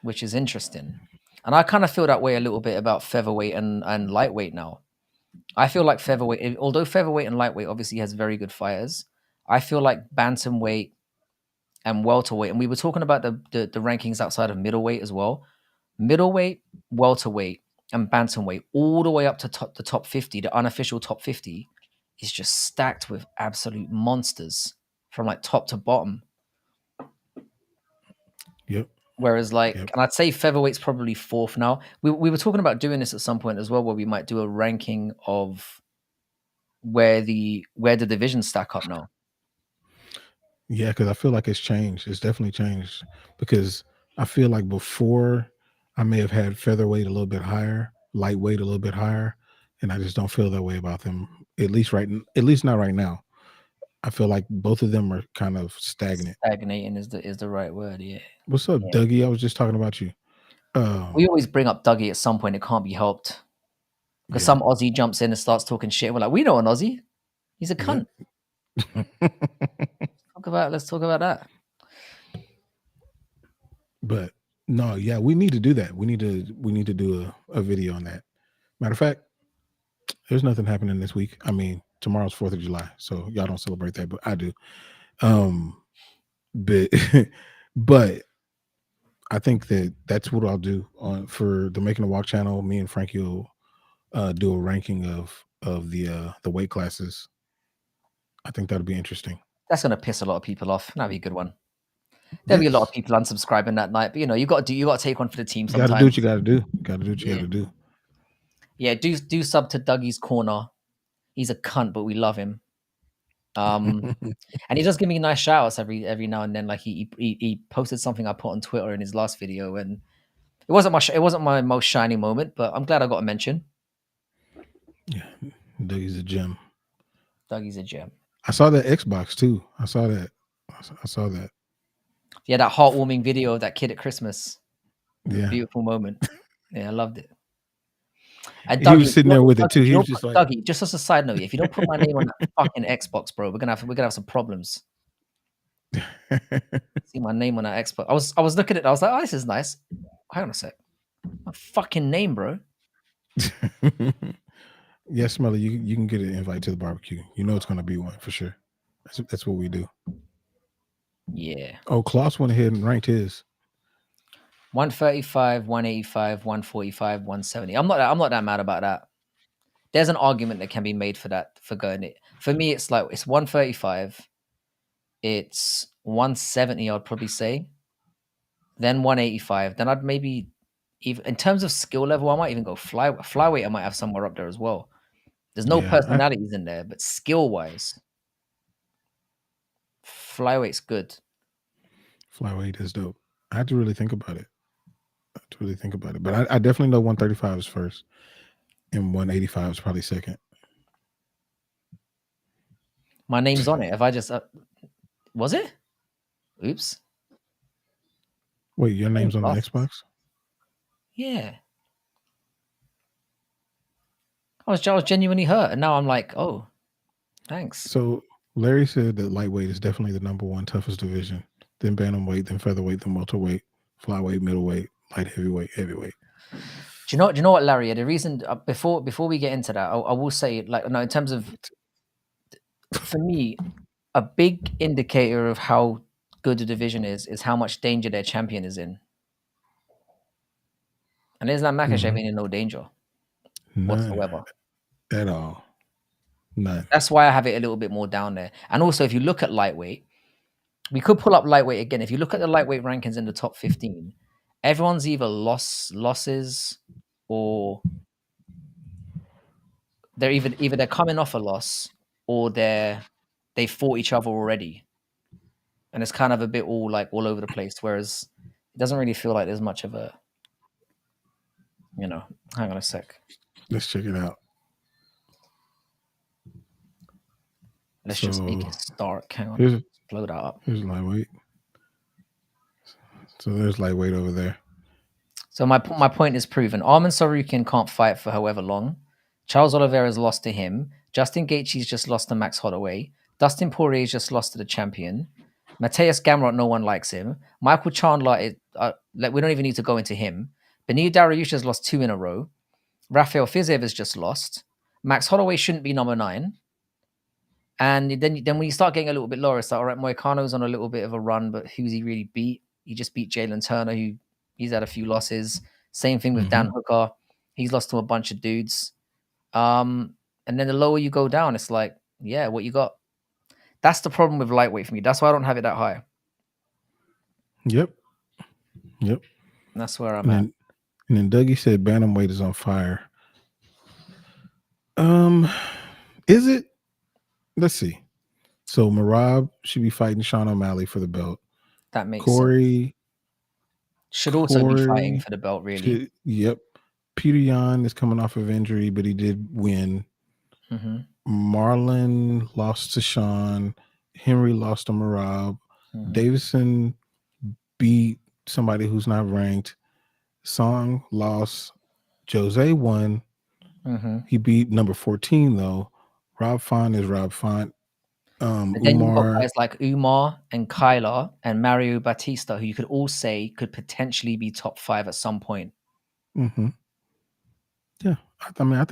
A: which is interesting. And I kind of feel that way a little bit about featherweight and lightweight now. I feel like featherweight, although featherweight and lightweight obviously has very good fighters, I feel like bantamweight and welterweight, and we were talking about the rankings outside of middleweight as well. Middleweight, welterweight, and bantamweight, all the way up to the top 50, the unofficial top 50, is just stacked with absolute monsters from like top to bottom.
B: Yep.
A: Whereas, like,
B: Yep.
A: and I'd say featherweight's probably fourth now. We were talking about doing this at some point as well, where we might do a ranking of where the divisions stack up now.
B: Yeah, because I feel like it's changed. It's definitely changed because I feel like before I may have had featherweight a little bit higher, lightweight a little bit higher, and I just don't feel that way about them. At least not right now. I feel like both of them are kind of stagnant.
A: Stagnating is the right word. Yeah,
B: What's up,
A: yeah.
B: Dougie? I was just talking about you.
A: We always bring up Dougie at some point. It can't be helped because
B: Yeah,
A: some Aussie jumps in and starts talking shit. We're like, we know an Aussie. He's a
B: yep.
A: cunt. Let's talk about that.
B: But no, yeah, we need to do that. We need to do a video on that. Matter of fact, there's nothing happening this week. I mean, tomorrow's 4th of July, so y'all don't celebrate that, but I do. Um, but but I think that that's what I'll do on for the Making a Walk channel. Me and Frankie will do a ranking of the weight classes. I think that'll be interesting.
A: That's gonna piss a lot of people off. That'd be a good one. There'll be a lot of
B: Yes,
A: people unsubscribing that night, but you got to take one for the team
B: you got to do what
A: sometimes.
B: you got to do. Got to do what you got
A: Yeah,
B: to do.
A: Yeah, do sub to Dougie's Corner. He's a cunt, but we love him. And he does give me nice shout outs every now and then. Like he posted something I put on Twitter in his last video, and it wasn't my most shiny moment, but I'm glad I got a mention.
B: Yeah, Dougie's a gem.
A: Dougie's a gem.
B: I saw that Xbox too. I saw that. I saw that.
A: Yeah, that heartwarming video of that kid at Christmas.
B: Yeah,
A: Beautiful moment. Yeah, I loved it. And
B: he was
A: Dougie,
B: sitting there with it too.
A: If
B: He
A: you
B: was
A: don't
B: just
A: put
B: like,
A: Dougie, just as a side note, if you don't put my name on that fucking Xbox, bro, we're gonna have some problems. See my name on that Xbox. I was looking at it, I was like, oh, this is nice. Hang on a sec. My fucking name, bro.
B: yeah, Smelly, you can get an invite to the barbecue. You know it's gonna be one for sure. That's what we do.
A: Yeah.
B: Oh, Klaus went ahead and ranked his
A: 135, 185, 145, 170. I'm not that mad about that. There's an argument that can be made for that, for going it. For me, it's like it's 135, it's 170, I'd probably say. Then 185. Then I'd maybe even in terms of skill level, I might even go flyweight. I might have somewhere up there as well. There's no
B: Yeah,
A: personalities in there, but skill wise, flyweight's good.
B: flyweight is dope. I had to really think about it. But I definitely know 135 is first, and 185 is probably second.
A: My name's on it. If I just was it? Oops.
B: Wait, your name's on the
A: Lost.
B: Xbox?
A: Yeah. I was genuinely hurt, and now I'm like, oh, thanks.
B: So Larry said that lightweight is definitely the number one toughest division. Then bantamweight, then featherweight, then welterweight, flyweight, middleweight, light heavyweight, heavyweight.
A: Do you know what, Larry? The reason before we get into that, I will say, like, no, in terms of, for me, a big indicator of how good the division is how much danger their champion is in. And Islam Makhachev ain't in no danger whatsoever.
B: None at all. None.
A: That's why I have it a little bit more down there. And also, if you look at lightweight, we could pull up lightweight again. If you look at the lightweight rankings in the top 15, everyone's either losses or they're either they're coming off a loss or they fought each other already. And it's kind of a bit all over the place. Whereas it doesn't really feel like there's much of a, hang on a sec.
B: Let's check it out.
A: Let's just make it stark. Hang on.
B: Here's,
A: blow that up.
B: Here's lightweight. So there's lightweight over there.
A: So my point is proven. Arman Tsarukyan can't fight for however long. Charles Oliveira's lost to him. Justin Gaethje's just lost to Max Holloway. Dustin Poirier's just lost to the champion. Mateus Gamrot, no one likes him. Michael Chandler, we don't even need to go into him. Benil Dariush has lost 2 in a row. Rafael Fiziev has just lost. Max Holloway shouldn't be number 9. And then when you start getting a little bit lower, it's like, all right, Moicano's on a little bit of a run, but who's he really beat? He just beat Jalen Turner, he's had a few losses. Same thing with Dan Hooker. He's lost to a bunch of dudes. And then the lower you go down, it's like, yeah, what you got? That's the problem with lightweight for me. That's why I don't have it that high.
B: Yep.
A: And that's where I'm at.
B: And then Dougie said bantamweight is on fire. Is it? Let's see. So Merab should be fighting Sean O'Malley for the belt.
A: That makes
B: Corey
A: sense. Should also be fighting for the belt, really.
B: Yep. Peter Yan is coming off of injury, but he did win. Marlon lost to Sean. Henry lost to Merab. Davison beat somebody who's not ranked. Song lost. Jose won. He beat number 14 though. Rob Font is Rob Font.
A: And then you've got guys like Umar and Kyler and Mario Batista, who you could all say could potentially be top 5 at some point.
B: Yeah, I mean, I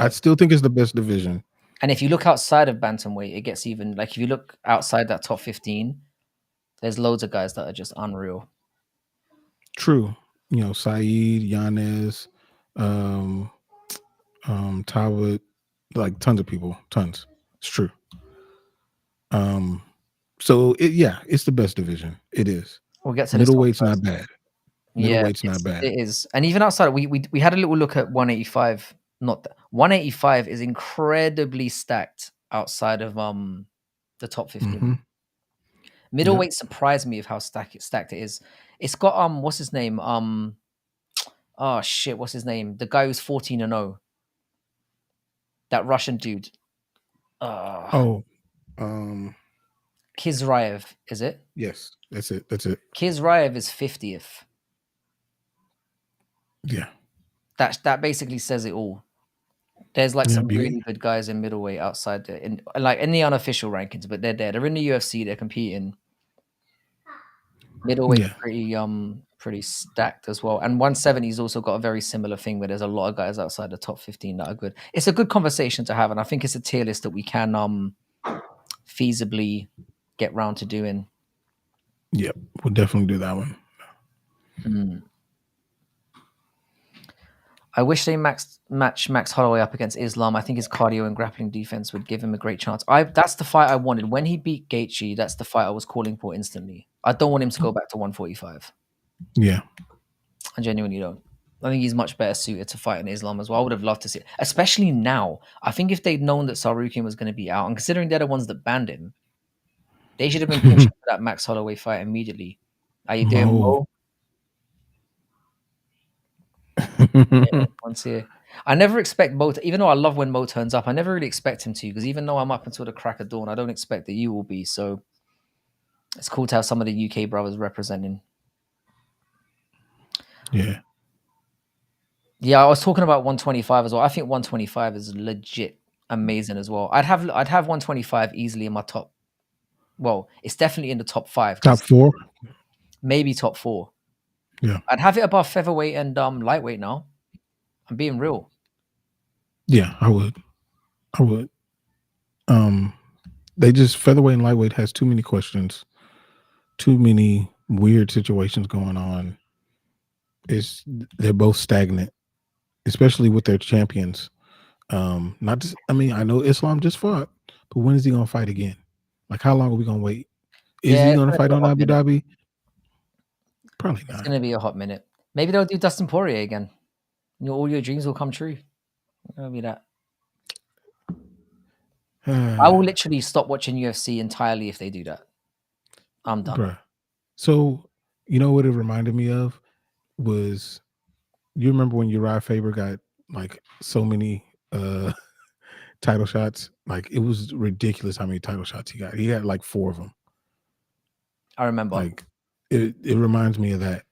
B: still think it's the best division.
A: And if you look outside of bantamweight, it gets even, like, if you look outside that top 15, there's loads of guys that are just unreal.
B: True. Saeed, Yanez, Tawad, like tons of people, tons. It's true. So it's the best division. It is.
A: We'll get to
B: middleweight's not bad.
A: Yeah,
B: Middleweight's not bad.
A: it is. And even outside, we had a little look at 185. Not that 185 is incredibly stacked outside of the top 15.
B: Mm-hmm. Yep.
A: Middleweight surprised me of how stacked it is. It's got what's his name? Oh shit, what's his name? The guy who's 14-0. That Russian dude.
B: Oh, um,
A: Kizraev, is it?
B: yes, that's it. That's it.
A: Kizraev is 50th.
B: Yeah.
A: That basically says it all. There's like
B: Yeah.
A: some really good guys in middleweight outside the in the unofficial rankings, but they're there. They're in the UFC. They're competing. Middleweight's
B: Yeah.
A: pretty stacked as well. And 170's also got a very similar thing where there's a lot of guys outside the top 15 that are good. It's a good conversation to have, and I think it's a tier list that we can feasibly get round to doing.
B: Yep. We'll definitely do that one.
A: I wish they match Max Holloway up against Islam. I think his cardio and grappling defense would give him a great chance. That's the fight I wanted. When he beat Gaethje, that's the fight I was calling for instantly. I don't want him to go back to 145.
B: Yeah.
A: I genuinely don't. I think he's much better suited to fight in Islam as well. I would have loved to see it, especially now. I think if they'd known that Sarukian was going to be out, and considering they're the ones that banned him, they should have been pushing for that Max Holloway fight immediately. How you doing, Mo? Yeah, once here. I never expect Mo to, even though I love when Mo turns up, I never really expect him to, because even though I'm up until the crack of dawn, I don't expect that you will be. So it's cool to have some of the UK brothers representing.
B: Yeah.
A: Yeah, I was talking about 125 as well. I think 125 is legit amazing as well. I'd have 125 easily in my top. Well, it's definitely in the top 5.
B: Top 4?
A: Maybe top 4.
B: Yeah.
A: I'd have it above featherweight and lightweight now. I'm being real.
B: Yeah, I would. They just featherweight and lightweight has too many questions, too many weird situations going on. They're both stagnant, especially with their champions. Not just, I mean, I know Islam just fought, but when is he gonna fight again? Like, how long are we gonna wait? Is he gonna fight on Abu Dhabi? Probably not.
A: It's gonna be a hot minute. Maybe they'll do Dustin Poirier again. All your dreams will come true. It'll be that. I will literally stop watching UFC entirely if they do that. I'm done.
B: Bruh. So, you know what it reminded me of was, you remember when Uriah Faber got like so many title shots? Like, it was ridiculous how many title shots he got. He had like 4 of them.
A: I remember.
B: Like, it reminds me of that.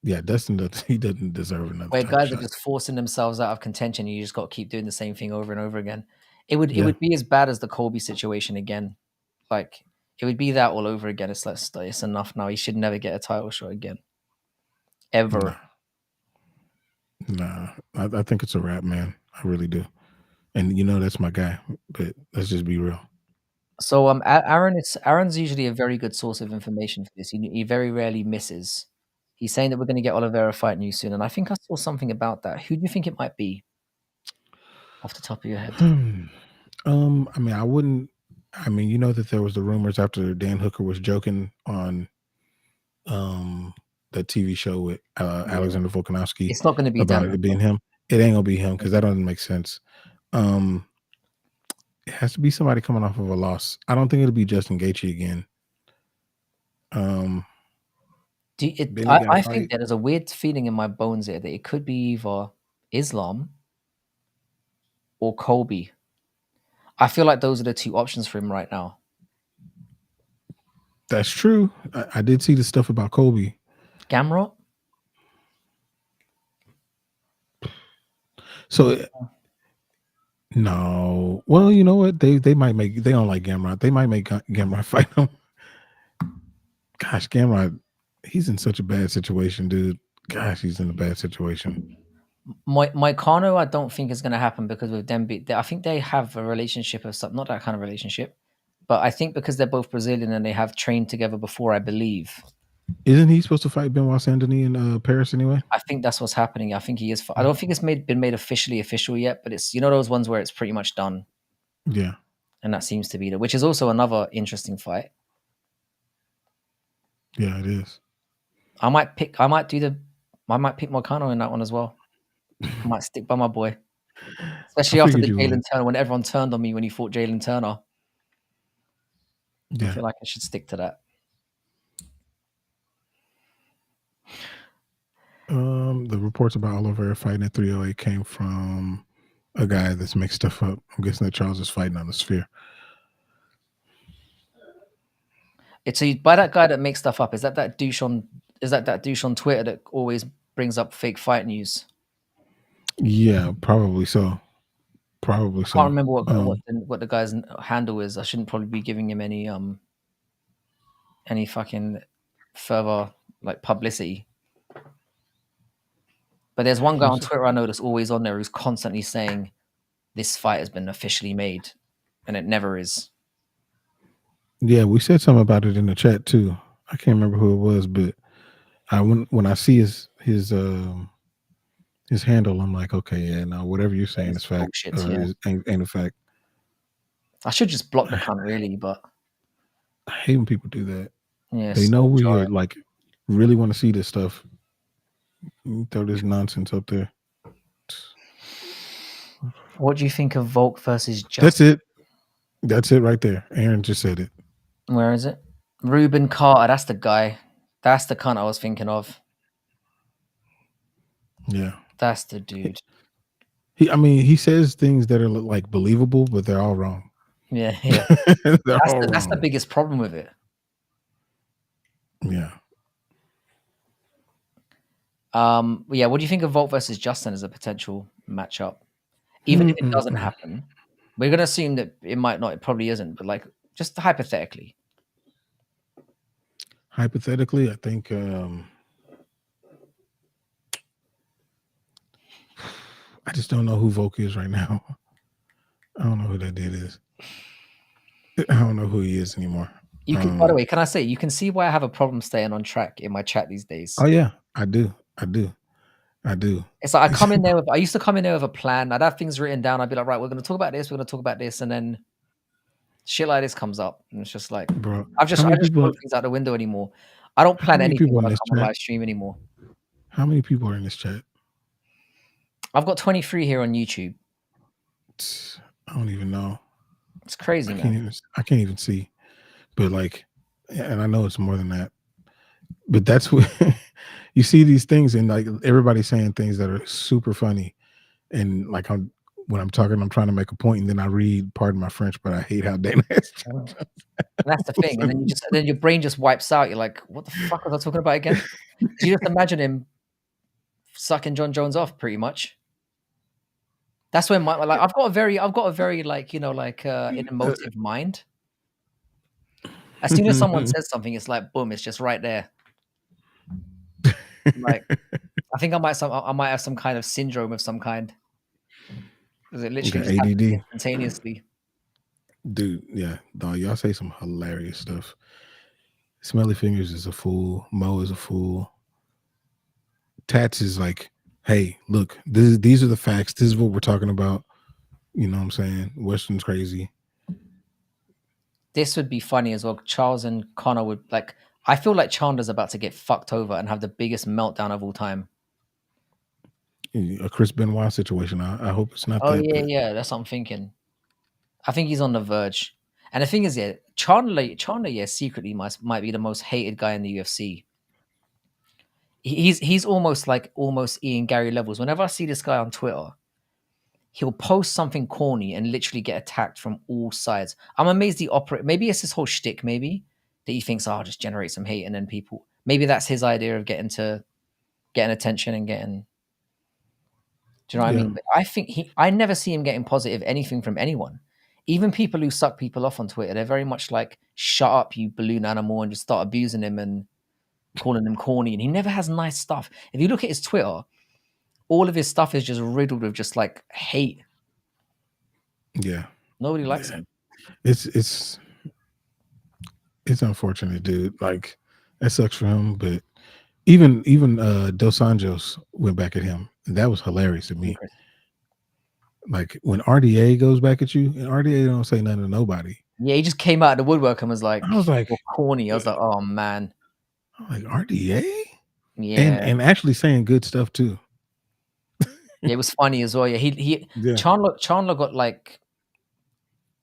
B: Yeah, Dustin doesn't deserve another.
A: Where guys are just forcing themselves out of contention, you just got to keep doing the same thing over and over again. It would be as bad as the Colby situation again. Like, it would be that all over again. It's like, it's enough now. He should never get a title shot again, ever.
B: Nah, I think it's a wrap, man. I really do. And you know that's my guy. But let's just be real.
A: So Aaron's usually a very good source of information for this. He very rarely misses. He's saying that we're going to get Oliveira fight news soon, and I think I saw something about that. Who do you think it might be? Off the top of your head.
B: I mean, I wouldn't. I mean, you know that there was the rumors after Dan Hooker was joking on the TV show with Alexander Volkanovski.
A: It's not going to be
B: about
A: Dan
B: it being him. It ain't gonna be him because that doesn't make sense. It has to be somebody coming off of a loss. I don't think it'll be Justin Gaethje again.
A: I think that there's a weird feeling in my bones here that it could be either Islam or Colby. I feel like those are the 2 options for him right now.
B: That's true. I did see the stuff about Colby.
A: Gamrot?
B: So no. Well, you know what? They might make. They don't like Gamrot. They might make Gamrot fight him. Gosh, Gamrot, he's in such a bad situation, dude. Gosh, he's in a bad situation.
A: Moicano, I don't think is going to happen because with them, I think they have a relationship of something, not that kind of relationship, but I think because they're both Brazilian and they have trained together before, I believe.
B: Isn't he supposed to fight Benoit Saint-Denis in Paris anyway?
A: I think that's what's happening. I think he is. I don't think it's been made official yet, but it's, you know, those ones where it's pretty much done.
B: Yeah.
A: And that seems to be which is also another interesting fight.
B: Yeah, it is.
A: I might pick Moicano in that one as well. I might stick by my boy. Especially after
B: figured
A: the
B: you
A: Jalen
B: would.
A: Turner, when everyone turned on me when he fought Jalen Turner. I
B: Yeah.
A: feel like I should stick to that.
B: The reports about Oliveira fighting at 308 came from a guy that's mixed stuff up. I'm guessing that Charles is fighting on the Sphere.
A: It's by that guy that makes stuff up. Is that douche on? Is that douche on Twitter that always brings up fake fight news?
B: Yeah, probably so. Probably
A: I can't
B: so.
A: remember what the guy's handle is. I shouldn't probably be giving him any fucking further like publicity. But there's one guy on Twitter I know that's always on there who's constantly saying this fight has been officially made, and it never is.
B: Yeah, we said something about it in the chat too. I can't remember who it was, but when I see his handle, I'm like, okay, yeah, no, whatever you're saying is
A: It's
B: fact
A: bullshit.
B: or
A: Yeah,
B: ain't a fact.
A: I should just block the cunt really, but
B: I hate when people do that.
A: yeah,
B: They
A: so
B: know we are
A: jarring.
B: like really want to see this stuff. You throw this nonsense up there.
A: What do you think of Volk versus
B: That's
A: Justin?
B: it. That's it right there. Aaron just said it.
A: Where is it? Ruben Carter. That's the guy. That's the cunt I was thinking of.
B: Yeah.
A: That's the dude.
B: He says things that are like believable, but they're all wrong.
A: Yeah, yeah.
B: They're all
A: That's the
B: wrong.
A: biggest problem with it.
B: Yeah.
A: Yeah. What do you think of Volk versus Justin as a potential matchup? Even if it doesn't happen, we're gonna assume that it might not. It probably isn't. But like, just hypothetically,
B: Hypothetically, I think I just don't know who Volk is right now. I don't know who that dude is. I don't know who he is anymore.
A: you can. By the way, can I say you can see why I have a problem staying on track in my chat these days?
B: Oh yeah, I do. I do. I do.
A: It's like I come in there with. I used to come in there with a plan. I'd have things written down. I'd be like, right, we're going to talk about this. We're going to talk about this, and then shit like this comes up, and it's just like
B: Bro,
A: I
B: how
A: just
B: many
A: throw
B: people
A: things out the window anymore. I don't plan anything when I
B: in this
A: come on
B: chat?
A: live stream anymore.
B: How many people are in this chat?
A: I've got 23 here on YouTube.
B: I don't even know.
A: It's crazy, man.
B: I can't even see. But like, and I know it's more than that. But that's what you see these things, and like everybody's saying things that are super funny, and like when I'm talking, I'm trying to make a point, and then I read, pardon my French, but I hate how Dana has.
A: And that's the thing. And then your brain just wipes out. You're like, what the fuck was I talking about again? You just imagine him sucking Jon Jones off, pretty much. That's when I've got a very like an emotive mind. As soon as someone says something, it's like boom, it's just right there. Like I think I might have some kind of syndrome of some kind because it literally just happens
B: ADD,
A: instantaneously.
B: dude. Yeah, dog. Y'all say some hilarious stuff. Smelly Fingers is a fool. Mo is a fool. Tats is like, hey, look, these are the facts. This is what we're talking about. You know what I'm saying? Western's crazy.
A: This would be funny as well. Charles and Connor would like. I feel like Chandler's about to get fucked over and have the biggest meltdown of all time.
B: A Chris Benoit situation. I hope it's not
A: Oh
B: that. But
A: yeah, that's what I'm thinking. I think he's on the verge. And the thing is, yeah, Chandler, yeah, secretly might be the most hated guy in the UFC. He's almost Ian Gary levels. Whenever I see this guy on Twitter, he'll post something corny and literally get attacked from all sides. I'm amazed he operate. Maybe it's his whole shtick. Maybe that he thinks, oh, I'll just generate some hate, and then people. Maybe that's his idea of getting attention and getting. Do you know what I mean? But I think I never see him getting positive anything from anyone. Even people who suck people off on Twitter, they're very much like, shut up, you balloon animal, and just start abusing him and calling him corny. And he never has nice stuff. If you look at his Twitter, all of his stuff is just riddled with just like hate.
B: yeah,
A: Nobody likes him.
B: It's unfortunate, dude. Like that sucks for him. But even Dos Anjos went back at him. And that was hilarious to me. Like when RDA goes back at you, and RDA don't say nothing to nobody.
A: Yeah, he just came out of the woodwork and was like,
B: I was like,
A: corny. I was like, oh man.
B: I'm like, RDA?
A: Yeah.
B: and actually saying good stuff too.
A: Yeah, it was funny as well. Yeah, he
B: Yeah.
A: Chandler got like,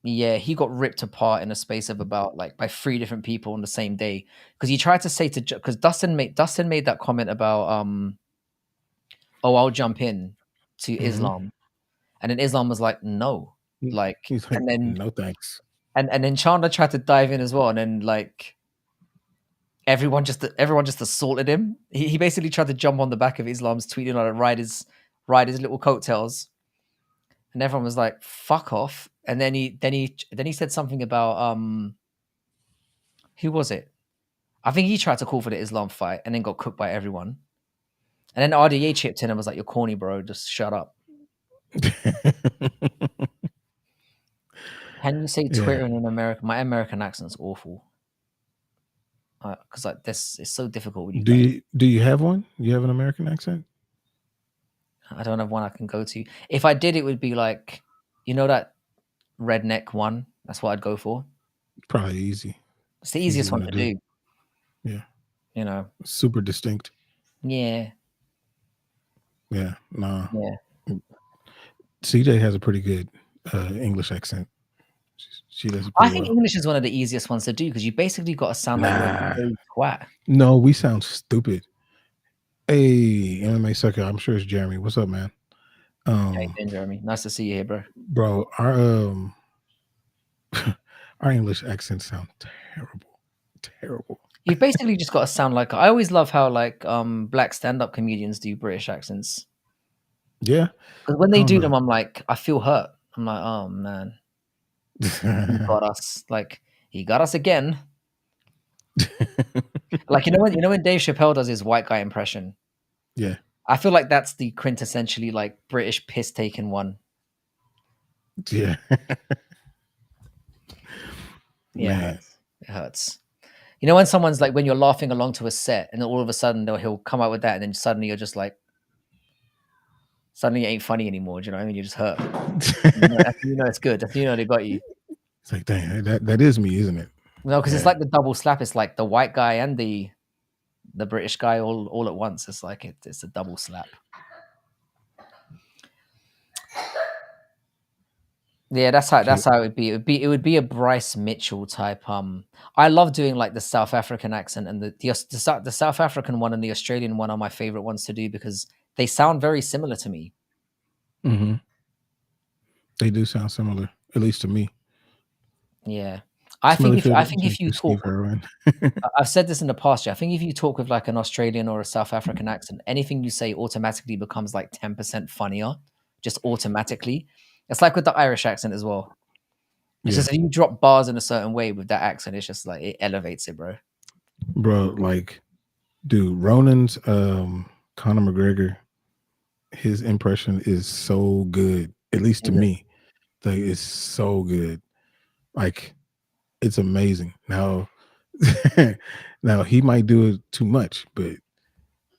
A: yeah, he got ripped apart in a space of about like by 3 different people on the same day because he tried to say to because Dustin made that comment about oh, I'll jump in to
B: Mhm.
A: Islam, and then Islam was like no, like,
B: He's like,
A: and then
B: "No, thanks."
A: and then Chandler tried to dive in as well, and then like everyone just assaulted him. He basically tried to jump on the back of Islam's tweeting on it, ride his little coattails, and everyone was like, "Fuck off!" And then he said something about who was it? I think he tried to call for the Islam fight and then got cooked by everyone. And then RDA chipped in and was like, "You're corny, bro. Just shut up." Can you say
B: Yeah.
A: Twitter in an American? My American accent's awful. Because like this, it's so difficult with you guys.
B: Do you have one? You have an American accent?
A: I don't have one I can go to. If I did, it would be like, you know that redneck one. That's what I'd go for.
B: Probably easy.
A: It's the
B: Easy
A: easiest
B: one
A: one
B: to
A: to
B: do.
A: do.
B: Yeah.
A: You know.
B: Super distinct.
A: Yeah.
B: Yeah. Nah.
A: Yeah.
B: CJ has a pretty good English accent. She does it
A: I
B: pretty
A: think
B: well.
A: English is one of the easiest ones to do because you basically got to sound like you're a
B: Nah.
A: complete twat.
B: No, we sound stupid. Hey, MMA sucker. I'm sure it's Jeremy. What's up, man?
A: How you doing, Jeremy? Nice to see you here, bro.
B: Bro, our English accents sound terrible. Terrible.
A: You've basically just got to sound like. I always love how like black stand-up comedians do British accents
B: Yeah.
A: because when
B: I
A: they
B: don't
A: do
B: know.
A: them, I'm like, I feel hurt. I'm like, oh man, he got us. Like he got us again. Like you know when Dave Chappelle does his white guy impression.
B: Yeah.
A: I feel like that's the quintessentially like British piss taken one.
B: Yeah.
A: Yeah, it
B: Man.
A: hurts. It hurts. You know when someone's like when you're laughing along to a set and then all of a sudden he'll come out with that and then suddenly you're just like suddenly it ain't funny anymore. Do you know what I mean? You just hurt. You know it's good. That's you know they got you.
B: It's like, dang, that is me, isn't it?
A: No, because it's
B: Yeah.
A: like the double slap. It's like the white guy and the British guy all at once. It's like it's a double slap. Yeah, that's how
B: Shit.
A: it would be. It would be a Bryce Mitchell type. I love doing like the South African accent and the South African one and the Australian one are my favorite ones to do because they sound very similar to me.
B: Hmm. They do sound similar, at least to me.
A: Yeah, I think
B: Smelly
A: if I
B: Fit
A: think
B: just
A: if you
B: do Steve
A: talk,
B: Irwin.
A: I've said this in the past. Yeah, I think if you talk with like an Australian or a South African accent, anything you say automatically becomes like 10% funnier, just automatically. It's like with the Irish accent as well. It's
B: Yeah.
A: just if you drop bars in a certain way with that accent, it's just like it elevates it, bro.
B: Bro, like, dude, Ronan's Conor McGregor, his impression is so good, at least to
A: Is it?
B: me. Like, it's so good. Like, it's amazing. Now, now he might do it too much, but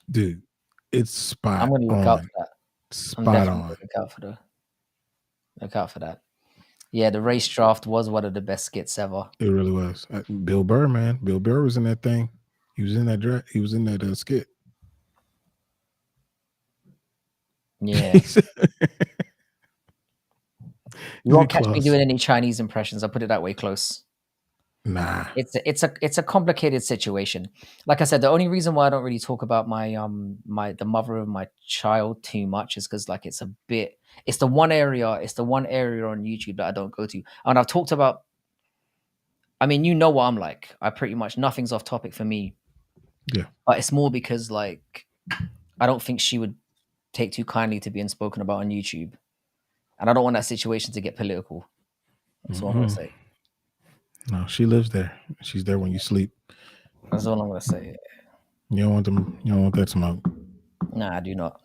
B: dude, it's
A: I'm
B: spot
A: gonna look out
B: on.
A: for that. I'm
B: Spot
A: definitely
B: on.
A: gonna look out for that. Yeah, the race draft was one of the best skits ever.
B: It really was. Bill Burr, man. Bill Burr was in that thing. He was in that He was in that skit. He
A: Yeah.
B: said,
A: You
B: he
A: won't
B: said,
A: catch me
B: Klaus,
A: doing any Chinese impressions. I'll put it that way, close.
B: nah.
A: It's a complicated situation. Like I said, the only reason why I don't really talk about my the mother of my child too much is because like it's the one area on YouTube that I don't go to. And I've talked about I mean, you know what I'm like. I pretty much nothing's off topic for me.
B: Yeah.
A: But it's more because like I don't think she would take too kindly to being spoken about on YouTube. And I don't want that situation to get political. That's all I'm gonna
B: Mm-mm.
A: say.
B: No, she lives there. She's there when you sleep.
A: That's all I'm gonna say.
B: You don't want them. You don't want that smoke.
A: Nah, I do not.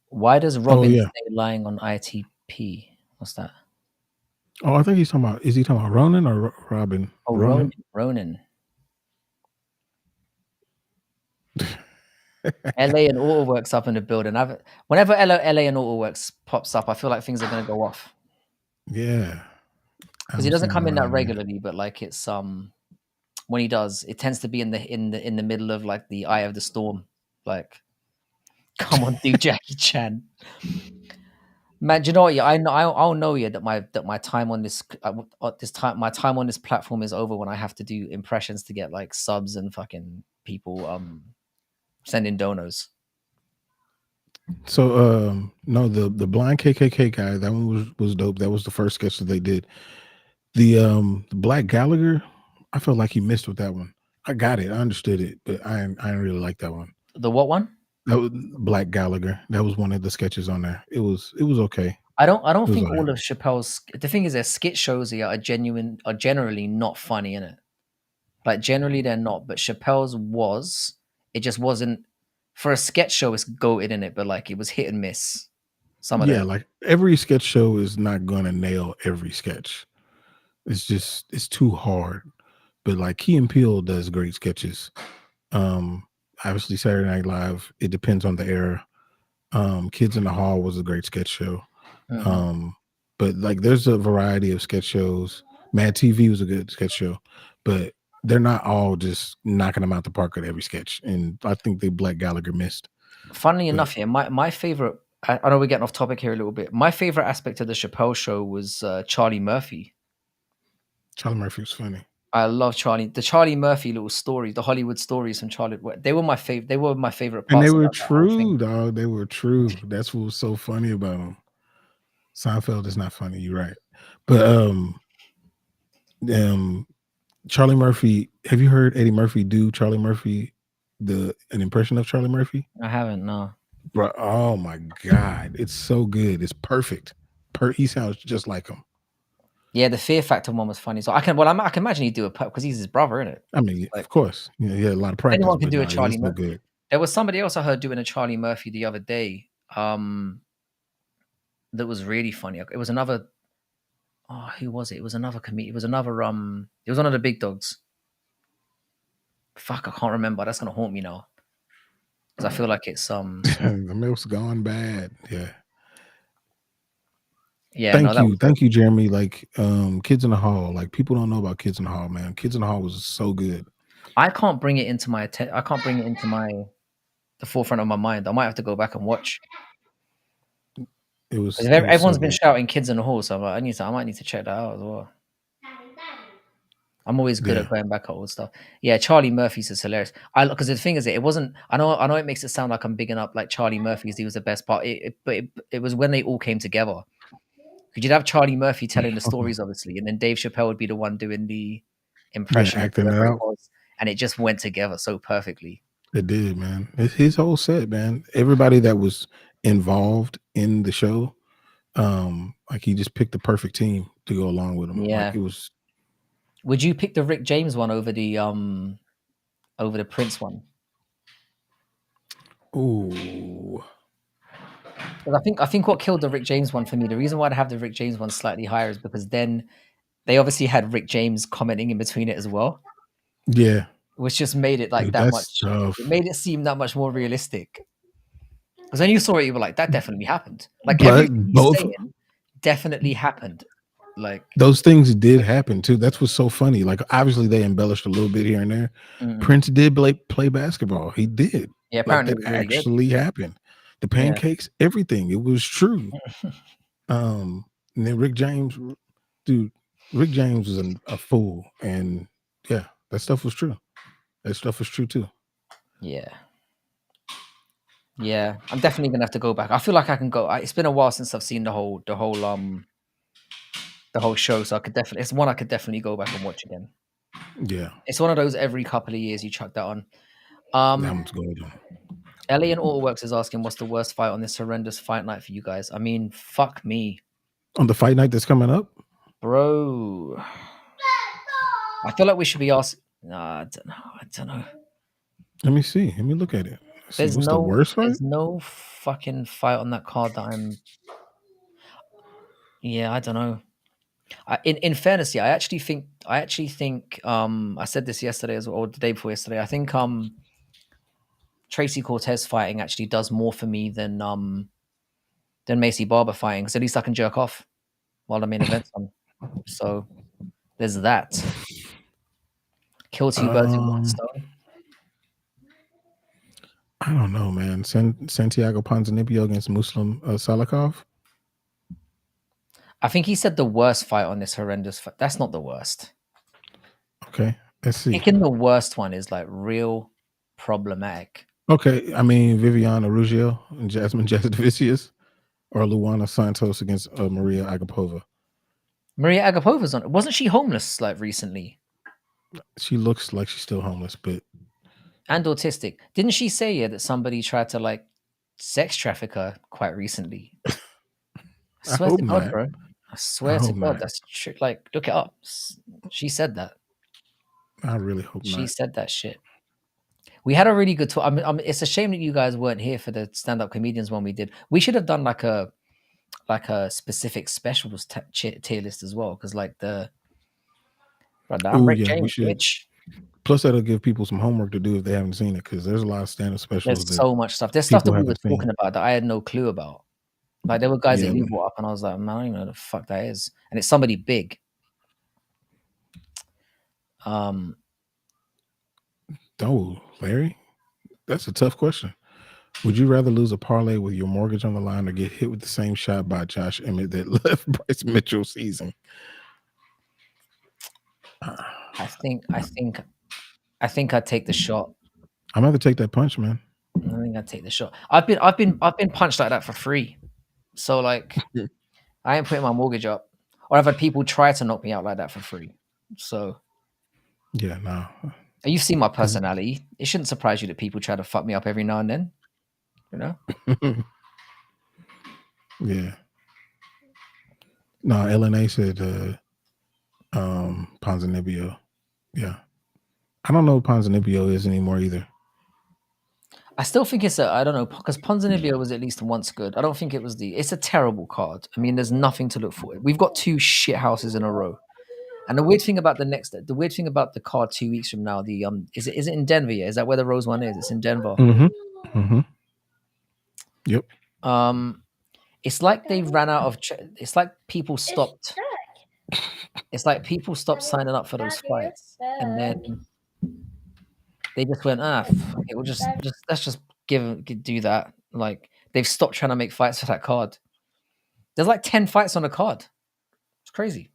A: Why does
B: Oh
A: Robin
B: yeah.
A: stay lying on ITP? What's that?
B: Oh, I think he's talking about. Is he talking about Ronan or Robin?
A: Oh,
B: Ronan.
A: Ronan. LA and AutoWorks up in the building. Whenever LA and AutoWorks pops up, I feel like things are gonna go off.
B: Yeah. I
A: Because he
B: haven't
A: doesn't
B: seen him
A: come in that
B: around there.
A: regularly, but like it's when he does, it tends to be in the middle of like the eye of the storm. Like, come on, dude, Jackie Chan. Man, do you know what? Yeah, I'll know yeah that my time on my time on this platform is over when I have to do impressions to get like subs and fucking people sending donos.
B: So no, the blind KKK guy, that one was dope. That was the first sketch that they did. The Black Gallagher, I felt like he missed with that one. I got it, I understood it, but I didn't really like that one.
A: The what one?
B: That was Black Gallagher. That was one of the sketches on there. It was okay.
A: I don't
B: It was
A: think
B: alright.
A: all of Chappelle's. The thing is, their skit shows here are generally not funny in it. Like generally they're not, but Chappelle's was. It just wasn't for a sketch show. It's goated in it, but like it was hit and miss. Some of
B: Yeah,
A: them.
B: like every sketch show is not gonna nail every sketch. It's too hard. But like Key and Peele does great sketches. Um, Obviously Saturday Night Live, it depends on the era. Kids in the Hall was a great sketch show.
A: Mhm.
B: Um, but like there's a variety of sketch shows. Mad TV was a good sketch show, but they're not all just knocking them out the park at every sketch. And I think the Black Gallagher missed.
A: Funnily
B: But
A: enough, here my favorite. I know we're getting off topic here a little bit. My favorite aspect of the Chappelle show was Charlie Murphy.
B: Charlie Murphy was funny.
A: I love the Charlie Murphy little stories, the Hollywood stories from Charlie. They were my favorite. They were my favorite
B: And they
A: parts
B: were
A: about that whole thing.
B: true, dog. They were true. That's what was so funny about them. Seinfeld is not funny, you're right. But um Charlie Murphy, have you heard Eddie Murphy do Charlie Murphy, an impression of Charlie Murphy?
A: I haven't. No.
B: Bro, oh my god, it's so good. It's perfect. He sounds just like him.
A: Yeah, the Fear Factor one was funny. So I can imagine he'd do it because he's his brother, isn't it?
B: I mean,
A: Like
B: of course, he had a lot of practice,
A: anyone can
B: but
A: do a
B: no, he's
A: Charlie
B: so
A: Murphy.
B: good.
A: There was somebody else I heard doing a Charlie Murphy the other day. That was really funny. It was another. Oh, who was it? It was another comedian. It was another. It was one of the big dogs. Fuck, I can't remember. That's gonna haunt me now because I feel like it's
B: The milk's gone bad. Yeah.
A: Yeah, no, that was
B: Thank you, Jeremy. Like, Kids in the Hall. Like, people don't know about Kids in the Hall, man. Kids in the Hall was so good.
A: I can't bring it into I can't bring it into the forefront of my mind. I might have to go back and watch.
B: It was
A: 'Cause
B: it was so
A: everyone's been
B: good.
A: shouting "Kids in the Hall," so I might need to check that out as well. I'm always good
B: Yeah.
A: at going back at old stuff. Yeah, Charlie Murphy's is hilarious. Because the thing is, it wasn't. I know it makes it sound like I'm bigging up like Charlie Murphy's. He was the best part. But it was when they all came together. Because you'd have Charlie Murphy telling the stories, obviously, and then Dave Chappelle would be the one doing the
B: Yeah,
A: impression of
B: acting it
A: whoever it
B: out.
A: was, and it just went together so perfectly.
B: It did, man. His whole set, man. Everybody that was involved in the show, like he just picked the perfect team to go along with him. Like
A: Yeah.
B: it was.
A: Would you pick the Rick James one over the Prince one?
B: Ooh.
A: 'Cause I think what killed the Rick James one for me, the reason why I'd have the Rick James one slightly higher is because then they obviously had Rick James commenting in between it as well,
B: Yeah,
A: which just made it like
B: dude,
A: that
B: that's
A: much. It
B: tough.
A: made it seem that much more realistic. Because when you saw it, you were like, that definitely happened. Like
B: But
A: everything he's
B: both
A: saying definitely happened. Like,
B: those things did happen too. That's what's so funny. Like obviously they embellished a little bit here and there.
A: mm-mm.
B: Prince did play basketball. He did.
A: Yeah,
B: Like
A: apparently it
B: that
A: was really good.
B: actually happened. The
A: Yeah.
B: pancakes, everything. It was true. And then Rick James, dude, Rick James was a fool. And yeah, that stuff was true. That stuff was true too.
A: Yeah. Yeah. I'm definitely gonna have to go back. I feel like I can go. It's been a while since I've seen the whole show, so it's one I could definitely go back and watch again.
B: Yeah.
A: It's one of those every couple of years you chuck that on.
B: That one's golden.
A: Ellie and Autoworks is asking, what's the worst fight on this horrendous fight night for you guys? I mean, fuck me,
B: On the fight night that's coming up?
A: bro. I feel like we should be asked. Nah, I don't know. I don't know.
B: Let me see. Let me look at it. Let's see.
A: There's
B: What's the
A: no,
B: worst fight?
A: there's no fucking fight on that card that I'm. Yeah, I don't know. In fairness, yeah, I actually think. I said this yesterday as well, or the day before yesterday. I think Tracy Cortez fighting actually does more for me than Macy Barber fighting, because at least I can jerk off while the main event's on. So there's that. Kill two birds with one stone.
B: I don't know, man. Santiago Ponzinibbio against Muslim Salikov.
A: I think he said the worst fight on this horrendous fight. That's not the worst.
B: Okay, let's see.
A: Picking the worst one is like real problematic.
B: Okay, I mean Viviana Ruggiero and Jasmine Jasudavicius, or Luana Santos against Maria Agapova.
A: Maria Agapova's on. Wasn't she homeless like recently?
B: She looks like she's still homeless, but
A: and autistic. Didn't she say that somebody tried to like sex traffic her quite recently? I swear to God,
B: not.
A: bro. I swear to God,
B: not.
A: that's true. Like, look it up. She said that.
B: I really hope
A: She
B: not.
A: said that shit. We had a really good talk. I mean, it's a shame that you guys weren't here for the stand-up comedians one we did. We should have done like a specific specials tier list as well, because like I'm Rick
B: yeah, we
A: James,
B: should.
A: bitch.
B: Plus, that'll give people some homework to do if they haven't seen it, because there's a lot of stand-up specials.
A: There's so much stuff. There's stuff that we were talking about that I had no clue about. Like there were guys that you brought up, and I was like, man, I don't even know what the fuck that is, and it's somebody big.
B: Oh, Larry, that's a tough question. Would you rather lose a parlay with your mortgage on the line or get hit with the same shot by Josh Emmett that left Bryce Mitchell season?
A: I think I'd take the shot.
B: I'm gonna have to take that punch, man.
A: I think I'd take the shot. I've been punched like that for free. So like I ain't putting my mortgage up. Or I've had people try to knock me out like that for free. So
B: yeah, no.
A: You've seen my personality. It shouldn't surprise you that people try to fuck me up every now and then. You know?
B: Yeah. No, LNA said Ponzinibbio. Yeah. I don't know what Ponzinibbio is anymore either.
A: I still think it's I don't know, because Ponzinibbio was at least once good. I don't think it's a terrible card. I mean, there's nothing to look for. We've got two shit houses in a row. And the weird thing about the card 2 weeks from now, is it in Denver? Yeah? Is that where the Rose one is? It's in Denver.
B: Yep.
A: It's like they ran out of. It's like people stopped. It's like people stopped signing up for those fights, and then they just went, fuck it, let's just do that. Like they've stopped trying to make fights for that card. There's like 10 fights on the card. It's crazy.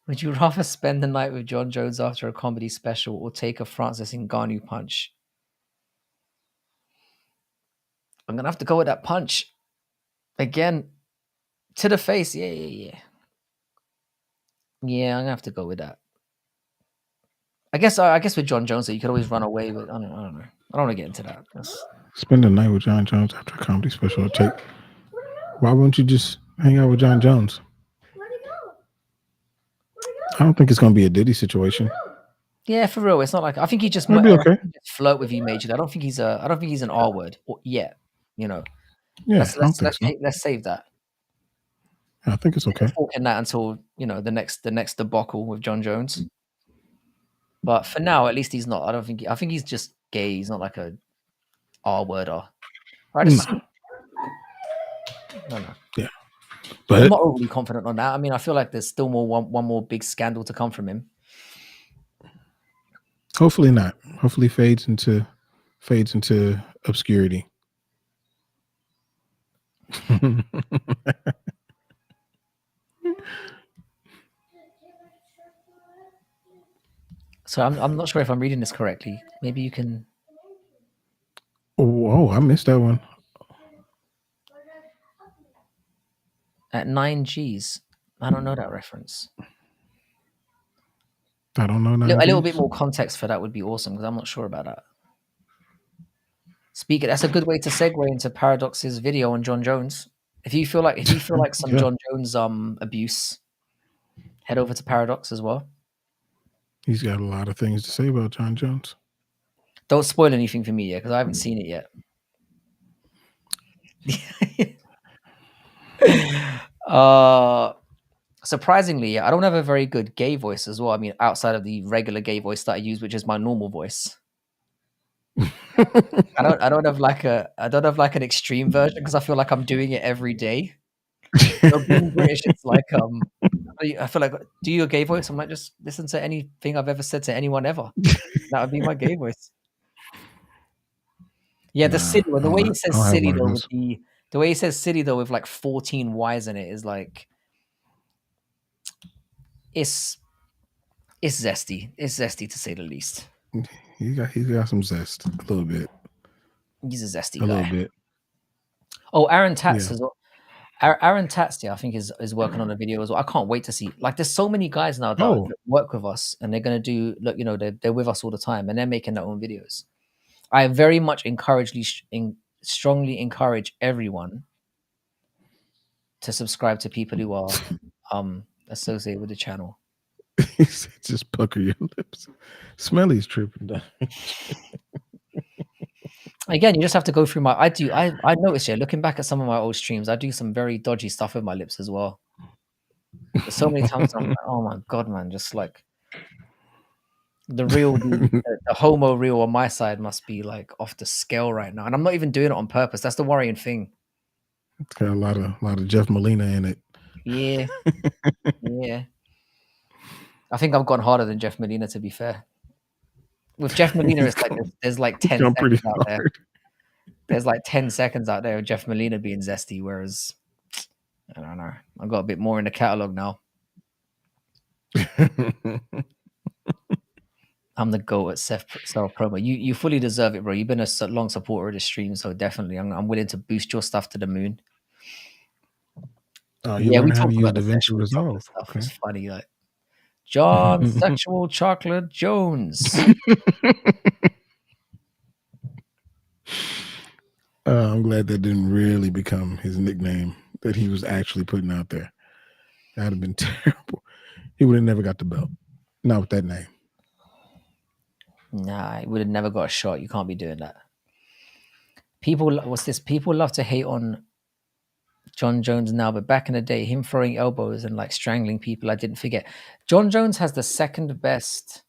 A: Would you rather spend the night with Jon Jones after a comedy special or take a Francis Ngannou punch? I'm gonna have to go with that punch. Again, to the face. Yeah. Yeah, I'm gonna have to go with that. I guess with Jon Jones, you could always run away, but I don't know. I don't want to get into that.
B: Spend the night with Jon Jones after a comedy special. Why won't you just hang out with Jon Jones? I don't think it's going to be a Diddy situation.
A: Yeah, for real. It's not like I think he just
B: might be okay.
A: Flirt with you majorly. I don't think he's an R word yet. You know.
B: Yeah,
A: let's save that.
B: I think it's okay.
A: Talking that until the next debacle with Jon Jones. But for now, at least he's not. I think he's just gay. He's not like a R worder. Right? No.
B: Yeah. But
A: I'm not overly confident on that. I mean, I feel like there's still one more big scandal to come from him.
B: Hopefully not. Hopefully fades into obscurity.
A: So I'm not sure if I'm reading this correctly. Maybe you can.
B: Oh, I missed that one.
A: At 9 Gs. I don't know that reference.
B: I don't know.
A: A little bit more context for that would be awesome, because I'm not sure about that. That's a good way to segue into Paradox's video on Jon Jones. If you feel like some
B: yeah.
A: Jon Jones abuse, head over to Paradox as well.
B: He's got a lot of things to say about Jon Jones.
A: Don't spoil anything for me yet, because I haven't seen it yet. Surprisingly, I don't have a very good gay voice as well. I mean, outside of the regular gay voice that I use, which is my normal voice. I don't have like an extreme version, because I feel like I'm doing it every day. being British, it's like I feel like, do you a gay voice? I'm like, just listen to anything I've ever said to anyone ever. That would be my gay voice. Yeah, the
B: Nah,
A: city. Well, the way he
B: I
A: says
B: don't have
A: city
B: one of
A: though, with
B: those.
A: the way he says city though, with like 14 Y's in it, is like it's it's zesty. It's zesty to say the least.
B: He's got some zest, a little bit,
A: He's a zesty
B: a little
A: guy.
B: bit.
A: Oh, Aaron Tats
B: Yeah.
A: as well. Aaron Tats, yeah, I think is working on a video as well. I can't wait to see. Like, there's so many guys now that
B: Oh,
A: work with us, and they're gonna do. Look, they're with us all the time, and they're making their own videos. I very much strongly encourage everyone to subscribe to people who are associated with the channel.
B: he said, just pucker your lips. Smelly's tripping.
A: Again, you just have to go through I noticed, yeah, looking back at some of my old streams, I do some very dodgy stuff with my lips as well. There's so many times I'm like, oh my god, man, just like the homo real on my side must be like off the scale right now. And I'm not even doing it on purpose. That's the worrying thing.
B: It's got a lot of Jeff Molina in it.
A: Yeah. Yeah. I think I've gone harder than Jeff Molina, to be fair. With Jeff Molina,
B: He's
A: it's like there's like
B: he's
A: 10
B: gone pretty
A: seconds out there.
B: hard.
A: There's like 10 seconds out there of Jeff Molina being zesty, whereas I don't know. I've got a bit more in the catalog now. I'm the GOAT at self promo. You fully deserve it, bro. You've been a long supporter of the stream, so definitely I'm willing to boost your stuff to the moon.
B: You
A: Yeah, we
B: learning how to
A: talked
B: use
A: about the
B: DaVinci
A: sexual chocolate
B: Resolve.
A: stuff.
B: Okay.
A: It's funny, like Jon Sexual Chocolate Jones.
B: I'm glad that didn't really become his nickname that he was actually putting out there. That'd have been terrible. He would have never got the belt. Not with that name.
A: Nah, he would have never got a shot. You can't be doing that. People love to hate on Jon Jones now, but back in the day, him throwing elbows and like strangling people, I didn't forget. Jon Jones has the second best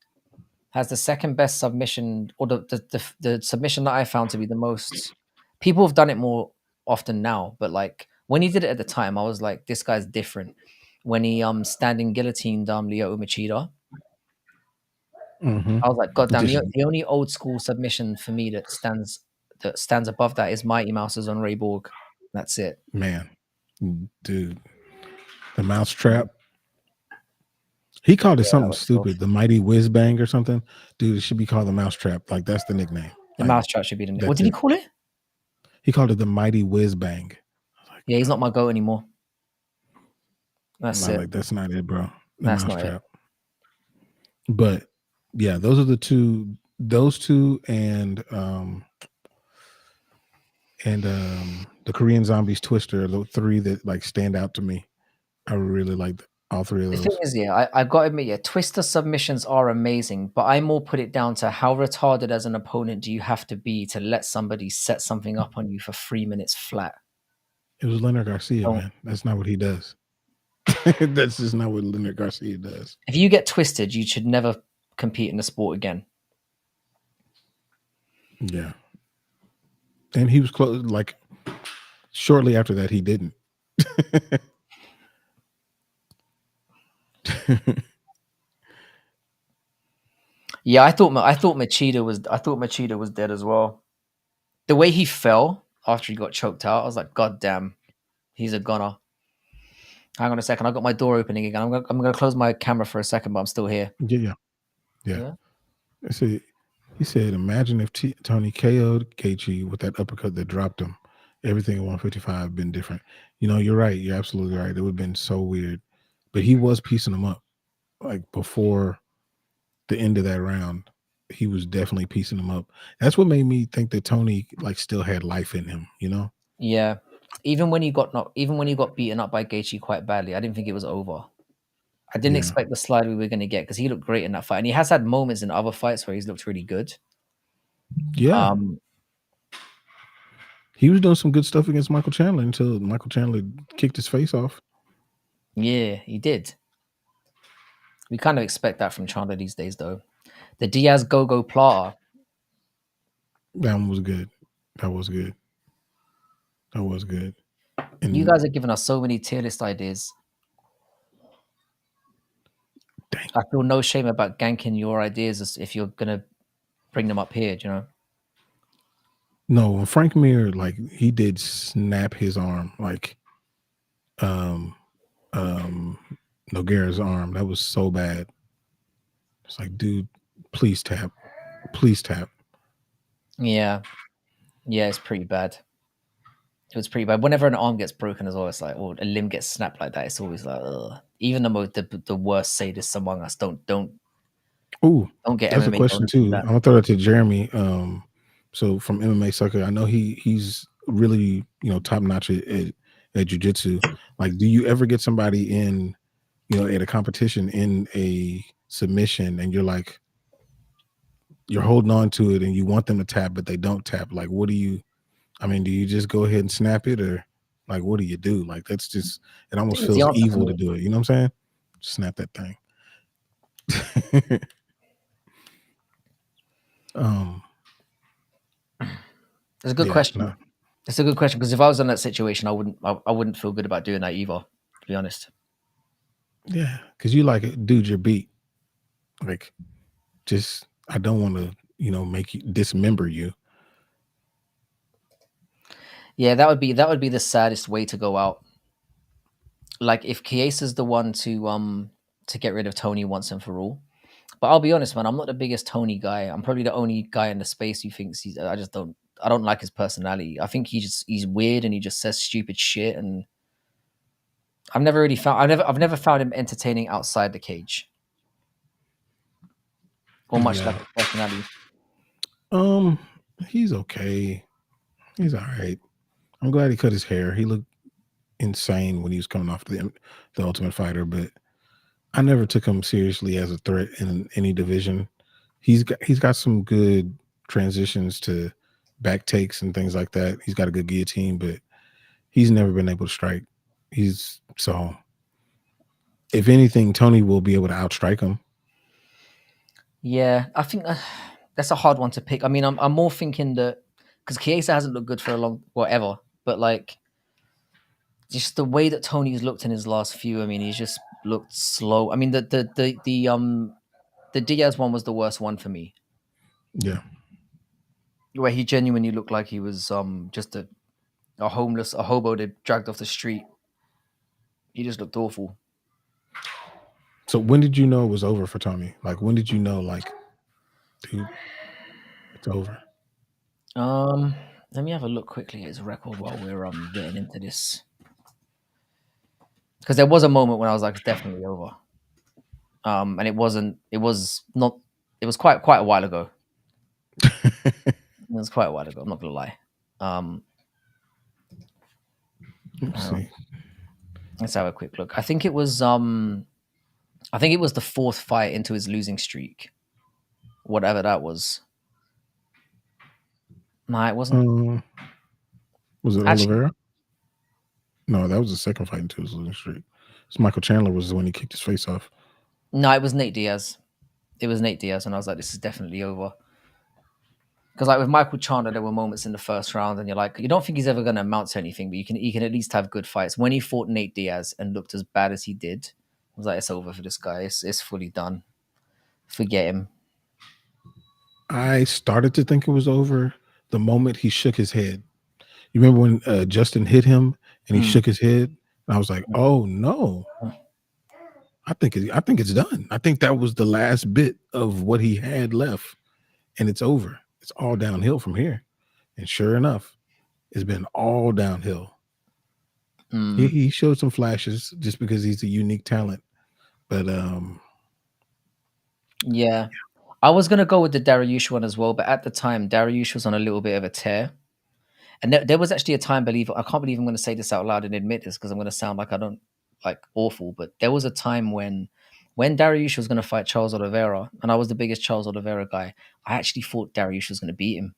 A: submission, or the submission that I found to be the most. People have done it more often now, but like when he did it at the time, I was like, this guy's different. When he standing guillotined Lyoto Machida,
B: Mm-hmm.
A: I was like, God damn,
B: Just
A: the only old school submission for me that stands above that is Mighty Mouse's on Ray Borg. That's it.
B: man, dude, the mousetrap. He called it
A: Yeah, that
B: something
A: was so.
B: stupid, the mighty whiz bang or something. Dude, it should be called the mousetrap. Like that's the nickname.
A: The
B: Like
A: mousetrap should be the name. What
B: that's
A: did he
B: it.
A: call it?
B: He called it the mighty whiz bang.
A: Yeah, he's not my goat anymore. That's
B: I'm
A: it.
B: like, that's not it, bro. The
A: That's not it.
B: mousetrap. But yeah, those are the two. Those two and the Korean Zombies Twister, the three that like stand out to me. I really like all three of
A: The thing
B: those.
A: is, yeah, I got to admit, yeah, Twister submissions are amazing, but I more put it down to how retarded as an opponent do you have to be to let somebody set something up on you for 3 minutes flat?
B: It was Leonard Garcia,
A: Don't.
B: man. That's not what he does. That's just not what Leonard Garcia does.
A: If you get twisted, you should never compete in the sport again.
B: Yeah. And he was close, like shortly after that, he didn't.
A: Yeah, I thought Machida was dead as well. The way he fell after he got choked out, I was like, God damn, he's a goner. Hang on a second, I got my door opening again. I'm gonna close my camera for a second, but I'm still here.
B: Yeah.
A: Yeah.
B: See, he said, imagine if Tony KO'd Gaethje with that uppercut that dropped him. Everything at 155 been different. You know, you're right. You're absolutely right. It would have been so weird. But he was piecing them up. Like before the end of that round, he was definitely piecing them up. That's what made me think that Tony like still had life in him, you know?
A: Yeah. Even when he got beaten up by Gaethje quite badly, I didn't think it was over. I didn't
B: Yeah.
A: expect the slide we were going to get because he looked great in that fight, and he has had moments in other fights where he's looked really good.
B: Yeah. He was doing some good stuff against Michael Chandler until Michael Chandler kicked his face off.
A: Yeah, he did. We kind of expect that from Chandler these days, though. The Diaz Gogo Plata.
B: That one was good. That was good. That was good.
A: You
B: And
A: guys are giving us so many tier list ideas.
B: dang,
A: I feel no shame about ganking your ideas if you're gonna bring them up here. Do you know?
B: no, when Frank Mir, like, he did snap his arm, like, um, um, Nogueira's arm. That was so bad. It's like, dude, please tap, please tap.
A: Yeah, yeah, it's pretty bad. It was pretty bad. Whenever an arm gets broken as well, it's like, or a limb gets snapped like that, it's always like, ugh. Even the worst sadists among us
B: Ooh,
A: don't get
B: that's a
A: MMA
B: question
A: bonuses for
B: too.
A: that.
B: I'm gonna throw that to Jeremy. So from MMA Sucker, I know he's really top notch at jujitsu. Like, do you ever get somebody in at a competition in a submission, and you're holding on to it, and you want them to tap, but they don't tap? Like, what do you? I mean, do you just go ahead and snap it, or like, what do you do? Like, that's just it
A: I
B: almost
A: think it's the
B: feels
A: answer for
B: evil to
A: me.
B: do it. You know what I'm saying? Just snap that thing. um,
A: It's a good
B: yeah,
A: question.
B: no.
A: It's a good question because if I was in that situation, I wouldn't feel good about doing that either. To be honest.
B: Yeah, because you like it, dude, you're beat. Like, just I don't want to, make you dismember you.
A: Yeah, that would be the saddest way to go out. Like if Chiesa's the one to get rid of Tony once and for all. But I'll be honest, man, I'm not the biggest Tony guy. I'm probably the only guy in the space who thinks he's. I don't like his personality. I think he's weird and he just says stupid shit. And I've never found him entertaining outside the cage or much like
B: Yeah.
A: his personality.
B: Um, he's okay. He's all right. I'm glad he cut his hair. He looked insane when he was coming off the Ultimate Fighter, but I never took him seriously as a threat in any division. He's got some good transitions to back takes and things like that. He's got a good guillotine, but he's never been able to strike. He's so if anything, Tony will be able to outstrike him.
A: Yeah, I think that's a hard one to pick. I mean, I'm more thinking that because Chiesa hasn't looked good for a long whatever, but like just the way that Tony's looked in his last few. I mean, he's just looked slow. I mean, the Diaz one was the worst one for me,
B: Yeah.
A: where he genuinely looked like he was just a hobo they dragged off the street. He just looked awful.
B: So when did you know it was over for Tony? Like, when did you know, like, dude, it's over?
A: Um, Let me have a look quickly at his record while we're getting into this, because there was a moment when I was like, it's definitely over. And it wasn't. It was not. It was quite a while ago. It was quite a while ago. I'm not gonna lie. Um,
B: Let's
A: hang on.
B: see.
A: Let's have a quick look. I think it was. I think it was the fourth fight into his losing streak, whatever that was. No, it wasn't.
B: Um, was it
A: Actually,
B: Oliveira? No, that was the second fight into his losing streak. So Michael Chandler was when he kicked his face off.
A: no, it was Nate Diaz. It was Nate Diaz, and I was like, this is definitely over. Because like with Michael Chandler, there were moments in the first round, and you're like, you don't think he's ever going to amount to anything, but he can at least have good fights. When he fought Nate Diaz and looked as bad as he did, I was like, it's over for this guy. It's fully done. Forget him.
B: I started to think it was over the moment he shook his head. You remember when Justin hit him and he
A: Mm,
B: shook his head? And I was like,
A: mm,
B: oh no,
A: mm.
B: I think it's done. I think that was the last bit of what he had left, and it's over. It's all downhill from here. And sure enough, it's been all downhill. He,
A: Mm.
B: he showed some flashes just because he's a unique talent, but
A: Yeah. I was going to go with the Dariush one as well, but at the time, Dariush was on a little bit of a tear. And there was actually a time, I can't believe I'm going to say this out loud and admit this because I'm going to sound like I don't like awful, but there was a time when Dariush was going to fight Charles Oliveira, and I was the biggest Charles Oliveira guy. I actually thought Dariush was going to beat him.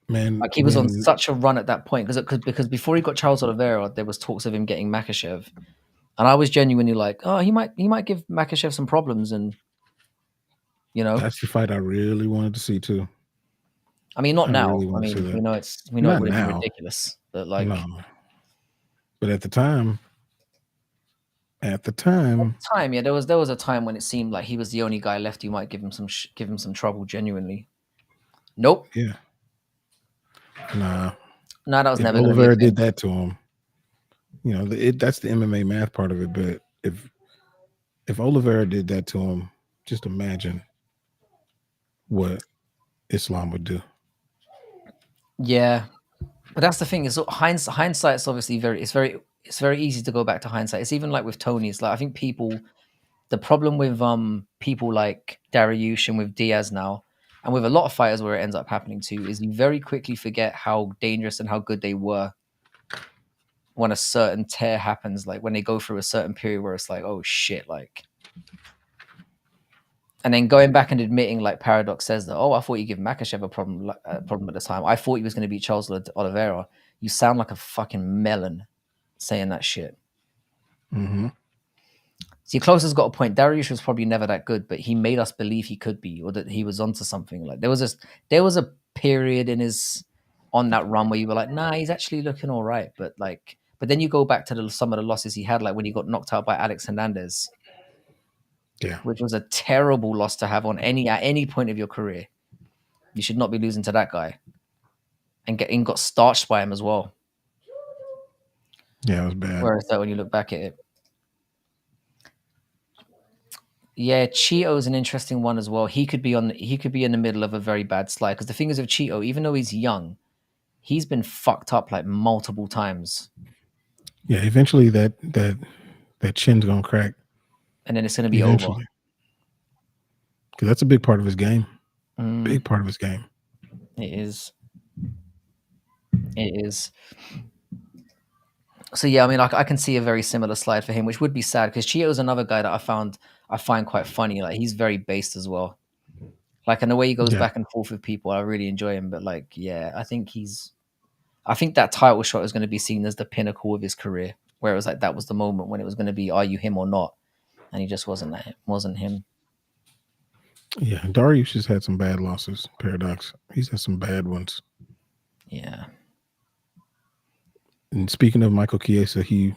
B: man,
A: Like he was on
B: when
A: such a run at that point because before he got Charles Oliveira, there was talks of him getting Makachev, and I was genuinely like, oh, he might give Makachev some problems, and you know,
B: that's the fight I really wanted to see too.
A: I mean, not
B: I
A: now.
B: really
A: I
B: want to see
A: mean,
B: that.
A: we know it
B: Not
A: would have been
B: now.
A: ridiculous, but like
B: No. But at the time,
A: time, yeah, there was a time when it seemed like he was the only guy left who might give him give him some trouble genuinely. Nope.
B: yeah. Nah.
A: No, that was
B: If
A: never going to be a
B: Oliveira
A: thing.
B: did that to him, that's the MMA math part of it. But if Oliveira did that to him, just imagine what Islam would do.
A: Yeah, but that's the thing is hindsight's obviously it's very easy to go back to hindsight. It's even like with Tony's. Like I think the problem with people like Dariush and with Diaz now, and with a lot of fighters where it ends up happening too, is you very quickly forget how dangerous and how good they were when a certain tear happens, like when they go through a certain period where it's like, oh shit, like, and then going back and admitting, like Paradox says that, oh, I thought you give Makachev a problem at the time. I thought he was going to beat Charles Oliveira. You sound like a fucking melon saying that shit.
B: Mm-hmm.
A: See, Closer's got a point. Dariush was probably never that good, but he made us believe he could be, or that he was onto something. Like there was a period in his on that run where you were like, nah, he's actually looking all right. But then you go back to some of the losses he had, like when he got knocked out by Alex Hernandez,
B: Yeah.
A: which was a terrible loss to have at any point of your career. You should not be losing to that guy, and got starched by him as well.
B: Yeah, it was bad.
A: Whereas when you look back at it, yeah, Cheeto's an interesting one as well. He could be in the middle of a very bad slide because the thing is with Cheeto, even though he's young, he's been fucked up like multiple times,
B: Yeah, eventually that chin's gonna crack.
A: and then it's going to be over.
B: Eventually, because that's a big part of his game.
A: Mm,
B: Big part of his game.
A: it is. It is. So yeah, I mean, I can see a very similar slide for him, which would be sad because Cheeto's another guy that I find quite funny. Like he's very based as well. Like in the way he goes
B: Yeah.
A: back and forth with people, I really enjoy him. But like, yeah, I think that title shot is going to be seen as the pinnacle of his career, where it was like that was the moment when it was going to be, are you him or not? And he just wasn't him.
B: Yeah. Darius has had some bad losses. Paradox. He's had some bad ones.
A: Yeah.
B: And speaking of Michael Chiesa, he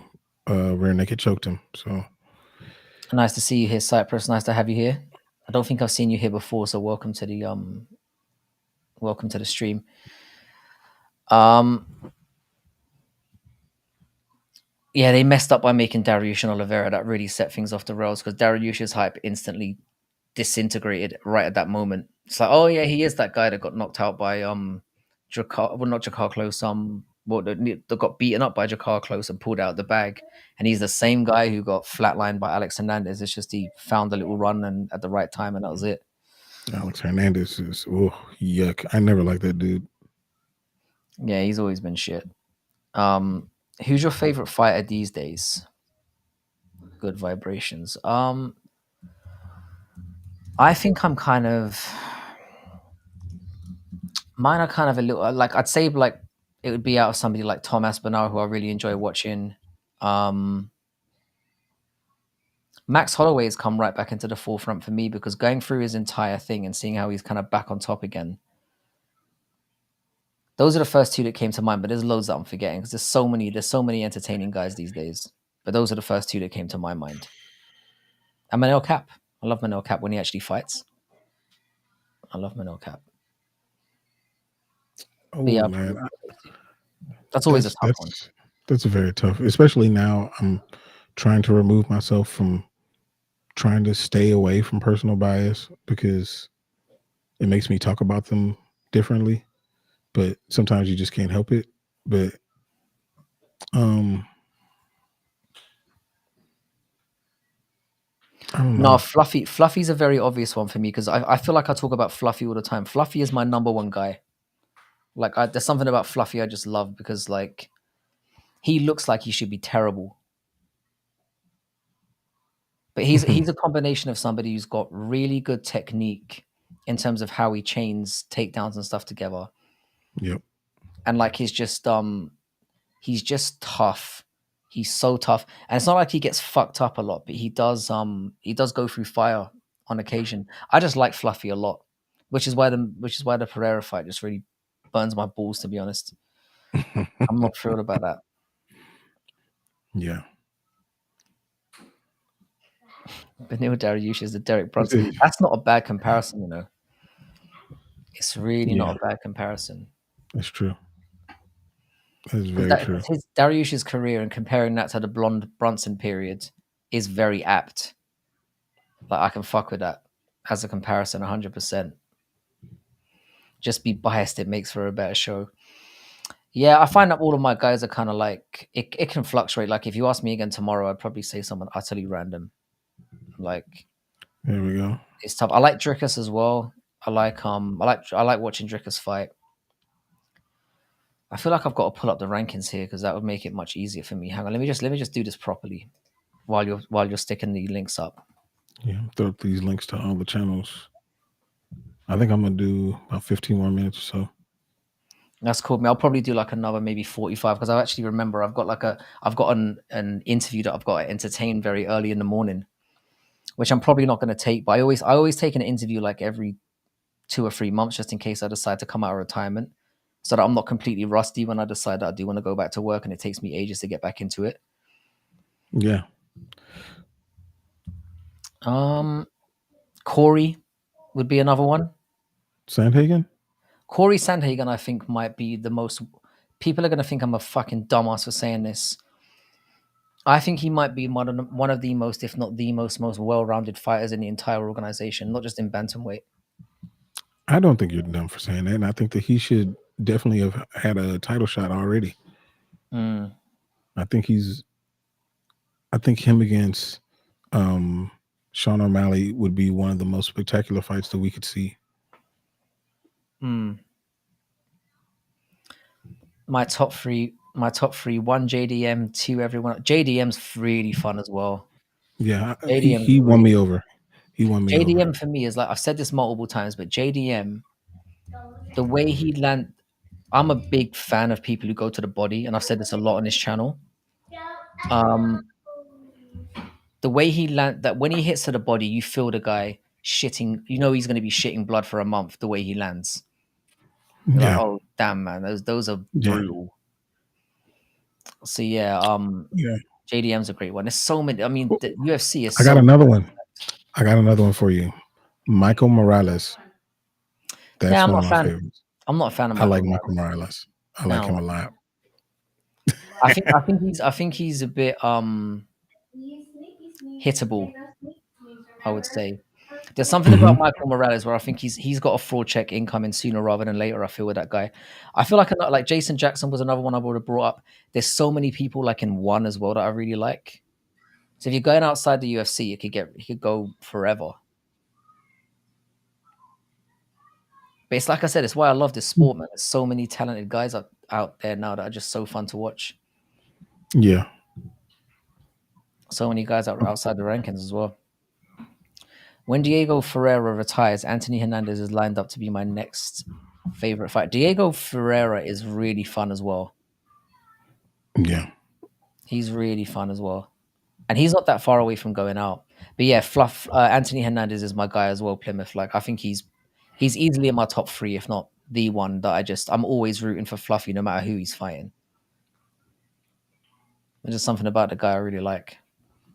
B: rear naked choked him. So
A: Nice to see you here, Cyprus. Nice to have you here. I don't think I've seen you here before, so welcome to the stream. Yeah, they messed up by making Dariush and Oliveira. That really set things off the rails because Dariush's hype instantly disintegrated right at that moment. It's like, oh yeah, he is that guy that got knocked out by Jakar, well not Jakar Close, that got beaten up by Jakar Close and pulled out the bag. And he's the same guy who got flatlined by Alex Hernandez. It's just he found a little run and at the right time, and that was it.
B: Alex Hernandez is yuck. I never liked that dude.
A: Yeah, he's always been shit. Who's your favorite fighter these days? Good vibrations. I think I'm kind of mine are kind of a little like I'd say like it would be out of somebody like Tom Aspinall, who I really enjoy watching. Max Holloway has come right back into the forefront for me because going through his entire thing and seeing how he's kind of back on top again. Those are the first two that came to mind, but there's loads that I'm forgetting because there's so many entertaining guys these days. But those are the first two that came to my mind. And Manel Cap. I love Manel Cap when he actually fights. I love Manel Cap.
B: Oh
A: But yeah,
B: man,
A: that's always a tough one.
B: That's very tough. Especially now, I'm trying to remove myself from trying to stay away from personal bias because it makes me talk about them differently. But sometimes you just can't help it. But I don't know.
A: No, Fluffy's a very obvious one for me because I feel like I talk about Fluffy all the time. Fluffy is my number one guy. Like there's something about Fluffy I just love because like he looks like he should be terrible. But he's a combination of somebody who's got really good technique in terms of how he chains takedowns and stuff together.
B: Yep.
A: And like he's just tough. He's so tough. And it's not like he gets fucked up a lot, but he does go through fire on occasion. I just like Fluffy a lot. which is why the Pereira fight just really burns my balls, to be honest. I'm not thrilled about that.
B: Yeah.
A: Benil Dariush is the Derek Brunson. That's not a bad comparison, you know. It's really
B: Yeah,
A: not a bad comparison.
B: that's true. That's
A: Because
B: very true.
A: his Dariush's career and comparing that to the blonde Brunson period is very apt. Like I can fuck with that as a comparison, 100%. Just be biased; it makes for a better show. Yeah, I find that all of my guys are kind of like it can fluctuate. Like if you ask me again tomorrow, I'd probably say someone utterly random. Like
B: There we go.
A: it's tough. I like Dricus as well. I like watching Dricus fight. I feel like I've got to pull up the rankings here because that would make it much easier for me. Hang on, let me just do this properly while you're sticking the links up.
B: Yeah, throw up these links to all the channels. I think I'm gonna do about 15 more minutes or so.
A: That's cool. Me, I'll probably do like another maybe 45 because I actually remember I've got an interview that I've got to entertain very early in the morning, which I'm probably not going to take. But I always take an interview like every 2 or 3 months just in case I decide to come out of retirement, so that I'm not completely rusty when I decide that I do want to go back to work and it takes me ages to get back into it.
B: Yeah.
A: Corey would be another one.
B: Sandhagen?
A: Corey Sandhagen, I think, might be the most. People are going to think I'm a fucking dumbass for saying this. I think he might be one of the most, if not the most well-rounded fighters in the entire organization, not just in bantamweight.
B: I don't think you're dumb for saying that. And I think that he should definitely have had a title shot already.
A: Mm.
B: I think him against Sean O'Malley would be one of the most spectacular fights that we could see.
A: Mm. My top three, one JDM, two everyone. JDM's really fun as well.
B: Yeah,
A: JDM's
B: he won
A: really
B: me over. He won me over.
A: JDM for me is like I've said this multiple times, but JDM, the way he land, I'm a big fan of people who go to the body, and I've said this a lot on this channel. Um, the way he land, that when he hits to the body, you feel the guy shitting. You know he's going to be shitting blood for a month. The way he lands, you're like,
B: Yeah,
A: oh damn man, those are
B: yeah,
A: brutal. So yeah,
B: yeah.
A: JDM's a great one. There's so many. I mean,
B: Well,
A: the UFC is
B: I got
A: so.
B: another one. I got another one for you. Michael Morales.
A: Yeah,
B: That's
A: I'm
B: one
A: not
B: of
A: a
B: my
A: fan.
B: favorites.
A: I'm not a fan of
B: I like
A: Michael
B: Michael
A: Morales.
B: Morales. I like him
A: No,
B: a lot.
A: I think he's a bit hittable. I would say there's something about
B: Hmm.
A: Michael Morales where I think he's got a fraud check incoming sooner rather than later. I feel with that guy. I feel like Jason Jackson was another one I would have brought up. There's so many people like in one as well that I really like. So if you're going outside the UFC, it could go forever. But it's like I said, it's why I love this sport, man. There's so many talented guys out there now that are just so fun to watch.
B: Yeah,
A: So many guys outside the rankings as well. When Diego Ferreira retires, Anthony Hernandez is lined up to be my next favorite fight. Diego Ferreira is really fun as well.
B: yeah.
A: He's really fun as well. And he's not that far away from going out. But yeah, Fluff Anthony Hernandez is my guy as well, Plymouth. Like I think he's easily in my top three, if not the one that I'm always rooting for Fluffy no matter who he's fighting. There's just something about the guy I really like.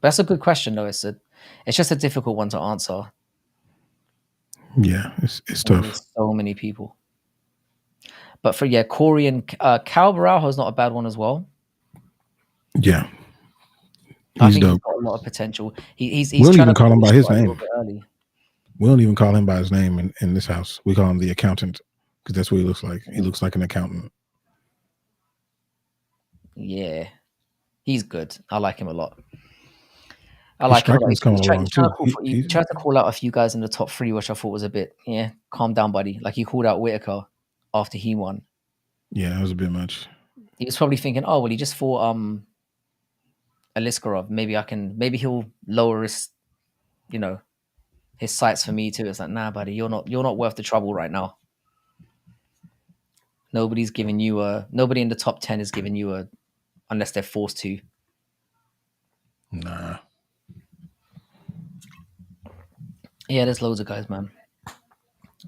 A: But that's a good question though. It's just a difficult one to answer.
B: Yeah, it's tough.
A: There's so many people. But for yeah, Corey and Cal Baralho is not a bad one as well.
B: Yeah,
A: I
B: he's
A: think he's
B: dope.
A: got a lot of potential.
B: We
A: He's
B: don't
A: trying
B: even
A: to
B: call
A: pull
B: him
A: his
B: by his
A: shot a little
B: name.
A: bit early.
B: We don't even call him by his name in this house. We call him the accountant because that's what he looks like. He looks like an accountant.
A: Yeah, he's good. I like him a lot. I
B: His
A: like him a lot.
B: striking is coming
A: He's
B: along
A: trying to
B: too.
A: he tried to call out a few guys in the top three, which I thought was a bit calm down, buddy. Like he called out Whitaker after he won.
B: Yeah, that was a bit much.
A: He was probably thinking, oh well, he just fought Aliskerov. Maybe he'll lower his sights for me too. It's like, nah, buddy, you're not worth the trouble right now. Nobody in the top 10 is giving you a unless they're forced to.
B: Nah.
A: Yeah, there's loads of guys, man.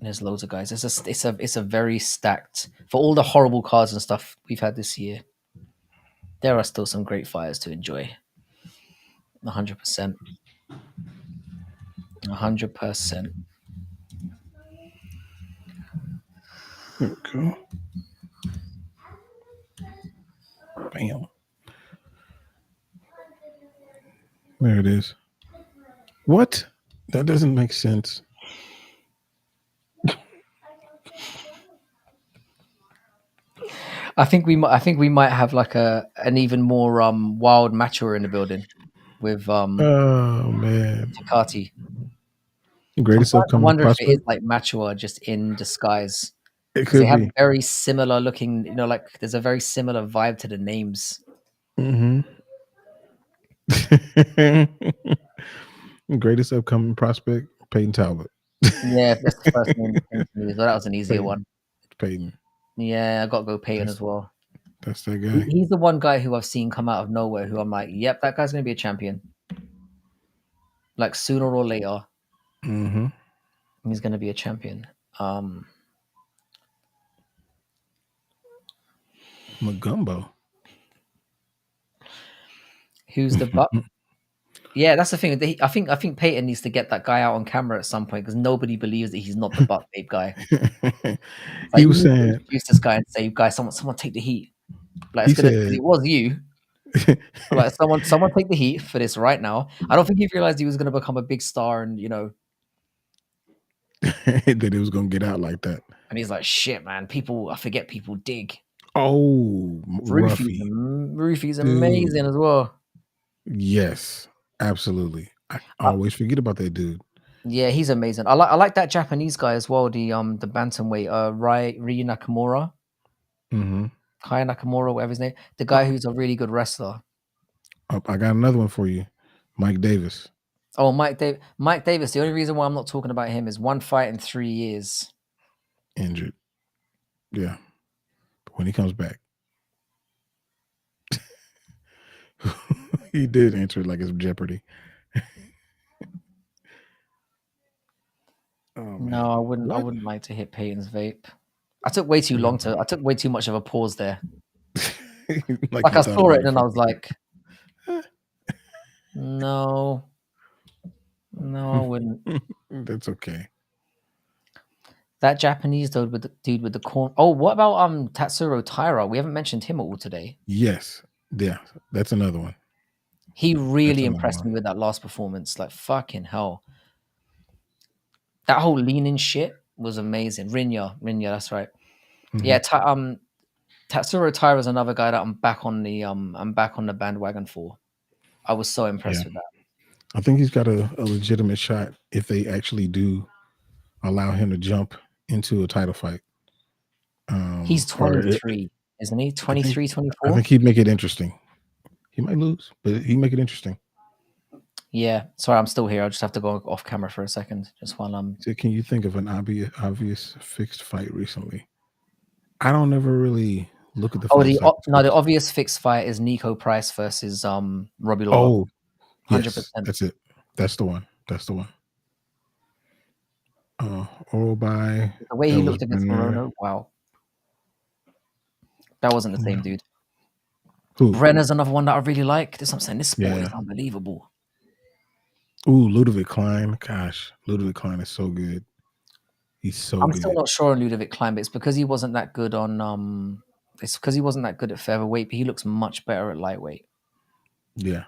A: There's loads of guys. It's a very stacked for all the horrible cards and stuff we've had this year. There are still some great fighters to enjoy. 100%. 100%.
B: Okay. Bam. There it is. What? That doesn't make sense.
A: I think we might have like an even more wild Matua in the building with
B: Oh man.
A: Takati. I'm
B: Greatest
A: starting to
B: upcoming
A: wonder if it is
B: prospect?
A: like Matua just in disguise
B: It
A: because they
B: could
A: have
B: be.
A: very similar looking. Like there's a very similar vibe to the names.
B: Mm-hmm. Greatest upcoming prospect, Peyton Talbot.
A: Yeah, that's the first name that came to me. So that was an easier one.
B: Peyton.
A: Yeah, I got to go Peyton as well.
B: That's that guy.
A: He's the one guy who I've seen come out of nowhere who I'm like, yep, that guy's going to be a champion. Like sooner or later,
B: Mm-hmm.
A: he's going to be a champion.
B: Magumbo.
A: Who's the butt? Yeah, that's the thing. I think Peyton needs to get that guy out on camera at some point because nobody believes that he's not the butt babe guy. Like
B: He
A: you
B: was
A: need to
B: saying,
A: introduce this guy and say, guys, someone take the heat. Like
B: he
A: it's gonna because
B: said,
A: it was you. Like someone take the heat for this right now. I don't think he realized he was gonna become a big star and
B: that it was gonna get out like that.
A: and he's like, shit, man, I forget people dig.
B: Oh, Ruffy.
A: Roofy's
B: Dude.
A: amazing as well.
B: Yes, absolutely. I always forget about that dude.
A: Yeah, he's amazing. I like that Japanese guy as well, the bantamweight, Ryu Nakamura.
B: Mm-hmm.
A: Kai Nakamura, whatever his name. The guy who's a really good wrestler.
B: I got another one for you. Mike Davis.
A: Oh, Mike Davis. The only reason why I'm not talking about him is one fight in 3 years.
B: Injured. Yeah. But when he comes back. He did enter it like it's Jeopardy. Oh, man.
A: No, I wouldn't like to hit Peyton's vape. I took way too long I took way too much of a pause there. Like I saw it and then I was like, no, I wouldn't.
B: That's okay.
A: That Japanese dude with the corn. Oh, what about Tatsuro Taira? We haven't mentioned him at all today.
B: Yes. Yeah. That's another one.
A: He really impressed me with that last performance. Like fucking hell. That whole leaning shit was amazing. Rinya, that's right.
B: Mm-hmm.
A: Yeah, Tatsuro Taira is another guy that I'm back on the bandwagon for. I was so impressed with that.
B: I think he's got a legitimate shot if they actually do allow him to jump into a title fight.
A: He's 23, isn't he? 23, 24?
B: I think he'd make it interesting. He might lose, but he'd make it interesting.
A: Yeah. Sorry, I'm still here. I'll just have to go off camera for a second. Just while I'm...
B: So can you think of an obvious fixed fight recently? I don't ever really look at the fights.
A: The obvious fixed fight is Nico Price versus Robbie Lawler.
B: Oh, 100%. Yes, that's it. That's the one. Oral by
A: the way he looked against Morono. Wow. That wasn't the same dude. Who? Brenner's another one that I really like. That's what I'm saying. This sport is unbelievable.
B: Ooh, Ludovic Klein. Gosh, Ludovic Klein is so good. He's so good.
A: I'm still not sure on Ludovic Klein, but it's because he wasn't that good on it's because he wasn't that good at featherweight, but he looks much better at lightweight.
B: Yeah.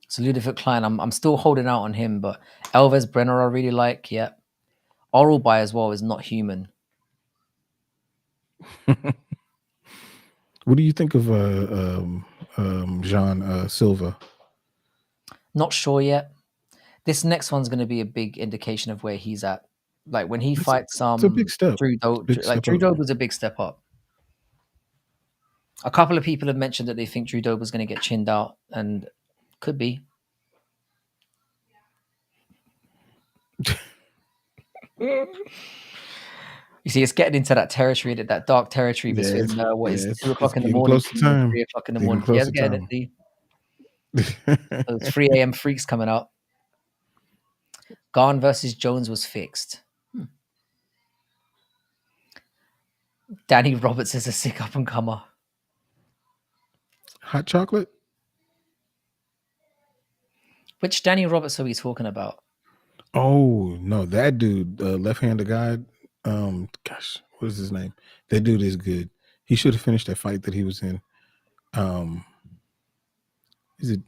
A: So Ludovic Klein, I'm still holding out on him, but Elvis Brenner I really like. Yeah. Oral by as well is not human.
B: What do you think of Jean Silva?
A: Not sure yet. This next one's going to be a big indication of where he's at. Like when he fights
B: it's a big step.
A: Drew Dobe was a big step up. A couple of people have mentioned that they think Drew Dobe was going to get chinned out, and could be. You see, it's getting into that territory, that dark territory between 2 o'clock in the morning, 3 o'clock in the morning. Yeah, it's getting it. Those 3 a.m. freaks coming out. Garn versus Jones was fixed. Danny Roberts is a sick up and comer.
B: Hot chocolate?
A: Which Danny Roberts are we talking about?
B: Oh no, that dude, the left-handed guy. Gosh, what is his name? That dude is good. He should have finished that fight that he was in. Is it?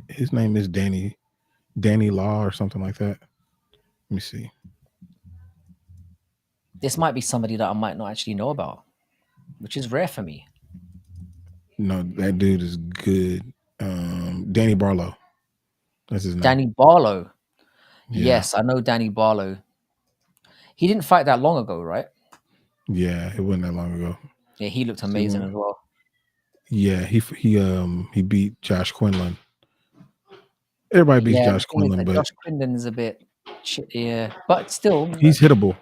B: His name is Danny Law or something like that. Let me see.
A: This might be somebody that I might not actually know about, which is rare for me.
B: No, that dude is good. Danny Barlow. That's his name.
A: Danny Barlow.
B: Yeah.
A: Yes, I know Danny Barlow. He didn't fight that long ago, right?
B: Yeah, it wasn't that long ago.
A: Yeah, he looked amazing as well.
B: Yeah, he beat Josh Quinlan. Everybody beats Josh Quinlan, but
A: Josh Quinlan is a bit, yeah, but still,
B: he's hittable.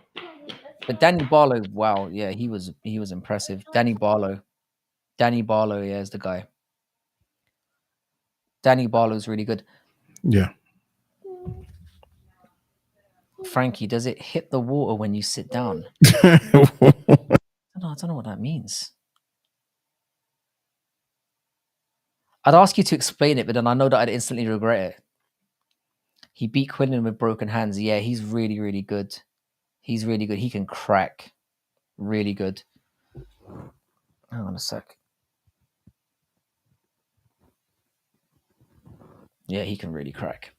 A: But Danny Barlow, wow, yeah, he was impressive. Danny Barlow, yeah, is the guy. Danny Barlow is really good.
B: Yeah.
A: Frankie, does it hit the water when you sit down? I don't know what that means. I'd ask you to explain it, but then I know that I'd instantly regret it. He beat Quinlan with broken hands. Yeah, he's really, really good. He's really good. He can crack. Really good. Hang on a sec. Yeah, he can really crack.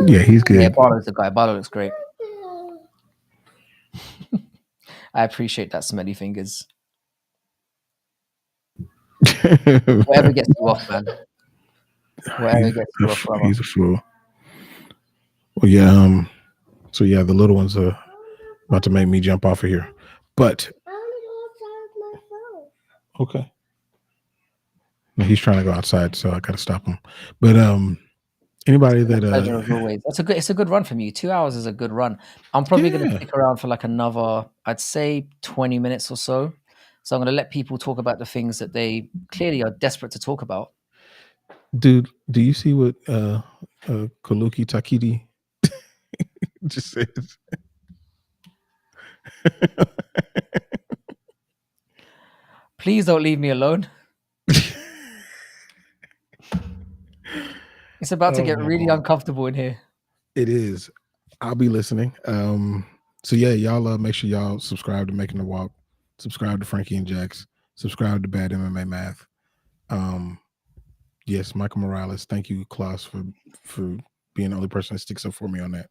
B: Yeah, he's good.
A: Yeah, Barlow's the guy. Barlow looks great. I appreciate that, smelly fingers. Whatever gets you off, man. Whatever gets you off, brother.
B: He's a fool. Well, yeah. So yeah, the little ones are about to make me jump off of here, but okay. No, he's trying to go outside, so I got to stop him. But anybody that
A: Pleasure as always. It's a good run from you. 2 hours is a good run. I'm probably going to stick around for like another, I'd say 20 minutes or so. So I'm going to let people talk about the things that they clearly are desperate to talk about.
B: Dude, do you see what Kaluki Takiti just said?
A: Please don't leave me alone. It's about to get really uncomfortable in here.
B: It is. I'll be listening. So yeah, y'all make sure y'all subscribe to Making the Walk, subscribe to Frankie and JAX, subscribe to Bad MMA Math. Yes, Michael Morales. Thank you, Klaus, for being the only person that sticks up for me on that.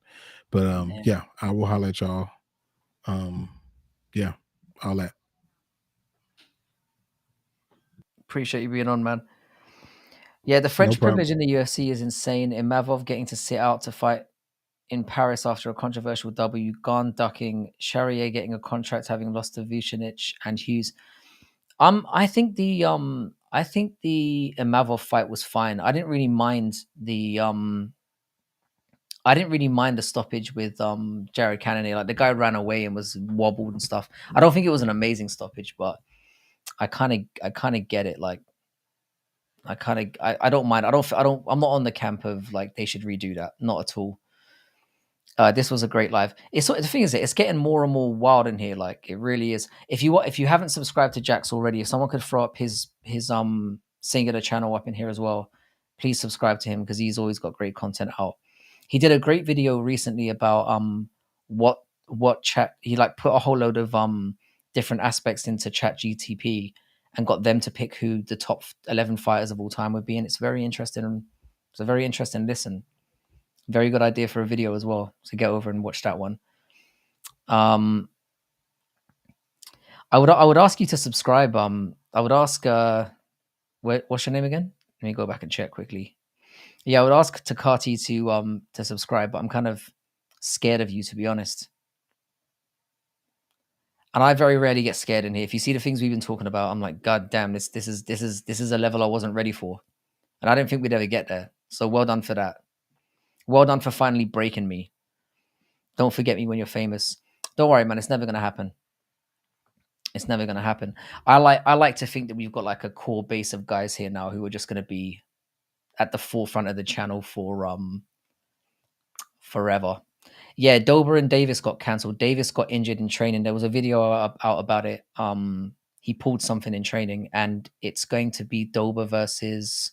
B: But yeah, I will holler at y'all. Yeah, all that.
A: Appreciate you being on, man. Yeah, the French privilege in the UFC is insane. Imavov getting to sit out to fight in Paris after a controversial W, Garn ducking, Charrier getting a contract having lost to Vucinic and Hughes. I think the Imavov fight was fine. I didn't really mind the stoppage with Jared Cannonier. Like the guy ran away and was wobbled and stuff. I don't think it was an amazing stoppage, but I kind of get it. Like I don't mind. I'm not on the camp of like they should redo that. Not at all. This was a great live. The thing is, it's getting more and more wild in here. Like it really is. If you haven't subscribed to Jax already, if someone could throw up his singular channel up in here as well, please subscribe to him because he's always got great content out. He did a great video recently about what chat. He like put a whole load of different aspects into Chat GTP and got them to pick who the top 11 fighters of all time would be, and it's very interesting. It's a very interesting listen. Very good idea for a video as well. So get over and watch that one. I would ask you to subscribe. I would ask what's your name again? Let me go back and check quickly. Yeah, I would ask Takati to subscribe, but I'm kind of scared of you, to be honest. And I very rarely get scared in here. If you see the things we've been talking about, I'm like, God damn, this is a level I wasn't ready for. And I didn't think we'd ever get there. So well done for that. Well done for finally breaking me. Don't forget me when you're famous. Don't worry, man. It's never going to happen. It's never going to happen. I like to think that we've got like a core base of guys here now who are just going to be at the forefront of the channel for forever. Yeah, Dober and Davis got cancelled. Davis got injured in training. There was a video out about it. He pulled something in training, and it's going to be Dober versus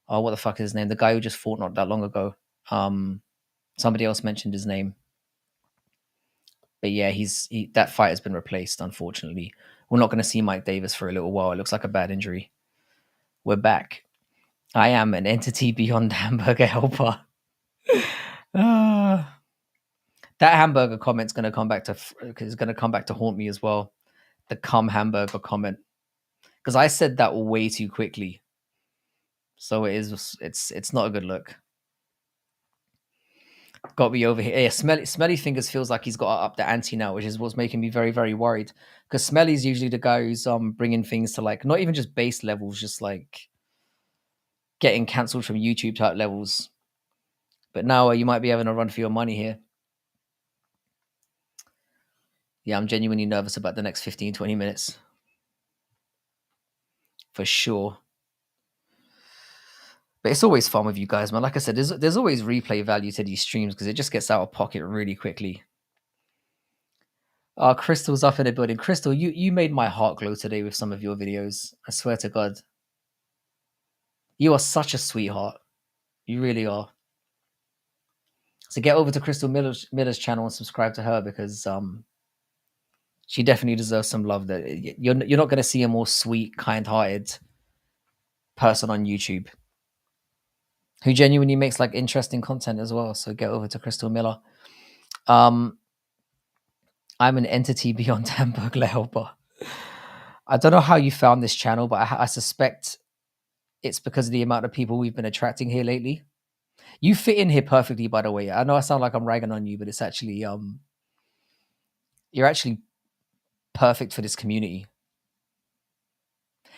A: what the fuck is his name? The guy who just fought not that long ago. Somebody else mentioned his name, but yeah, that fight has been replaced. Unfortunately, we're not going to see Mike Davis for a little while. It looks like a bad injury. We're back. I am an entity beyond hamburger helper. That hamburger comment's going to come back to haunt me as well. The cum hamburger comment, because I said that way too quickly, so it's not a good look. Got me over here. Yeah, Smelly Fingers feels like he's got to up the ante now, which is what's making me very, very worried. Because Smelly's usually the guy who's bringing things to like not even just base levels, just like getting cancelled from YouTube type levels. But now you might be having a run for your money here. Yeah, I'm genuinely nervous about the next 15, 20 minutes. For sure. But it's always fun with you guys, man. Like I said, there's always replay value to these streams because it just gets out of pocket really quickly. Crystal's up in the building. Crystal, you made my heart glow today with some of your videos. I swear to God. You are such a sweetheart. You really are. So get over to Crystal Miller's channel and subscribe to her because she definitely deserves some love. That you're not going to see a more sweet, kind-hearted person on YouTube who genuinely makes like interesting content as well. So get over to Crystal Miller. I'm an entity beyond Hamburglar helper. I don't know how you found this channel, but I suspect it's because of the amount of people we've been attracting here lately. You fit in here perfectly, by the way. I know I sound like I'm ragging on you, but it's actually you're actually perfect for this community.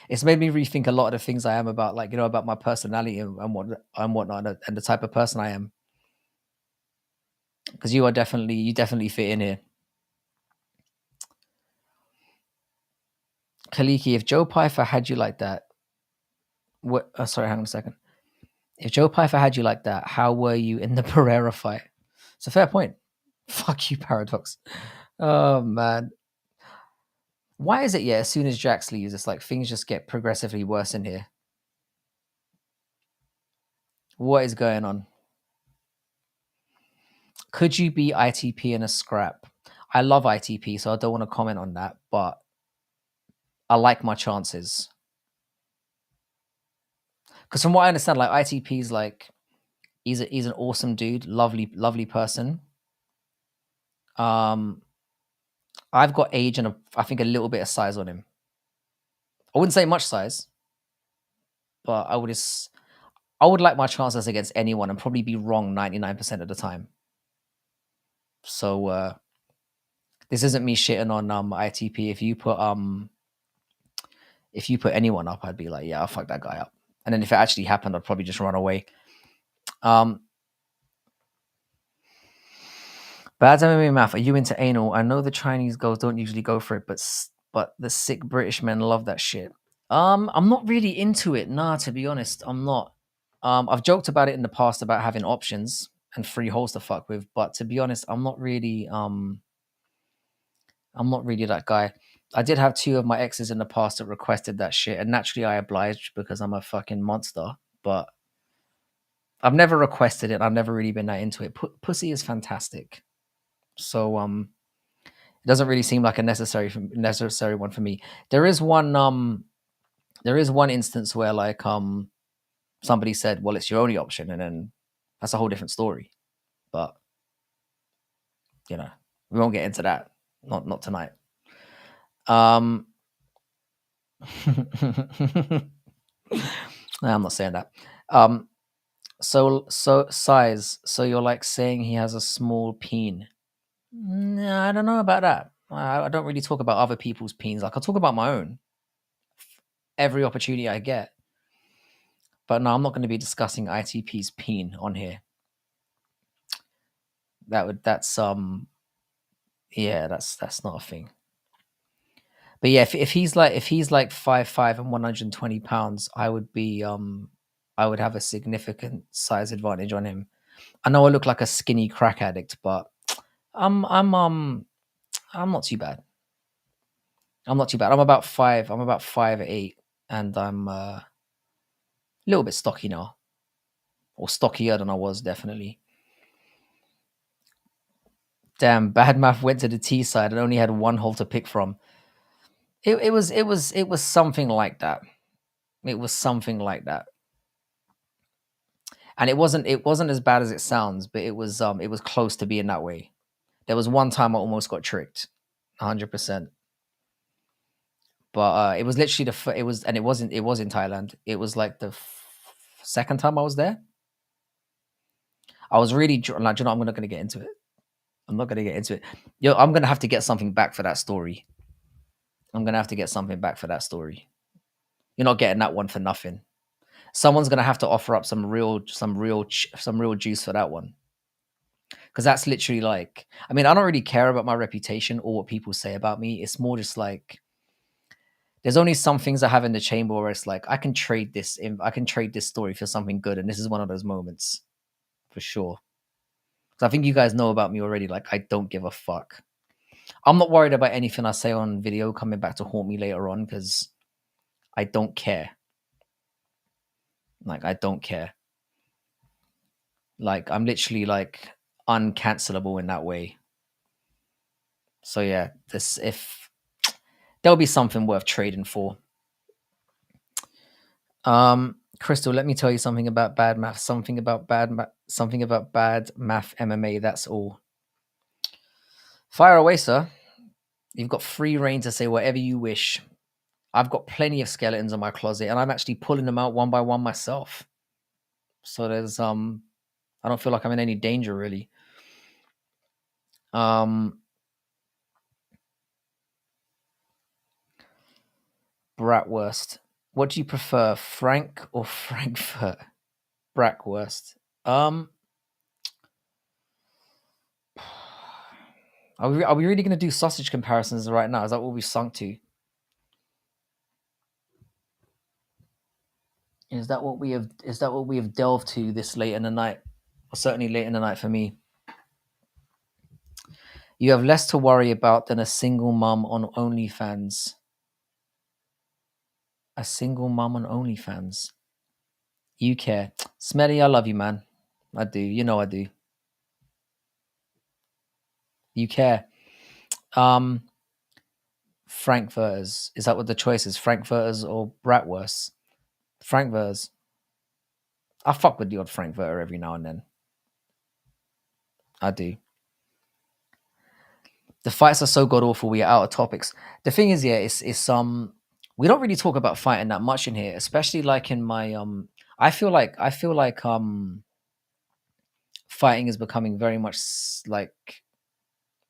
A: It's made me rethink a lot of the things I am about, like, about my personality and whatnot, and the type of person I am. Because you definitely fit in here. Kaliki, if Joe Pfeiffer had you like that, sorry, hang on a second. If Joe Pfeiffer had you like that, how were you in the Pereira fight? It's a fair point. Fuck you, Paradox. Oh man. Why is it, as soon as Jax leaves, it's like things just get progressively worse in here? What is going on? Could you be ITP in a scrap? I love ITP, so I don't want to comment on that, but I like my chances. Because from what I understand, like ITP is like he's an awesome dude, lovely person. I've got age and I think a little bit of size on him. I wouldn't say much size, but I would like my chances against anyone and probably be wrong 99% of the time. So this isn't me shitting on ITP. If you put anyone up, I'd be like, yeah, I'll fuck that guy up. And then if it actually happened, I'd probably just run away. Bad MMA math. Are you into anal? I know the Chinese girls don't usually go for it, but the sick British men love that shit. I'm not really into it. Nah, to be honest, I'm not. I've joked about it in the past about having options and free holes to fuck with, but to be honest, I'm not really that guy. I did have 2 of my exes in the past that requested that shit, and naturally I obliged because I'm a fucking monster, but I've never requested it. I've never really been that into it. Pussy is fantastic. So it doesn't really seem like a necessary one for me. There is one instance where like somebody said, well, it's your only option, and then that's a whole different story. But we won't get into that. Not tonight. I'm not saying that. So size. So you're like saying he has a small peen. No, I don't know about that. I don't really talk about other people's peens. Like I talk about my own every opportunity I get. But no, I'm not going to be discussing ITP's peen on here. That's not a thing. But yeah, if he's like 5'5" and 120 pounds, I would have a significant size advantage on him. I know I look like a skinny crack addict, but I'm not too bad. I'm not too bad. I'm about 5. I'm about 5'8", and I'm a little bit stocky now, or stockier than I was definitely. Damn, Bad Math went to the T side and only had one hole to pick from. It was something like that. It was something like that. And it wasn't as bad as it sounds, but it was close to being that way. There was one time I almost got tricked, 100%. But it was literally it was in Thailand. It was like the second time I was there. I was really like, you know, I'm not gonna get into it. I'm not gonna get into it. Yo, I'm gonna have to get something back for that story. I'm gonna have to get something back for that story. You're not getting that one for nothing. Someone's gonna have to offer up some real juice for that one, because that's literally like, I mean, I don't really care about my reputation or what people say about me. It's more just like, there's only some things I have in the chamber where it's like, I can trade this story for something good, and this is one of those moments for sure. So I think you guys know about me already. Like, I don't give a fuck. I'm not worried about anything I say on video coming back to haunt me later on, because I don't care. Like, I don't care. Like, I'm literally like uncancelable in that way. So yeah, if there'll be something worth trading for. Crystal, let me tell you something about bad math. Something about bad math MMA. That's all. Fire away, sir. You've got free reign to say whatever you wish. I've got plenty of skeletons in my closet, and I'm actually pulling them out one by one myself. So there's I don't feel like I'm in any danger really. Bratwurst. What do you prefer, Frank or Frankfurt? Bratwurst. Are we really going to do sausage comparisons right now? Is that what we sunk to? Is that what we have delved to this late in the night? Or certainly late in the night for me. You have less to worry about than a single mum on OnlyFans. A single mum on OnlyFans. You care. Smelly, I love you, man. I do. You know I do. You care. Frankfurters. Is that what the choice is? Frankfurters or Bratwurst? Frankfurters. I fuck with the odd Frankfurter every now and then. I do. The fights are so god awful. We are out of topics. The thing is, yeah, it's we don't really talk about fighting that much in here, especially like in my I feel like fighting is becoming very much like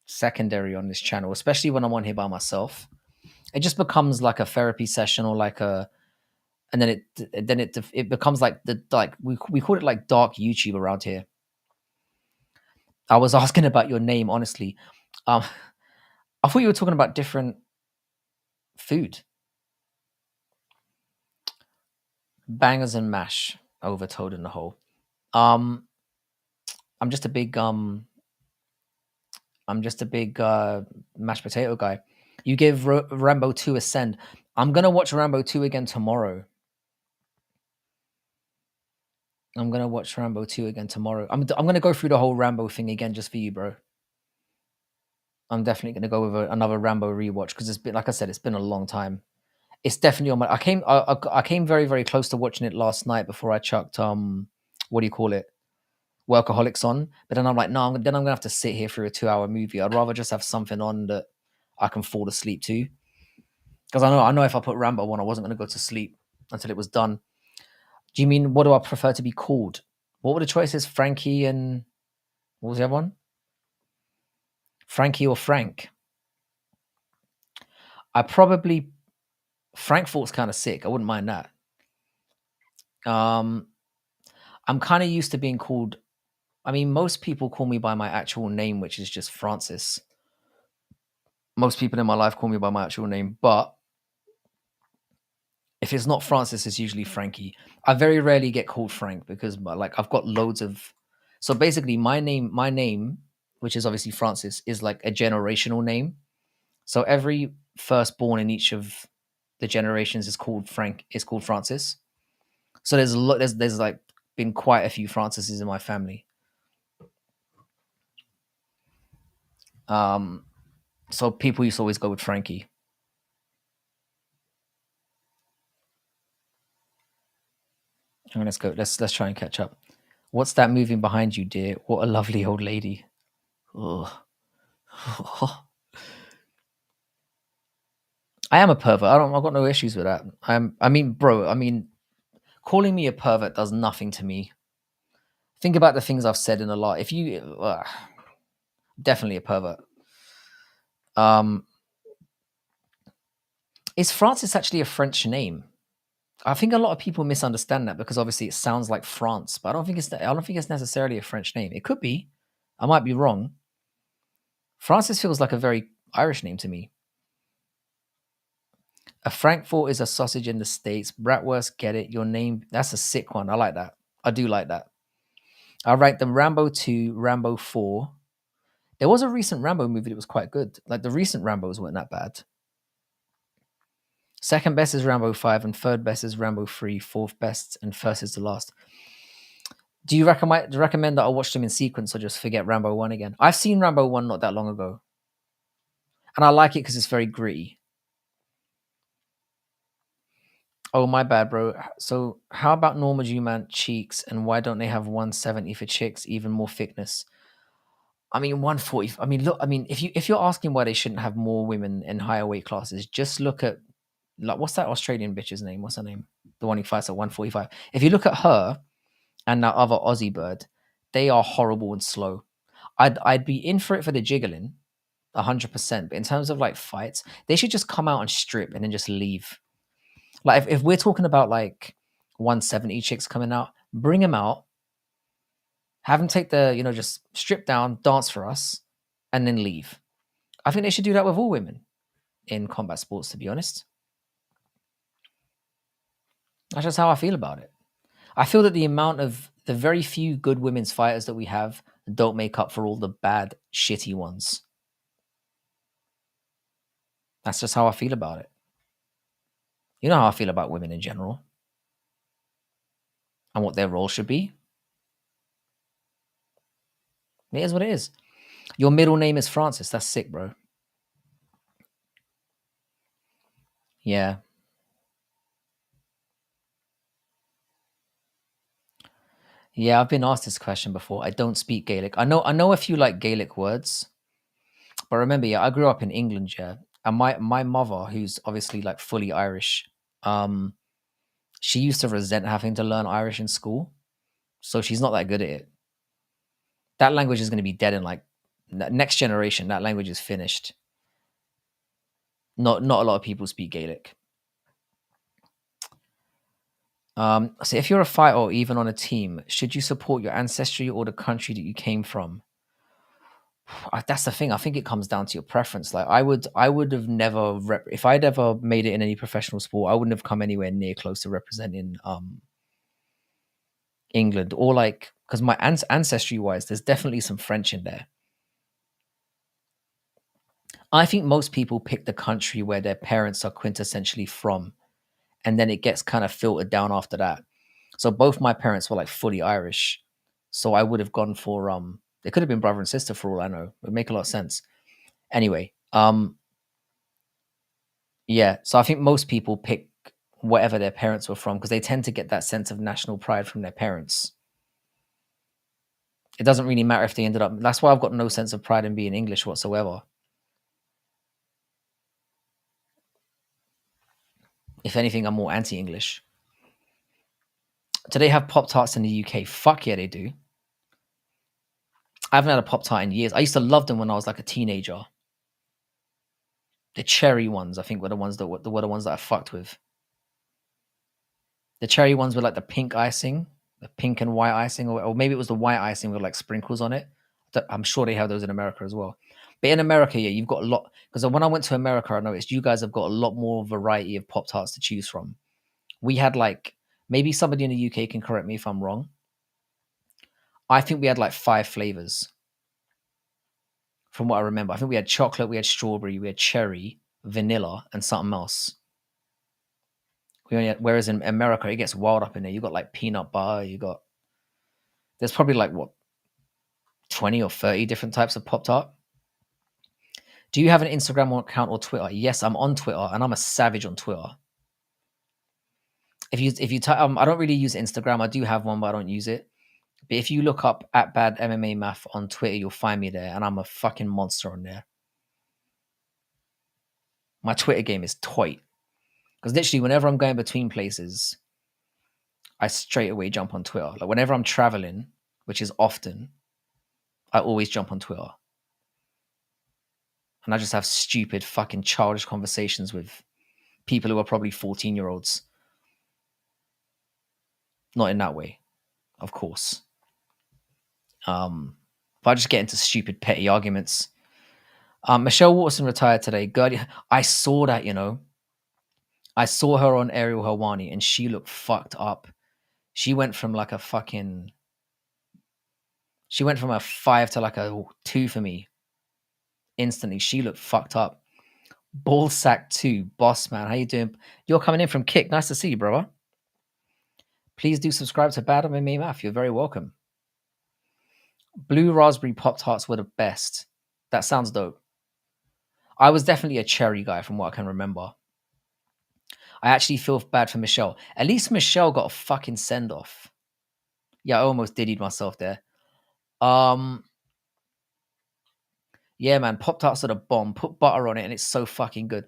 A: secondary on this channel, especially when I'm on here by myself. It just becomes like a therapy session or like a, and then it becomes like we call it like dark YouTube around here. I was asking about your name, honestly. I thought you were talking about different food. Bangers and mash, over Toad in the hole. I'm just a big mashed potato guy. You give Rambo 2 a send. I'm gonna watch Rambo 2 again tomorrow. I'm gonna go through the whole Rambo thing again just for you, bro. I'm definitely gonna go with another Rambo rewatch, because it's been, like I said, it's been a long time. It's definitely on my. I came very, very close to watching it last night before I chucked what do you call it, Workaholics on. But then I'm like, no, then I'm gonna have to sit here for a 2-hour movie. I'd rather just have something on that I can fall asleep to. Because I know if I put Rambo on, I wasn't gonna go to sleep until it was done. Do you mean what do I prefer to be called? What were the choices? Frankie and what was the other one? Frankie or Frank? I probably Frankfurt's kind of sick. I wouldn't mind that. I'm kind of used to being called. I mean, most people call me by my actual name, which is just Francis. Most people in my life call me by my actual name, but if it's not Francis, it's usually Frankie. I very rarely get called Frank because, like, I've got loads of So basically, my name, which is obviously Francis, is like a generational name. So every firstborn in each of the generations is called Francis. So there's a lot. There's like been quite a few Francises in my family. Um, so people used to always go with Frankie. And let's go. Let's try and catch up. What's that moving behind you, dear? What a lovely old lady. Ugh. I am a pervert. I've got no issues with that. I mean, bro. I mean, calling me a pervert does nothing to me. Think about the things I've said in a lot. If you, definitely a pervert. Um, is Francis actually a French name? I think a lot of people misunderstand that because obviously it sounds like France, but I don't think it's necessarily a French name. It could be. I might be wrong. Francis feels like a very Irish name to me. A Frankfurt is a sausage in the States. Bratwurst, get it. Your name, that's a sick one. I like that. I do like that. I rank them Rambo 2, Rambo 4. There was a recent Rambo movie that was quite good. Like the recent Rambos weren't that bad. Second best is Rambo 5, and third best is Rambo 3, fourth best, and first is the last. Do you recommend that I watch them in sequence or just forget Rambo 1 again? I've seen Rambo 1 not that long ago. And I like it because it's very gritty. Oh, my bad, bro. So how about normal G-Man cheeks, and why don't they have 170 for chicks, even more thickness? I mean, 140. I mean, look. I mean, if you're asking why they shouldn't have more women in higher weight classes, just look at like what's that Australian bitch's name? What's her name? The one who fights at 145. If you look at her and that other Aussie bird, they are horrible and slow. I'd be in for it for the jiggling, 100%. But in terms of like fights, they should just come out and strip and then just leave. Like if we're talking about like 170 chicks coming out, bring them out, have them take the, just strip down, dance for us, and then leave. I think they should do that with all women in combat sports, to be honest. That's just how I feel about it. I feel that the very few good women's fighters that we have don't make up for all the bad, shitty ones. That's just how I feel about it. You know how I feel about women in general and what their role should be. It is what it is. Your middle name is Francis. That's sick, bro. Yeah. Yeah, I've been asked this question before. I don't speak Gaelic. I know a few like Gaelic words, but remember, yeah, I grew up in England, yeah. And my mother, who's obviously like fully Irish, she used to resent having to learn Irish in school. So she's not that good at it. That language is going to be dead in like next generation. That language is finished. Not a lot of people speak Gaelic. So if you're a fighter or even on a team, should you support your ancestry or the country that you came from? That's the thing. I think it comes down to your preference. Like I would have never if I'd ever made it in any professional sport, I wouldn't have come anywhere near close to representing England or like because my ancestry wise, there's definitely some French in there. I think most people pick the country where their parents are quintessentially from, and then it gets kind of filtered down after that. So both my parents were like fully Irish, so I would have gone for they could have been brother and sister for all I know. It would make a lot of sense. Anyway, yeah. So I think most people pick whatever their parents were from because they tend to get that sense of national pride from their parents. It doesn't really matter if they ended up. That's why I've got no sense of pride in being English whatsoever. If anything, I'm more anti-English. Do they have Pop Tarts in the UK? Fuck yeah, they do. I haven't had a Pop Tart in years. I used to love them when I was like a teenager. The cherry ones, I think, were the ones that I fucked with. The cherry ones with like the pink icing, the pink and white icing, or maybe it was the white icing with like sprinkles on it. I'm sure they have those in America as well. But in America, yeah, you've got a lot. Because when I went to America, I noticed you guys have got a lot more variety of Pop Tarts to choose from. We had like, maybe somebody in the UK can correct me if I'm wrong. I think we had like 5 flavors from what I remember. I think we had chocolate, we had strawberry, we had cherry, vanilla, and something else. We only had, whereas in America, it gets wild up in there. You got like peanut butter, there's probably like what, 20 or 30 different types of Pop Tart. Do you have an Instagram account or Twitter? Yes, I'm on Twitter, and I'm a savage on Twitter. I don't really use Instagram. I do have one, but I don't use it. But if you look up at Bad MMA Math on Twitter, you'll find me there, and I'm a fucking monster on there. My Twitter game is toy. Because literally, whenever I'm going between places, I straight away jump on Twitter. Like whenever I'm traveling, which is often, I always jump on Twitter. And I just have stupid, fucking childish conversations with people who are probably 14-year-olds. Not in that way, of course. But I just get into stupid, petty arguments. Michelle Watson retired today. Gertie, I saw that, I saw her on Ariel Helwani, and she looked fucked up. She went from like a 5 to like a 2 for me. Instantly, she looked fucked up. Ballsack 2, boss man, how you doing? You're coming in from Kick. Nice to see you, brother. Please do subscribe to Bad MMA Math. You're very welcome. Blue raspberry Pop Tarts were the best. That sounds dope. I was definitely a cherry guy from what I can remember. I actually feel bad for Michelle. At least Michelle got a fucking send off. Yeah, I almost diddied myself there. Yeah, man, Pop Tarts are the bomb. Put butter on it, and it's so fucking good.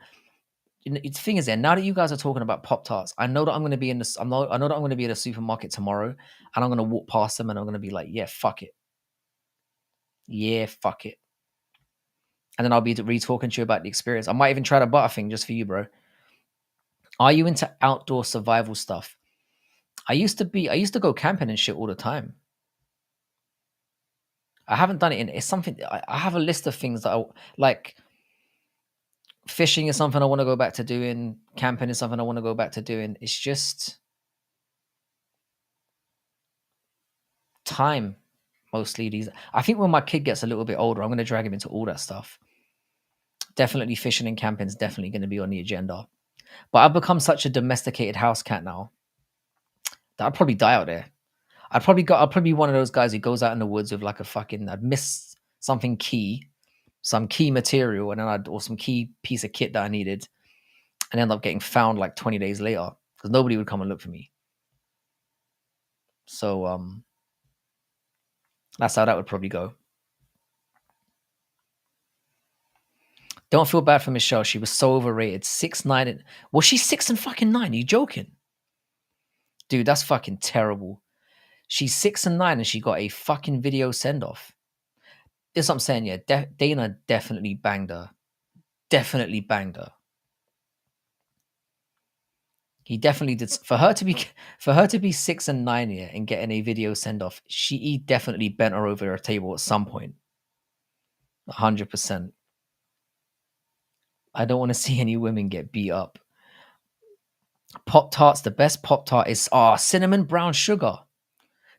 A: The thing is, now that you guys are talking about Pop Tarts, I know that I'm going to be I know that I'm going to be at a supermarket tomorrow, and I'm going to walk past them, and I'm going to be like, yeah, fuck it. Yeah, fuck it. And then I'll be re-talking to you about the experience. I might even try the butter thing just for you, bro. Are you into outdoor survival stuff? I used to go camping and shit all the time. I haven't done it it's something, I have a list of things that I like. Fishing is something I want to go back to doing. Camping is something I want to go back to doing. It's just time, mostly. I think when my kid gets a little bit older, I'm going to drag him into all that stuff. Definitely fishing and camping is definitely going to be on the agenda. But I've become such a domesticated house cat now that I'd probably die out there. I'd probably be one of those guys who goes out in the woods with like I'd miss something key, some key material, and then or some key piece of kit that I needed, and end up getting found like 20 days later because nobody would come and look for me. So that's how that would probably go. Don't feel bad for Michelle. She was so overrated. 6'9". Was she 6'9"? Are you joking? Dude, that's fucking terrible. She's 6'9" and she got a fucking video send off. This is what I'm saying, yeah. Dana definitely banged her. Definitely banged her. He definitely did. For her to be 6'9" here and getting a video send off, he definitely bent her over her table at some point. 100%. I don't want to see any women get beat up. Pop Tarts, the best Pop Tart is cinnamon brown sugar.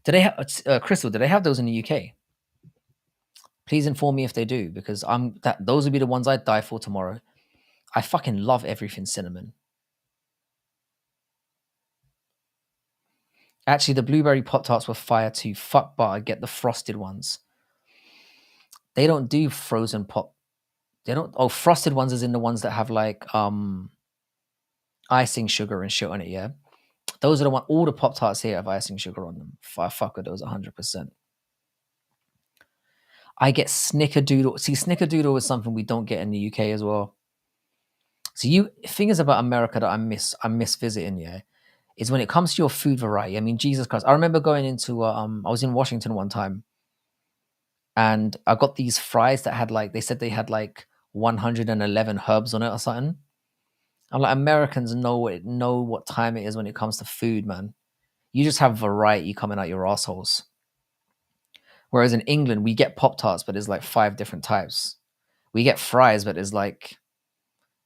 A: Do they have Crystal? Do they have those in the UK? Please inform me if they do, because those would be the ones I'd die for tomorrow. I fucking love everything cinnamon. Actually, the blueberry Pop Tarts were fire too. Fuck butter, get the frosted ones. They don't do frozen pop. They don't. Oh, frosted ones is in the ones that have like icing sugar and shit on it. Yeah, those are the one. All the Pop Tarts here have icing sugar on them. I fuck with those 100%. I get Snickerdoodle. See, Snickerdoodle is something we don't get in the UK as well. So thing is about America that I miss visiting. Yeah, is when it comes to your food variety. I mean, Jesus Christ! I remember going into I was in Washington one time, and I got these fries that had they said they had like 111 herbs on it or something. I'm like, Americans know what time it is when it comes to food, man. You just have variety coming out your assholes. Whereas in England, we get Pop Tarts, but there's like 5 different types. We get fries, but there's like,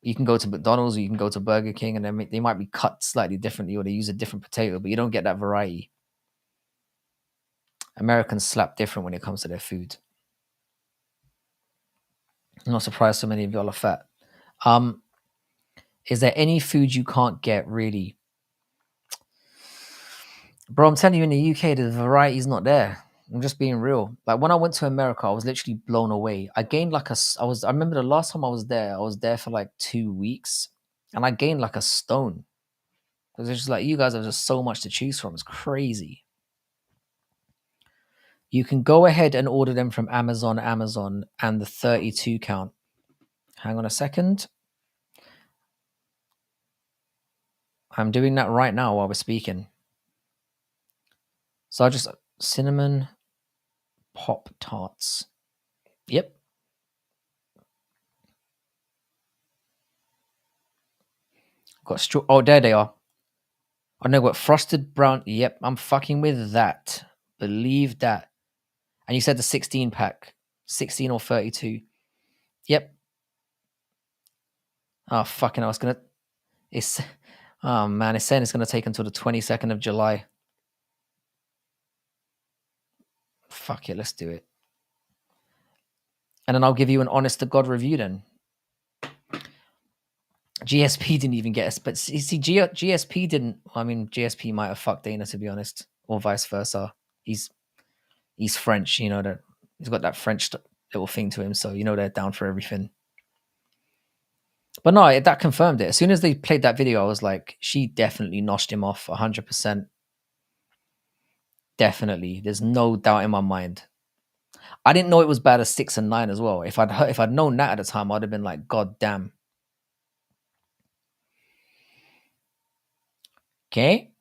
A: you can go to McDonald's or you can go to Burger King, and they might be cut slightly differently, or they use a different potato, but you don't get that variety. Americans slap different when it comes to their food. I'm not surprised so many of y'all are fat. Is there any food you can't get really? Bro, I'm telling you, in the UK, the variety's not there. I'm just being real. Like when I went to America, I was literally blown away. I gained like I remember the last time I was there for like 2 weeks and I gained like a stone. Because it's just like you guys have just so much to choose from. It's crazy. You can go ahead and order them from Amazon, and the 32 count. Hang on a second. I'm doing that right now while we're speaking. So I just cinnamon Pop Tarts. Yep. Got straw. Oh, there they are. I know what frosted brown. Yep, I'm fucking with that. Believe that. And you said the 16 pack, 16 or 32. Yep. Oh fucking! I was gonna. It's. Oh man, it's saying it's gonna take until the 22nd of July. Fuck it, let's do it. And then I'll give you an honest to God review then. GSP didn't even get us, but see, GSP didn't. I mean, GSP might have fucked Dana, to be honest, or vice versa. He's French, you know that he's got that French little thing to him, so you know they're down for everything. But no, that confirmed it. As soon as they played that video, I was like, she definitely noshed him off 100%. Definitely, there's no doubt in my mind. I didn't know it was bad as 6 and 9 as well. If I'd known that at the time, I'd have been like, God damn. Okay.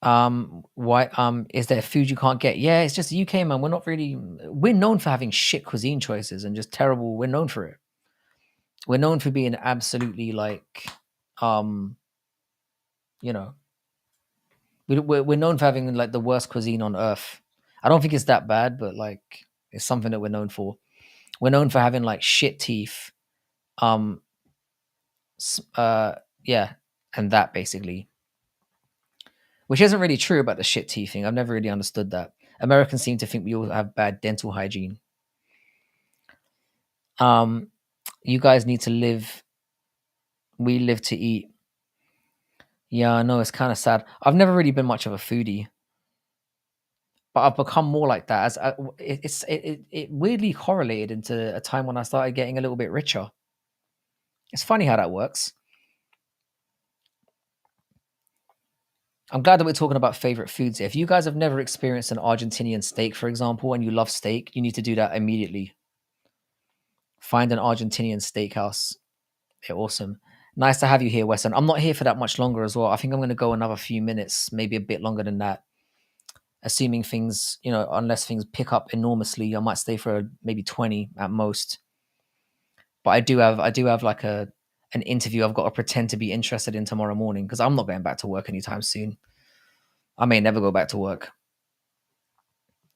A: Why is there food you can't get? Yeah, it's just the UK, man. We're known for having shit cuisine choices and just terrible. We're known for it. We're known for being absolutely like you know, we're known for having like the worst cuisine on earth. I don't think it's that bad, but like it's something that we're known for. We're known for having like shit teeth. Um yeah, and that basically. Which isn't really true about the shit teeth thing. I've never really understood that. Americans seem to think we all have bad dental hygiene. You guys need to live. We live to eat. Yeah, I know it's kind of sad. I've never really been much of a foodie, but I've become more like that as it weirdly correlated into a time when I started getting a little bit richer. It's funny how that works. I'm glad that we're talking about favorite foods. If you guys have never experienced an Argentinian steak, for example, and you love steak, you need to do that immediately. Find an Argentinian steakhouse. They're awesome. Nice to have you here, Weston. I'm not here for that much longer as well. I think I'm going to go another few minutes, maybe a bit longer than that. Assuming things, unless things pick up enormously, I might stay for maybe 20 at most. But I do have like an interview I've got to pretend to be interested in tomorrow morning because I'm not going back to work anytime soon. I may never go back to work.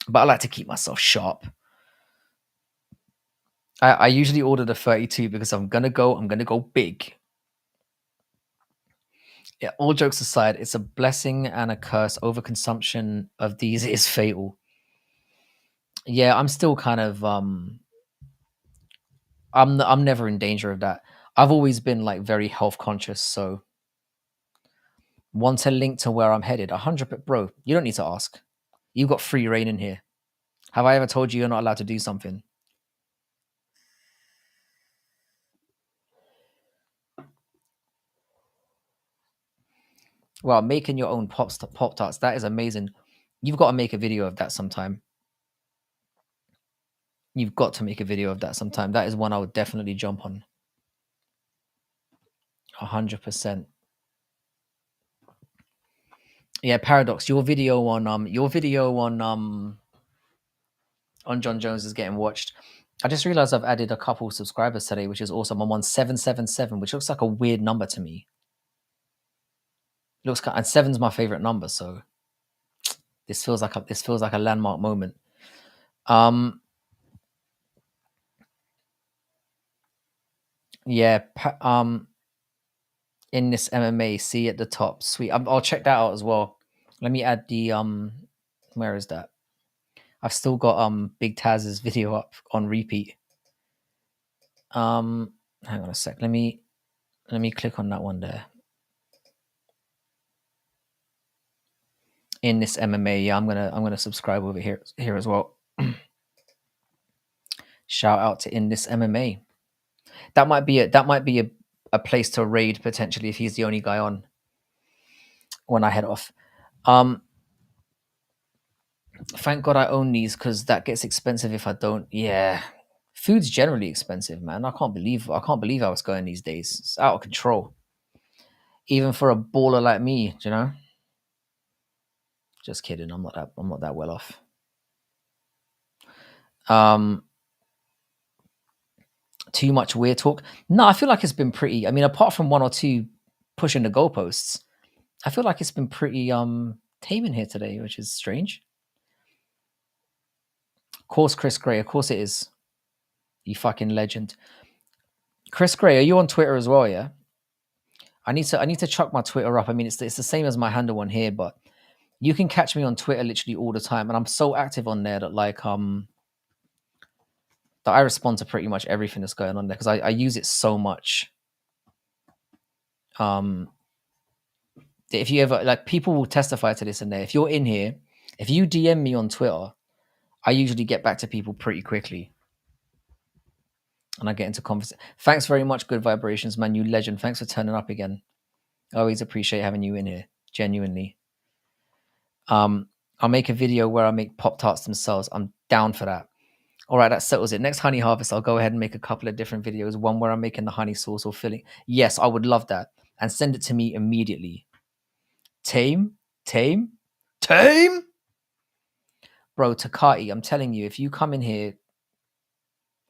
A: But I like to keep myself sharp. I usually order the 32 because I'm gonna go big. Yeah, all jokes aside, it's a blessing and a curse. Overconsumption of these is fatal. Yeah, I'm still kind of I'm never in danger of that. I've always been like very health conscious, so want a link to where I'm headed? 100, bro. You don't need to ask. You've got free reign in here. Have I ever told you you're not allowed to do something? Well, making your own pop tarts, that is amazing. You've got to make a video of that sometime. You've got to make a video of that sometime. That is one I would definitely jump on. 100%. Yeah, Paradox. Your video on Jon Jones is getting watched. I just realized I've added a couple subscribers today, which is awesome. I'm on 777, which looks like a weird number to me. It looks and 7's my favorite number, so this feels like a landmark moment. Yeah, in this MMA, see at the top, sweet. I'll check that out as well. Let me add the where is that? I've still got Big Taz's video up on repeat. Hang on a sec. Let me click on that one there. In this MMA, yeah, I'm gonna subscribe over here as well. Shout out to In This MMA. That might be a place to raid potentially if he's the only guy on when I head off. Thank God I own these because that gets expensive if I don't. Yeah, food's generally expensive, man. I can't believe how it's going these days. It's out of control. Even for a baller like me, you know. Just kidding. I'm not that well off. Too much weird talk. No, I feel like it's been pretty. I mean, apart from one or two pushing the goalposts, I feel like it's been pretty tame in here today, which is strange. Of course, Chris Gray. Of course it is. You fucking legend. Chris Gray, are you on Twitter as well? Yeah. I need to chuck my Twitter up. I mean, it's the same as my handle one here, but you can catch me on Twitter literally all the time, and I'm so active on there that that I respond to pretty much everything that's going on there because I use it so much. If you ever like, people will testify to this in there. If you're in here, if you DM me on Twitter, I usually get back to people pretty quickly. And I get into conversation. Thanks very much, Good Vibrations, man. You legend. Thanks for turning up again. I always appreciate having you in here. Genuinely. I'll make a video where I make Pop-Tarts themselves. I'm down for that. All right, that settles it. Next honey harvest, I'll go ahead and make a couple of different videos. One where I'm making the honey sauce or filling. Yes, I would love that. And send it to me immediately. Tame? Bro, Takati, I'm telling you, if you come in here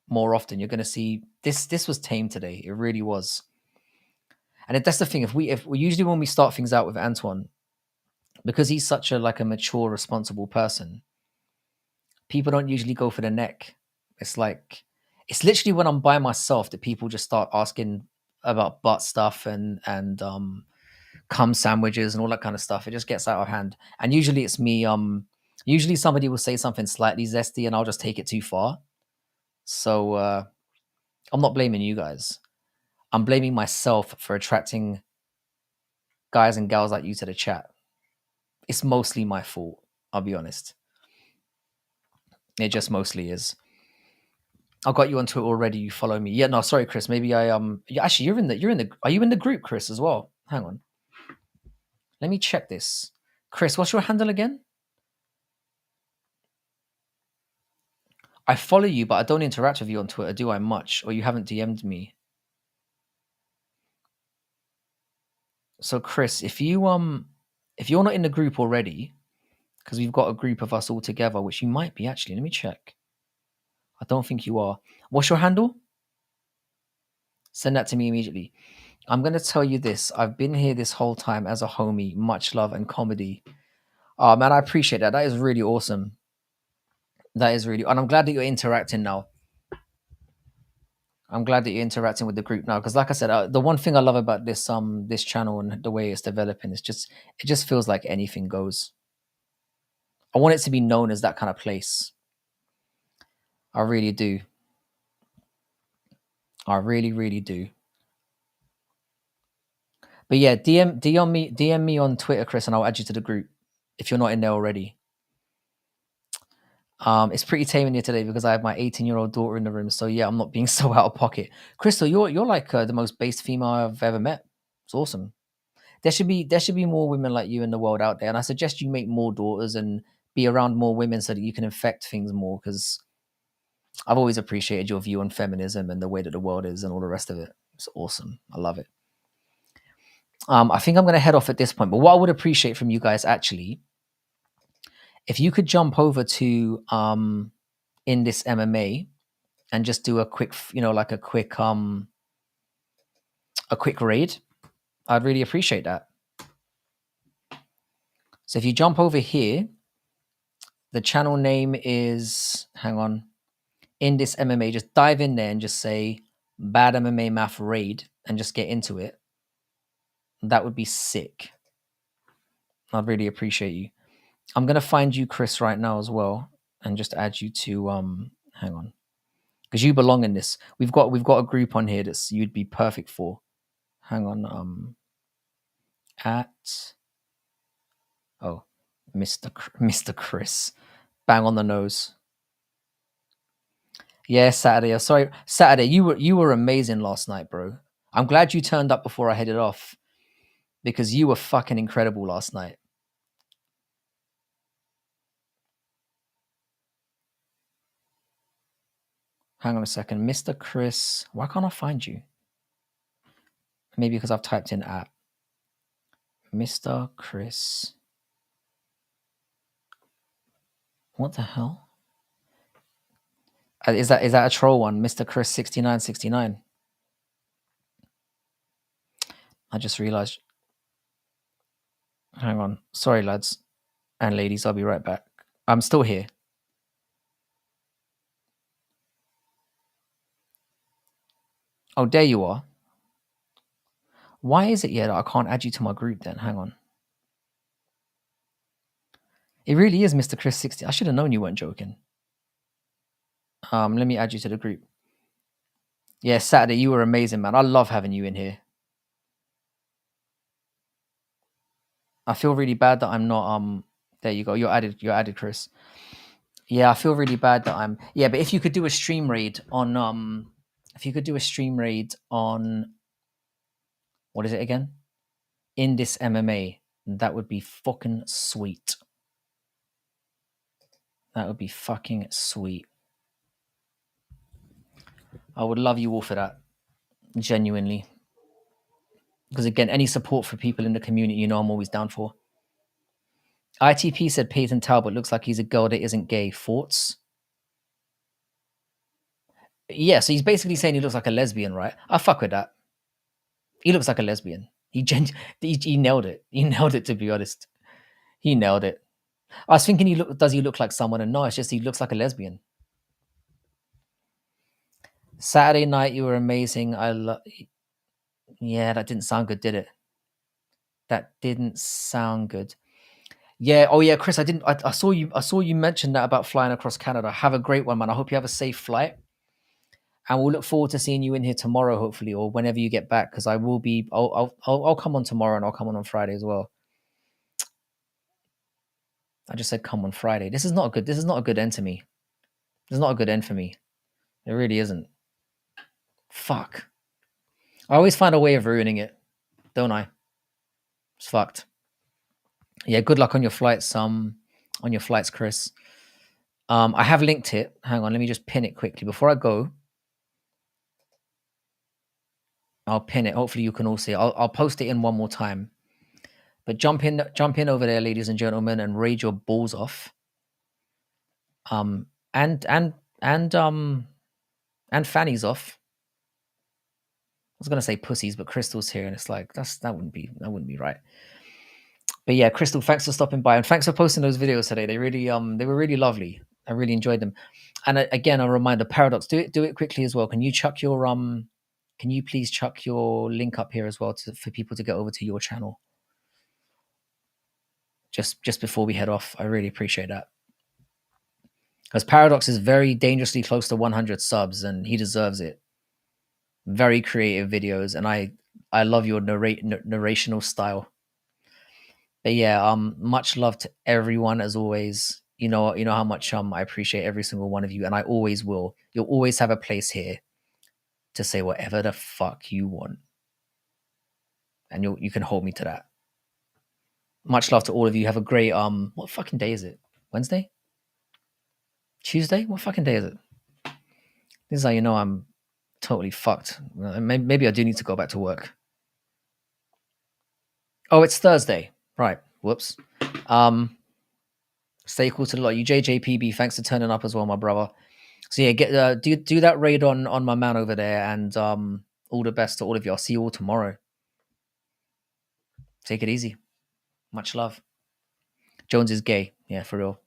A: more often, you're gonna see this was tame today. It really was. And that's the thing. If we usually, when we start things out with Antoine, because he's such a mature, responsible person, people don't usually go for the neck. It's literally when I'm by myself that people just start asking about butt stuff and cum sandwiches and all that kind of stuff. It just gets out of hand. And usually it's me. Usually somebody will say something slightly zesty and I'll just take it too far. So I'm not blaming you guys. I'm blaming myself for attracting guys and gals like you to the chat. It's mostly my fault. I'll be honest. It just mostly is. I've got you on Twitter already. You follow me. Yeah, no, sorry, Chris. Maybe I actually you're in the are you in the group, Chris, as well? Hang on. Let me check this. Chris, what's your handle again? I follow you, but I don't interact with you on Twitter, do I much? Or you haven't DM'd me. So Chris, if you're not in the group already, because we've got a group of us all together, which you might be actually. Let me check. I don't think you are. What's your handle? Send that to me immediately. I'm going to tell you this. I've been here this whole time as a homie. Much love and comedy. Oh, man, I appreciate that. That is really awesome. That is really... And I'm glad that you're interacting now. I'm glad that you're interacting with the group now. Because like I said, the one thing I love about this channel and the way it's developing is it just feels like anything goes. I want it to be known as that kind of place. I really do. I really, really do. But yeah, DM me on Twitter, Chris, and I'll add you to the group if you're not in there already. It's pretty tame in here today because I have my 18-year-old daughter in the room. So yeah, I'm not being so out of pocket. Crystal, you're like the most based female I've ever met. It's awesome. There should be more women like you in the world out there, and I suggest you make more daughters and be around more women so that you can affect things more. Because I've always appreciated your view on feminism and the way that the world is and all the rest of it. It's awesome. I love it. I think I'm going to head off at this point. But what I would appreciate from you guys actually, if you could jump over to In This MMA and just do a quick, a quick raid, I'd really appreciate that. So if you jump over here, the channel name is, hang on, In This MMA. Just dive in there and just say Bad MMA Math Raid and just get into it. That would be sick. I'd really appreciate you. I'm going to find you, Chris, right now as well. and just add you to hang on, because you belong in this. We've got a group on here that's you'd be perfect for. Hang on, at Mr. Chris, bang on the nose. Yeah, Saturday. Sorry, Saturday. You were amazing last night, bro. I'm glad you turned up before I headed off, because you were fucking incredible last night. Hang on a second, Mr. Chris. Why can't I find you? Maybe because I've typed in at Mr. Chris. What the hell? Is that a troll one? Mr. Chris 6969. I just realized. Hang on. Sorry, lads and ladies. I'll be right back. I'm still here. Oh, there you are. Why is it that I can't add you to my group then? Hang on. It really is Mr. Chris 60. I should have known you weren't joking. Let me add you to the group. Yeah, Saturday, you were amazing, man. I love having you in here. I feel really bad that I'm not there you go. You're added, Chris. Yeah, I feel really bad that I'm but if you could do a stream raid on what is it again? In this MMA, that would be fucking sweet. That would be fucking sweet. I would love you all for that. Genuinely. Because again, any support for people in the community, I'm always down for. ITP said Peyton Talbot looks like he's a girl that isn't gay. Thoughts? Yeah, so he's basically saying he looks like a lesbian, right? I fuck with that. He looks like a lesbian. He nailed it. He nailed it, to be honest. He nailed it. I was thinking, does he look like someone? And no, it's just he looks like a lesbian. Saturday night, you were amazing. Yeah, that didn't sound good, did it? That didn't sound good. Yeah. Oh yeah, Chris, I saw you mention that about flying across Canada. Have a great one, man. I hope you have a safe flight. And we'll look forward to seeing you in here tomorrow, hopefully, or whenever you get back, because I will be. I'll come on tomorrow, and I'll come on Friday as well. I just said come on Friday. This is not good. This is not a good end to me. This is not a good end for me. It really isn't. Fuck. I always find a way of ruining it, don't I? It's fucked. Yeah. Good luck on your flights. Chris. I have linked it. Hang on. Let me just pin it quickly before I go. I'll pin it. Hopefully you can all see it. I'll post it in one more time. But jump in over there, ladies and gentlemen, and raid your balls off. And fannies off. I was gonna say pussies, but Crystal's here, and it's like that wouldn't be right. But yeah, Crystal, thanks for stopping by, and thanks for posting those videos today. They really they were really lovely. I really enjoyed them. And again, a reminder, Paradox, do it quickly as well. Can you please chuck your link up here as well for people to get over to your channel? Just before we head off, I really appreciate that. Because Paradox is very dangerously close to 100 subs, and he deserves it. Very creative videos, and I love your narrational style. But yeah, much love to everyone as always. You know how much I appreciate every single one of you, and I always will. You'll always have a place here to say whatever the fuck you want, and you can hold me to that. Much love to all of you. Have a great what fucking day is it? Wednesday? Tuesday? What fucking day is it? This is how you know I'm totally fucked. Maybe I do need to go back to work. Oh, it's Thursday. Right. Whoops. Stay cool to the lot. You JJPB, thanks for turning up as well, my brother. So yeah, get do that raid on my man over there, and all the best to all of you. I'll see you all tomorrow. Take it easy. Much love. Jones is gay. Yeah, for real.